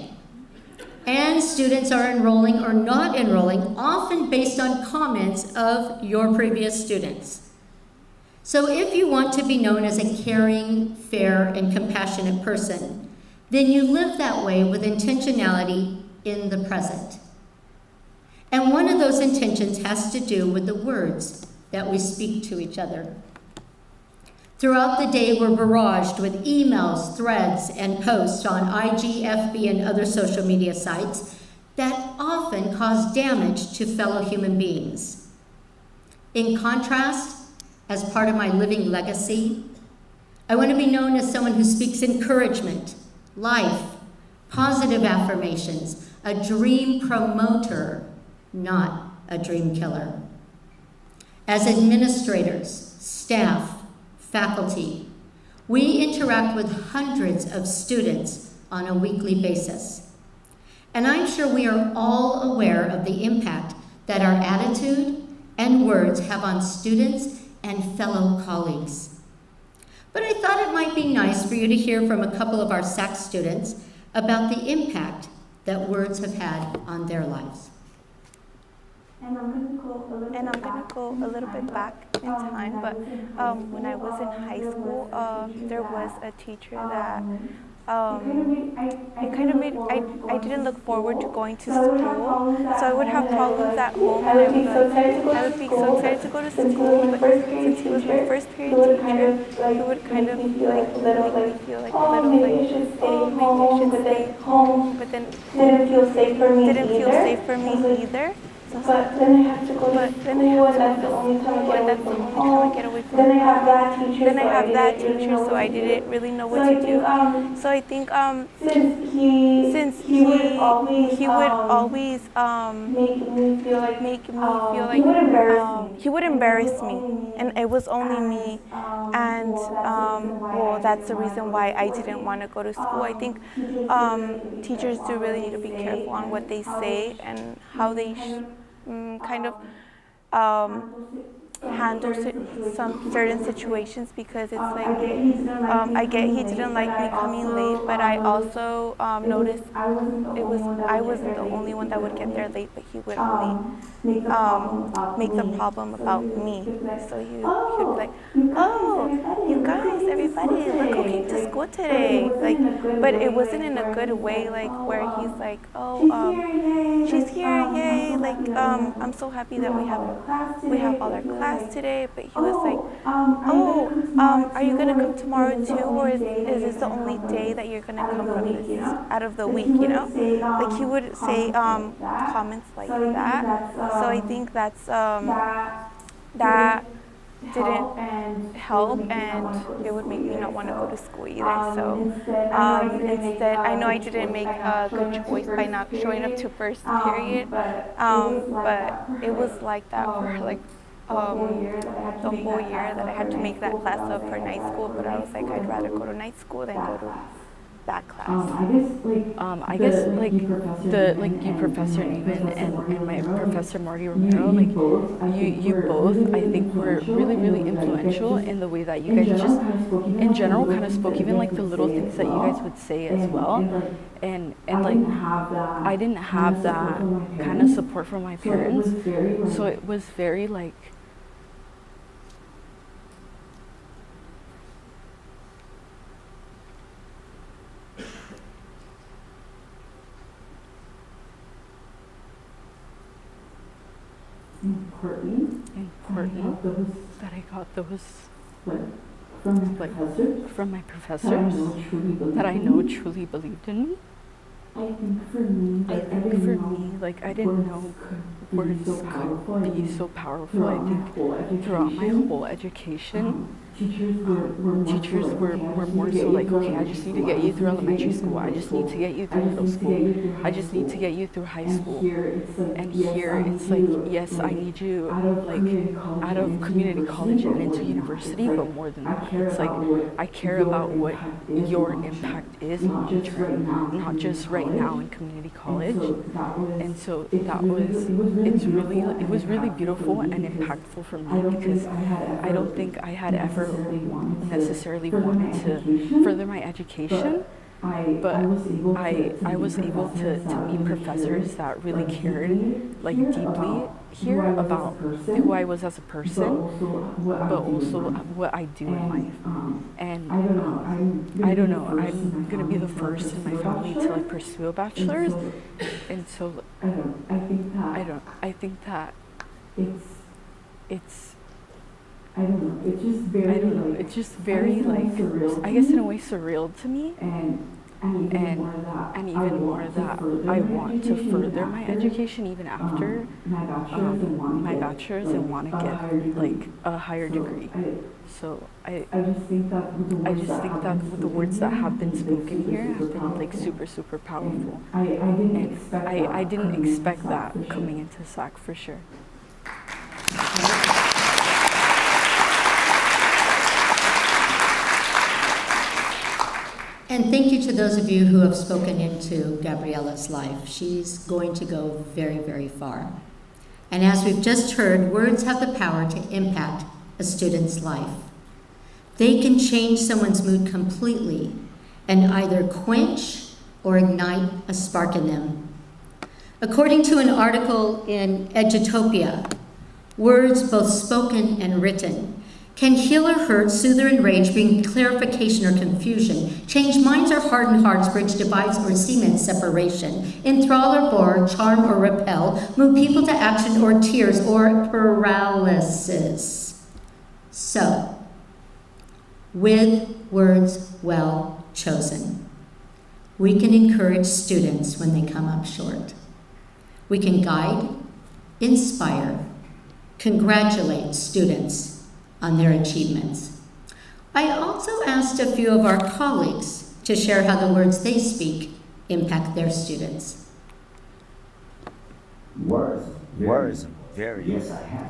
And students are enrolling or not enrolling, often based on comments of your previous students. So if you want to be known as a caring, fair, and compassionate person, then you live that way with intentionality in the present. And one of those intentions has to do with the words that we speak to each other. Throughout the day, we're barraged with emails, threads, and posts on IG, FB, and other social media sites that often cause damage to fellow human beings. In contrast, as part of my living legacy, I want to be known as someone who speaks encouragement, life, positive affirmations, a dream promoter, not a dream killer. As administrators, staff, faculty, we interact with hundreds of students on a weekly basis. And I'm sure we are all aware of the impact that our attitude and words have on students and fellow colleagues. But I thought it might be nice for you to hear from a couple of our SAC students about the impact that words have had on their lives. And I'm going to go a little bit back in time, but when I was in high school, there was a teacher that I didn't look forward to going to school, so I would have problems at home, and I would be so excited to go to school, but since he was my first period teacher, he would kind of make me feel like oh, maybe I should stay home, but then didn't feel safe for me either. But then I have to go to school, and that's the only time I get away from home. Then I have that teacher, so I didn't really know what to do. So I think since he would always make me feel like he would embarrass me, and it was only me. And well, that's the reason why I didn't want to go to school. I think teachers do really need to be careful on what they say and how they kind of handle some certain situations, because it's like I get he didn't like me coming late, but I also noticed I wasn't the only one that would get there late, but he would only make the problem about me. So he would be like, oh, you guys, everybody, look who came to school today. Like, but it wasn't in a good way, like where he's like, oh, she's here, yay! Like, I'm so happy that we have all our class today. But he was like, oh, are you gonna come tomorrow too, or is this the only day that you're gonna come from this out of the week? You know, like he would say comments like that. So I think that's that didn't help, and it would make me not want to go to school either. So instead, I know I didn't make a good choice by not showing up to first period, but it was like that for like the whole year that I had to make that class up for night school. But I was like, I'd rather go to night school than go to that class. I guess you Professor Newman and my Professor Marty Romero, like you both, I think, were really, really influential in the way that you guys just in general kind of spoke, even like the little things that you guys would say as well. And like I didn't have that kind of support from my parents, so it was very like that I got those from my professors that I know truly believed in me. I think for me, like, I didn't know words could be so powerful. I think throughout my whole education, teachers were more so like, okay, I just need to get you through elementary school. I just need to get you through middle school. I just need to get you through high school. And here it's like, yes, I need you like out of community college and into university, but more than that, it's like I care about what your impact is long term, not just right now in community college. And so it was really beautiful and impactful for me, because I don't think I had ever necessarily wanted to further my education, but I was able to meet professors that really cared, like, deeply here about who I was as a person, but also what I do in life. And I don't know, I'm gonna be the first in my family to like pursue a bachelor's, and so I think that it's I it's just very like, I guess in a way surreal to me, and even more that I want to further my education even after my bachelor's and want to get like a higher degree. So I just think that with the words that have been spoken here have been like super powerful, and I didn't expect that coming into SAC for sure. And thank you to those of you who have spoken into Gabriella's life. She's going to go very far. And as we've just heard, words have the power to impact a student's life. They can change someone's mood completely and either quench or ignite a spark in them. According to an article in Edutopia, words both spoken and written can heal or hurt, soothe or enrage, bring clarification or confusion, change minds or harden hearts, bridge divides or cement separation, enthrall or bore, charm or repel, move people to action or tears or paralysis. So, with words well chosen, we can encourage students when they come up short. We can guide, inspire, congratulate students on their achievements. I also asked a few of our colleagues to share how the words they speak impact their students. Words vary.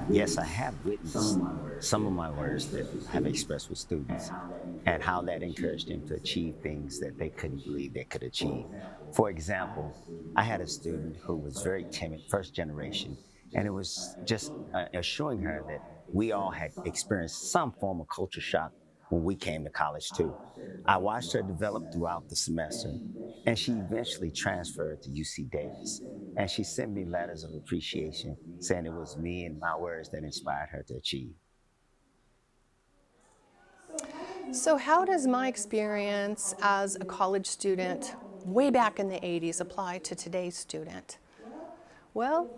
Yes, I have witnessed some of my words that I've expressed with students and how that encouraged them to achieve things that they couldn't believe they could achieve. For example, I had a student who was very timid, first generation, and it was just assuring her that we all had experienced some form of culture shock when we came to college too. I watched her develop throughout the semester, and she eventually transferred to UC Davis. And she sent me letters of appreciation saying it was me and my words that inspired her to achieve. So how does my experience as a college student way back in the 80s apply to today's student? Well,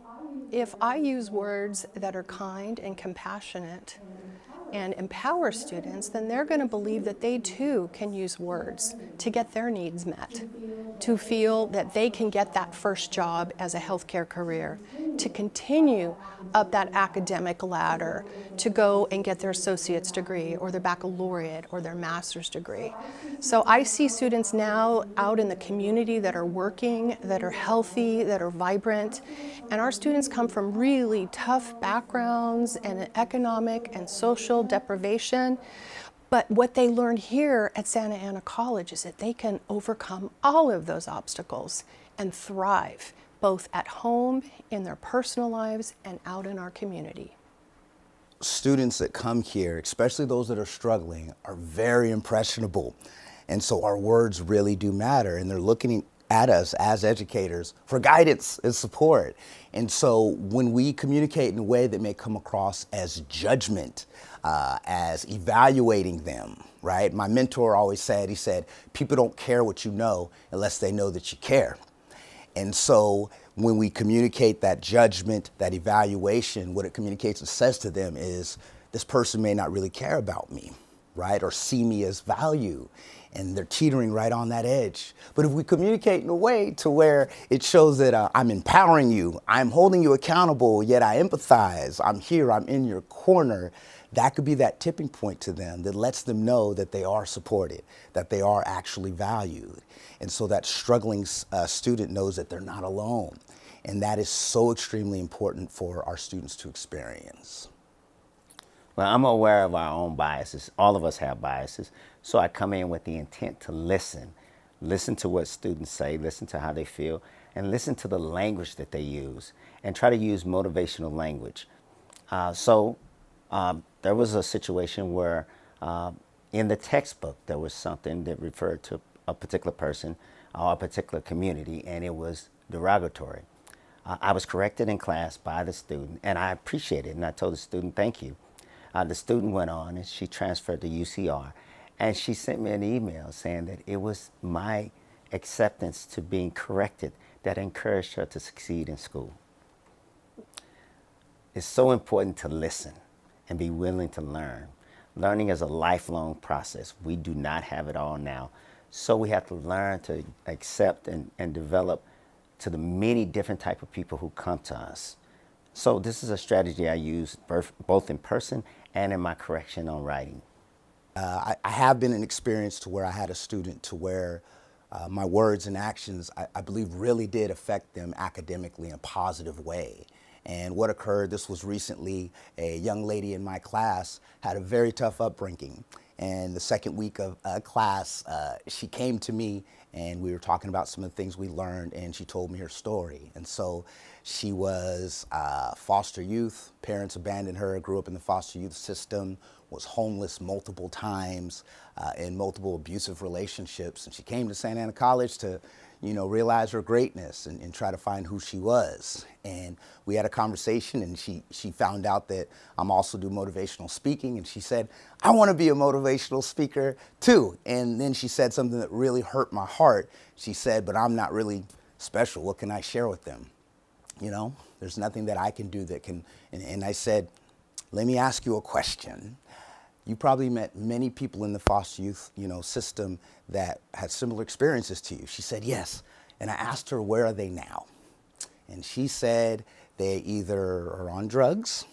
if I use words that are kind and compassionate and empower students, then they're going to believe that they too can use words to get their needs met, to feel that they can get that first job as a healthcare career, to continue up that academic ladder, to go and get their associate's degree or their baccalaureate or their master's degree. So I see students now out in the community that are working, that are healthy, that are vibrant, and our students come from really tough backgrounds and economic and social deprivation. But what they learn here at Santa Ana College is that they can overcome all of those obstacles and thrive, both at home, in their personal lives, and out in our community. Students that come here, especially those that are struggling, are very impressionable. And so our words really do matter, and they're looking at us as educators for guidance and support. And so when we communicate in a way that may come across as judgment, as evaluating them, right? My mentor always said, he said, people don't care what you know unless they know that you care. And so when we communicate that judgment, that evaluation, what it communicates and says to them is, this person may not really care about me, right? Or see me as value. And they're teetering right on that edge. But if we communicate in a way to where it shows that I'm empowering you, I'm holding you accountable, yet I empathize, I'm here, I'm in your corner, that could be that tipping point to them that lets them know that they are supported, that they are actually valued. And so that struggling student knows that they're not alone. And that is so extremely important for our students to experience. Well, I'm aware of our own biases. All of us have biases. So I come in with the intent to listen. Listen to what students say, listen to how they feel, and listen to the language that they use, and try to use motivational language. There was a situation where in the textbook there was something that referred to a particular person or a particular community, and it was derogatory. I was corrected in class by the student, and I appreciated it, and I told the student, thank you. The student went on and she transferred to UCR, and she sent me an email saying that it was my acceptance to being corrected that encouraged her to succeed in school. It's so important to listen and be willing to learn. Learning is a lifelong process. We do not have it all now. So we have to learn to accept and develop to the many different type of people who come to us. So this is a strategy I use both in person and in my correction on writing. I have been an experience to where I had a student to where my words and actions, I believe, really did affect them academically in a positive way. And what occurred, this was recently, a young lady in my class had a very tough upbringing. And the second week of class, she came to me and we were talking about some of the things we learned, and she told me her story. And so she was foster youth, parents abandoned her, grew up in the foster youth system, was homeless multiple times, in multiple abusive relationships. And she came to Santa Ana College to, realize her greatness and try to find who she was. And we had a conversation, and she found out that I'm also do motivational speaking, and she said, I want to be a motivational speaker too. And then she said something that really hurt my heart. She said, but I'm not really special. What can I share with them? There's nothing that I can do that can, and I said, let me ask you a question. You probably met many people in the foster youth, system that had similar experiences to you. She said, yes. And I asked her, where are they now? And she said they either are on drugs,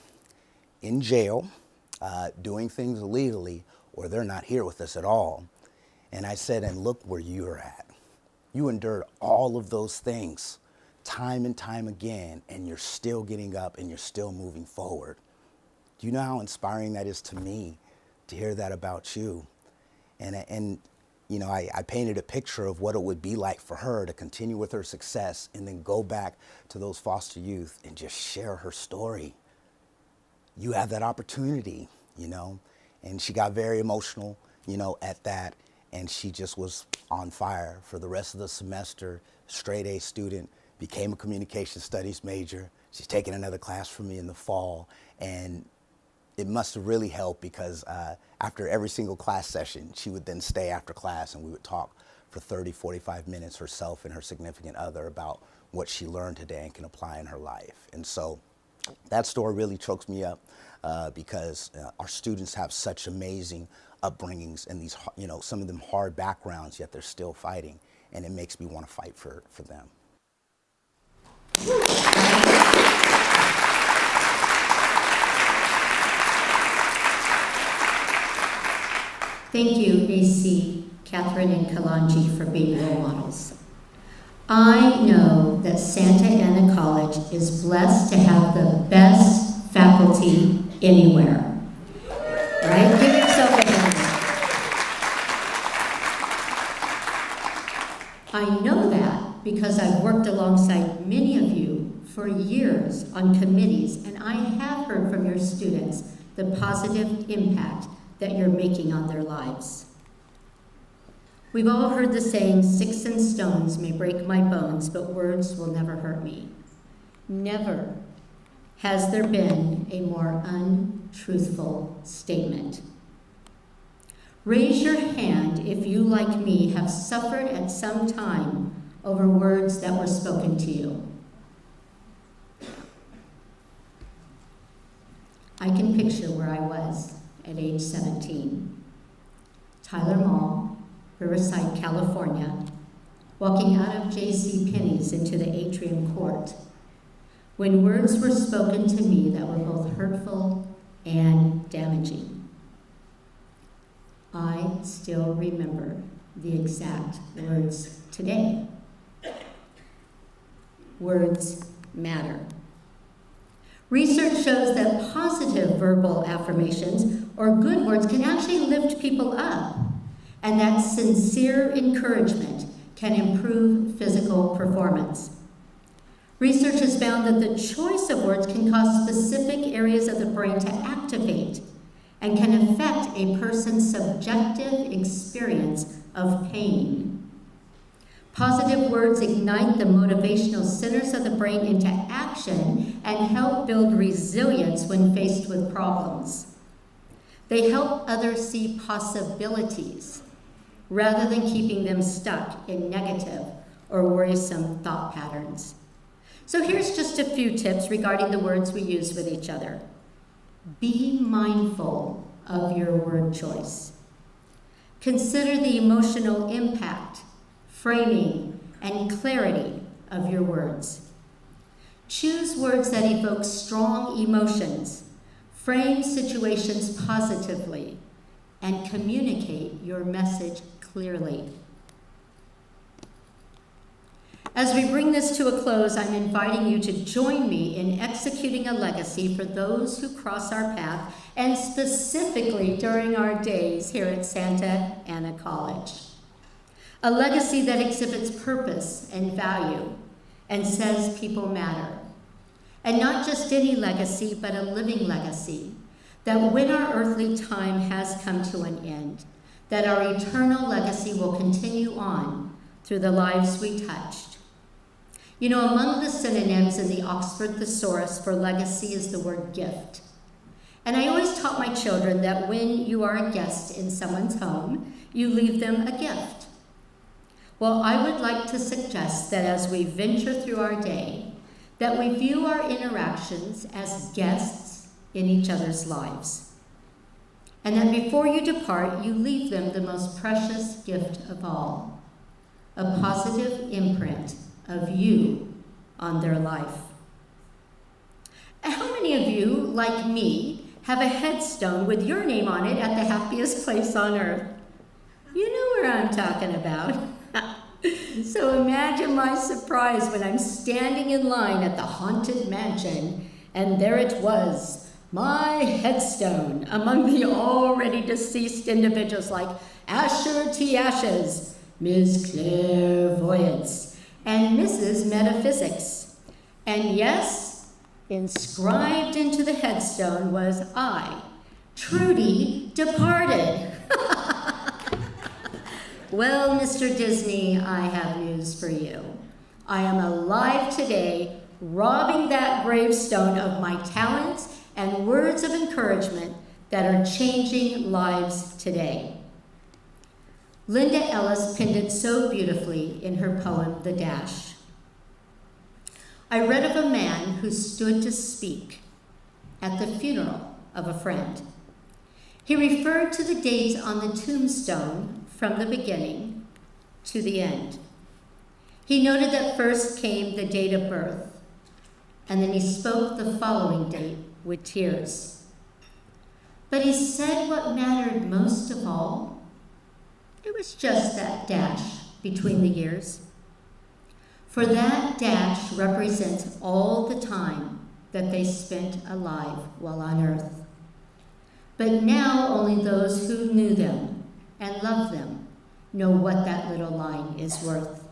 in jail, doing things illegally, or they're not here with us at all. And I said, and look where you're at. You endured all of those things time and time again, and you're still getting up and you're still moving forward. Do you know how inspiring that is to me to hear that about you? And I painted a picture of what it would be like for her to continue with her success and then go back to those foster youth and just share her story. You have that opportunity, and she got very emotional, at that, and she just was on fire for the rest of the semester, straight A student, became a communication studies major. She's taking another class from me in the fall, and it must have really helped because after every single class session, she would then stay after class and we would talk for 30, 45 minutes, herself and her significant other, about what she learned today and can apply in her life. And so that story really chokes me up because our students have such amazing upbringings and these, some of them hard backgrounds, yet they're still fighting. And it makes me want to fight for them. Thank you, AC, Catherine, and Kalanji for being role models. I know that Santa Ana College is blessed to have the best faculty anywhere. Right? Give yourself a hand. I know that because I've worked alongside many of you for years on committees, and I have heard from your students the positive impact that you're making on their lives. We've all heard the saying, sticks and stones may break my bones, but words will never hurt me. Never has there been a more untruthful statement. Raise your hand if you, like me, have suffered at some time over words that were spoken to you. I can picture where I was at age 17. Tyler Mall, Riverside, California, walking out of J.C. Penney's into the atrium court, when words were spoken to me that were both hurtful and damaging. I still remember the exact words today. Words matter. Research shows that positive verbal affirmations or good words can actually lift people up, and that sincere encouragement can improve physical performance. Research has found that the choice of words can cause specific areas of the brain to activate and can affect a person's subjective experience of pain. Positive words ignite the motivational centers of the brain into action and help build resilience when faced with problems. They help others see possibilities rather than keeping them stuck in negative or worrisome thought patterns. So here's just a few tips regarding the words we use with each other. Be mindful of your word choice. Consider the emotional impact, framing, and clarity of your words. Choose words that evoke strong emotions, frame situations positively, and communicate your message clearly. As we bring this to a close, I'm inviting you to join me in executing a legacy for those who cross our path, and specifically during our days here at Santa Ana College. A legacy that exhibits purpose and value and says people matter. And not just any legacy, but a living legacy, that when our earthly time has come to an end, that our eternal legacy will continue on through the lives we touched. You know, among the synonyms in the Oxford Thesaurus for legacy is the word gift. And I always taught my children that when you are a guest in someone's home, you leave them a gift. Well, I would like to suggest that as we venture through our day, that we view our interactions as guests in each other's lives. And that before you depart, you leave them the most precious gift of all, a positive imprint of you on their life. How many of you, like me, have a headstone with your name on it at the happiest place on earth? You know where I'm talking about. So imagine my surprise when I'm standing in line at the haunted mansion, and there it was, my headstone among the already deceased individuals like Asher T. Ashes, Ms. Clairvoyance, and Mrs. Metaphysics. And yes, inscribed into the headstone was I, Trudy Departed. Well, Mr. Disney, I have news for you. I am alive today, robbing that gravestone of my talents and words of encouragement that are changing lives today. Linda Ellis penned it so beautifully in her poem, The Dash. I read of a man who stood to speak at the funeral of a friend. He referred to the dates on the tombstone from the beginning to the end. He noted that first came the date of birth, and then he spoke the following date with tears. But he said what mattered most of all, it was just that dash between the years. For that dash represents all the time that they spent alive while on earth. But now only those who knew them and loved them know what that little line is worth.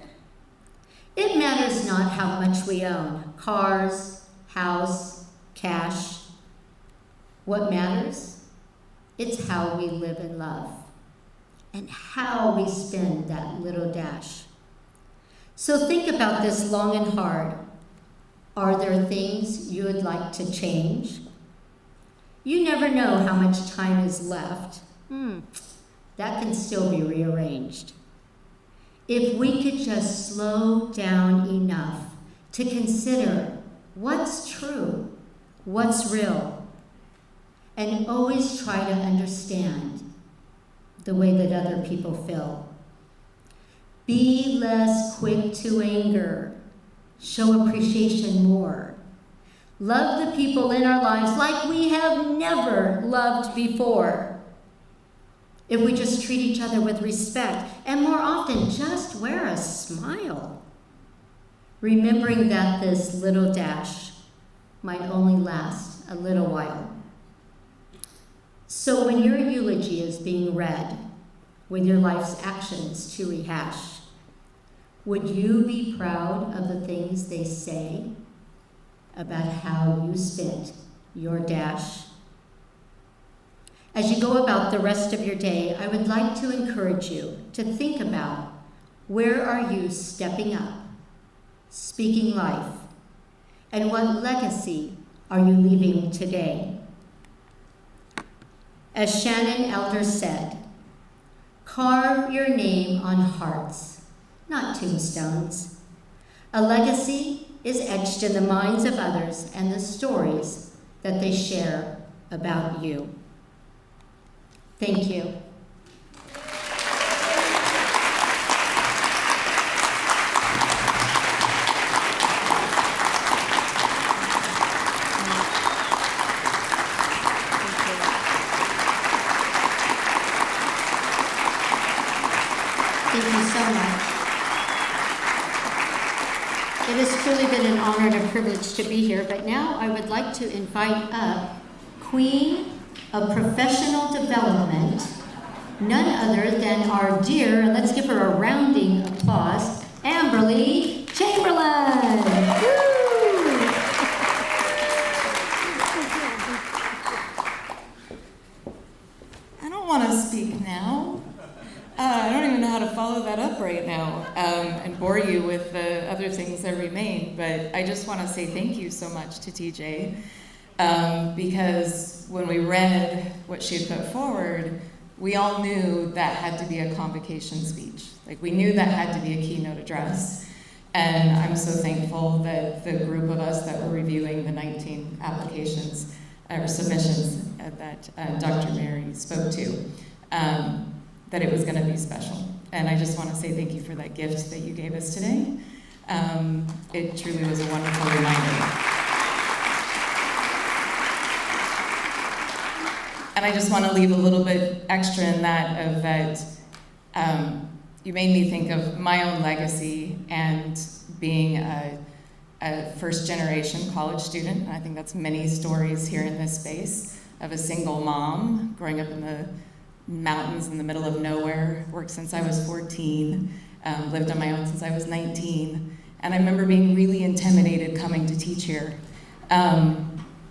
It matters not how much we own, cars, house, cash. What matters? It's how we live and love, and how we spend that little dash. So think about this long and hard. Are there things you would like to change? You never know how much time is left. That can still be rearranged. If we could just slow down enough to consider what's true, what's real, and always try to understand the way that other people feel. Be less quick to anger. Show appreciation more. Love the people in our lives like we have never loved before. If we just treat each other with respect, and more often, just wear a smile. Remembering that this little dash might only last a little while. So when your eulogy is being read, with your life's actions to rehash, would you be proud of the things they say about how you spent your dash? As you go about the rest of your day, I would like to encourage you to think about, where are you stepping up, speaking life, and what legacy are you leaving today? As Shannon Elder said, carve your name on hearts, not tombstones. A legacy is etched in the minds of others and the stories that they share about you. Thank you. Thank you so much. It has truly been an honor and a privilege to be here, but now I would like to invite up Queen of Professional Development, none other than our dear, and let's give her a rounding applause, Amberly Chamberlain. Woo! I don't want to speak now. I don't even know how to follow that up right now and bore you with the other things that remain, but I just want to say thank you so much to TJ, because when we read what she had put forward, we all knew that had to be a convocation speech. Like, we knew that had to be a keynote address, and I'm so thankful that the group of us that were reviewing the 19 applications or submissions that Dr. Mary spoke to, that it was going to be special. And I just want to say thank you for that gift that you gave us today. It truly was a wonderful reminder. And I just want to leave a little bit extra in that, of that you made me think of my own legacy and being a first-generation college student. And I think that's many stories here in this space of a single mom growing up in the mountains in the middle of nowhere, worked since I was 14, lived on my own since I was 19. And I remember being really intimidated coming to teach here,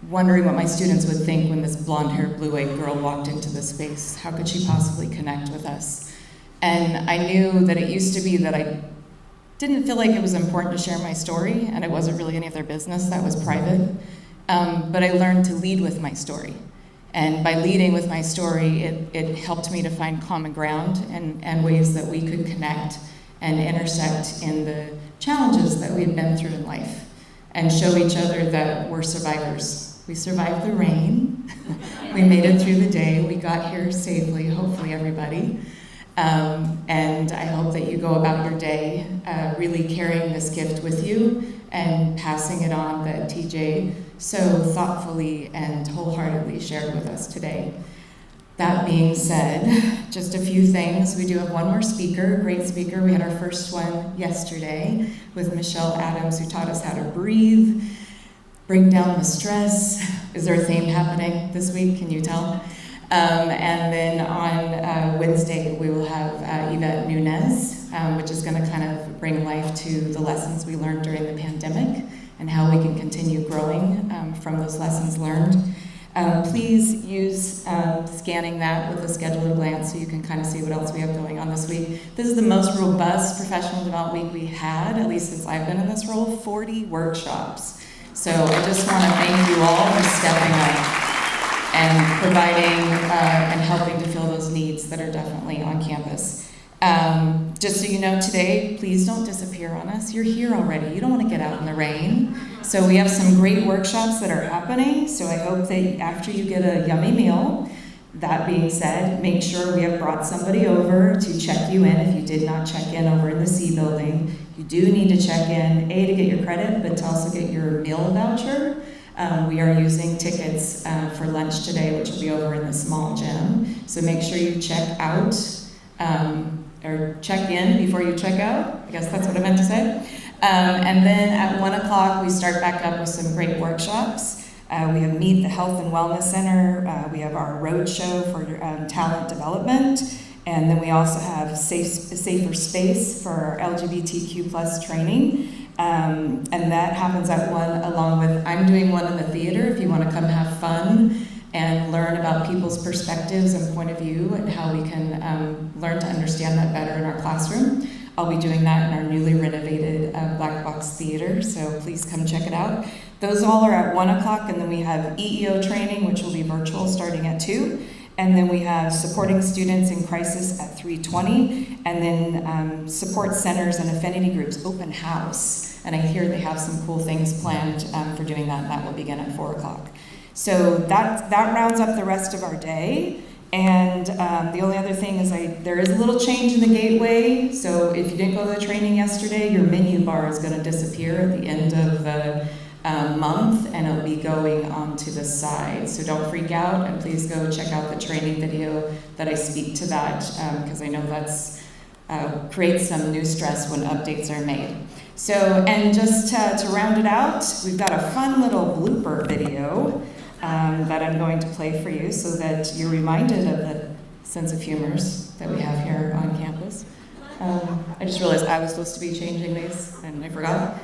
wondering what my students would think when this blonde-haired, blue-eyed girl walked into the space. How could she possibly connect with us? And I knew that it used to be that I didn't feel like it was important to share my story, and it wasn't really any of their business, that was private. But I learned to lead with my story. And by leading with my story, it helped me to find common ground and ways that we could connect and intersect in the challenges that we had been through in life, and show each other that we're survivors. We survived the rain. We made it through the day. We got here safely, hopefully, everybody. And I hope that you go about your day really carrying this gift with you and passing it on that TJ so thoughtfully and wholeheartedly shared with us today. That being said, just a few things. We do have one more speaker, great speaker. We had our first one yesterday with Michelle Adams, who taught us how to breathe, bring down the stress. Is there a theme happening this week? Can you tell? And then on Wednesday, we will have Yvette Nunez, which is going to kind of bring life to the lessons we learned during the pandemic and how we can continue growing from those lessons learned. Please use scanning that with a schedule at a glance so you can kind of see what else we have going on this week. This is the most robust professional development week we had, at least since I've been in this role, 40 workshops. So I just want to thank you all for stepping up and providing and helping to fill those needs that are definitely on campus. Just so you know, today, please don't disappear on us. You're here already. You don't want to get out in the rain. So we have some great workshops that are happening. So I hope that after you get a yummy meal, that being said, make sure we have brought somebody over to check you in if you did not check in over in the C building. You do need to check in, A, to get your credit, but to also get your meal voucher. We are using tickets for lunch today, which will be over in the small gym. So make sure you check out, or check in before you check out. I guess that's what I meant to say. And then at 1 o'clock, we start back up with some great workshops. We have Meet the Health and Wellness Center. We have our road show for talent development. And then we also have Safer Space for our LGBTQ plus training. And that happens at 1, along with, I'm doing one in the theater if you want to come have fun and learn about people's perspectives and point of view and how we can learn to understand that better in our classroom. I'll be doing that in our newly renovated Black Box Theater, so please come check it out. Those all are at 1 o'clock, and then we have EEO training, which will be virtual starting at 2. And then we have supporting students in crisis at 3:20, and then support centers and affinity groups open house. And I hear they have some cool things planned for doing that, and that will begin at 4 o'clock. So that rounds up the rest of our day. And the only other thing is there is a little change in the gateway. So if you didn't go to the training yesterday, your menu bar is going to disappear at the end of the month, and it'll be going onto the side. So don't freak out, and please go check out the training video that I speak to that, because I know that's creates some new stress when updates are made. So, and just to round it out, we've got a fun little blooper video that I'm going to play for you so that you're reminded of the sense of humors that we have here on campus. I just realized I was supposed to be changing these, and I forgot.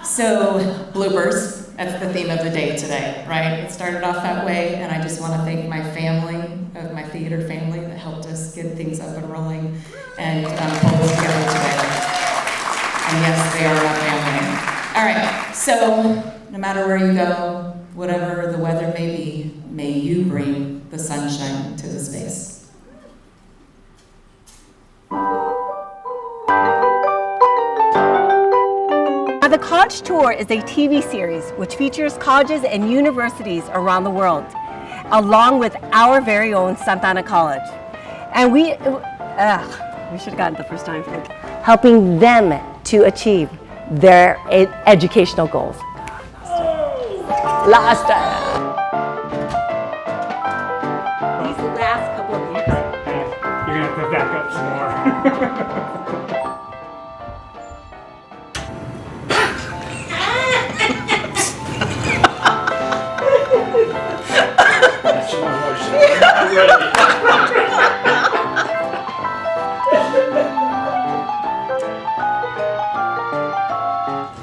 So, bloopers, that's the theme of the day today, right? It started off that way, and I just want to thank my family, my theater family, that helped us get things up and rolling and pull this together today. And yes, they are my family. All right, so no matter where you go, whatever the weather may be, may you bring the sunshine to the space. Now, the College Tour is a TV series which features colleges and universities around the world, along with our very own Santa Ana College. And we should have gotten the first time for it. Helping them to achieve their educational goals. Last time. These last couple of years. You're gonna have to back up some more.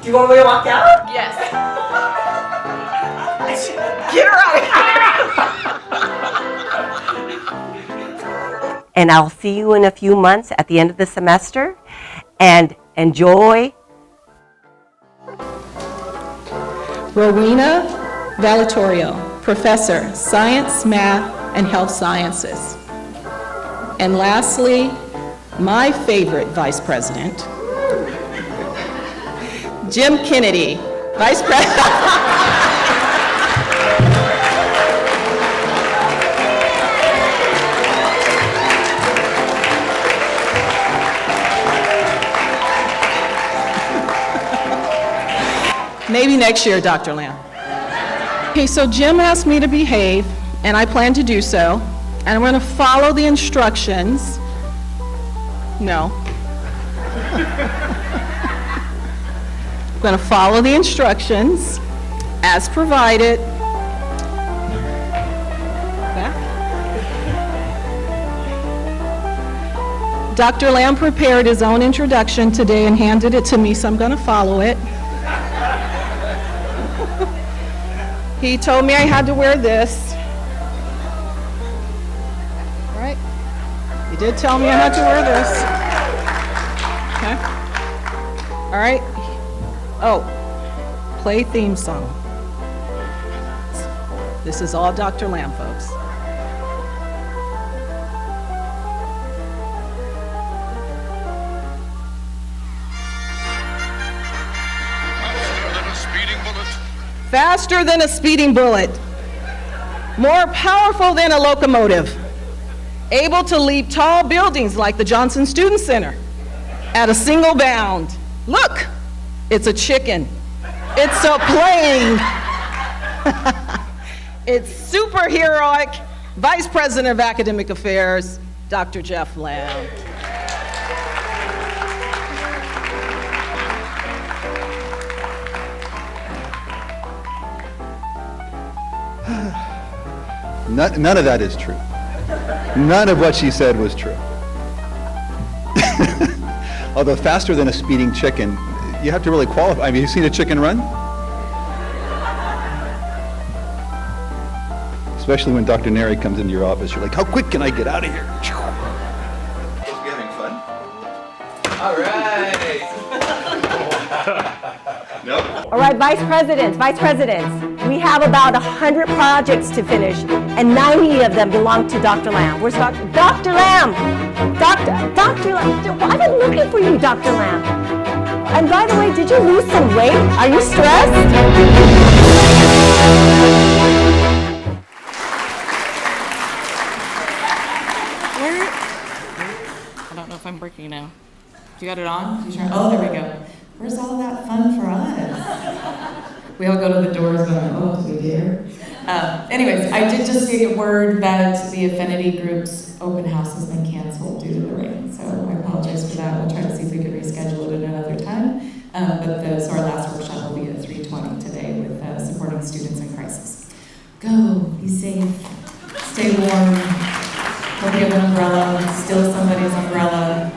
Do you want me to walk out? Yes. Get her out of here. And I'll see you in a few months at the end of the semester. And enjoy. Rowena Valitorio, Professor, Science, Math, and Health Sciences. And lastly, my favorite Vice President, Jim Kennedy, Vice President. Maybe next year, Dr. Lamb. Okay, so Jim asked me to behave, and I plan to do so, and I'm going to follow the instructions. No. I'm going to follow the instructions as provided. Back. Dr. Lamb prepared his own introduction today and handed it to me, so I'm going to follow it. He told me I had to wear this. All right? He did tell me I had to wear this. Okay? All right? Oh, play theme song. This is all Dr. Lamb, folks. faster than a speeding bullet, more powerful than a locomotive, able to leap tall buildings like the Johnson Student Center at a single bound. Look, it's a chicken. It's a plane. It's superheroic Vice President of Academic Affairs, Dr. Jeff Lamb. None of that is true. None of what she said was true. Although faster than a speeding chicken, you have to really qualify. I mean, have you seen a chicken run? Especially when Dr. Neri comes into your office, you're like, how quick can I get out of here? Supposed to be having fun? All right. Nope. All right, Vice Presidents, we have about 100 projects to finish, and 90 of them belong to Dr. Lamb. Where's Dr. Lamb? Dr. Lamb, I've been looking for you, Dr. Lamb. And by the way, did you lose some weight? Are you stressed? I don't know if I'm working now. You got it on? You sure? Oh, there we go. Where's all that fun for us? We all go to the doors going, oh, do we dare? Anyways, I did just get word that the Affinity Group's open house has been canceled due to the rain. So I apologize for that. We'll try to see if we can reschedule it at another time. So our last workshop will be at 3:20 today with supporting students in crisis. Go, be safe, stay warm. Hope you have an umbrella, steal somebody's umbrella.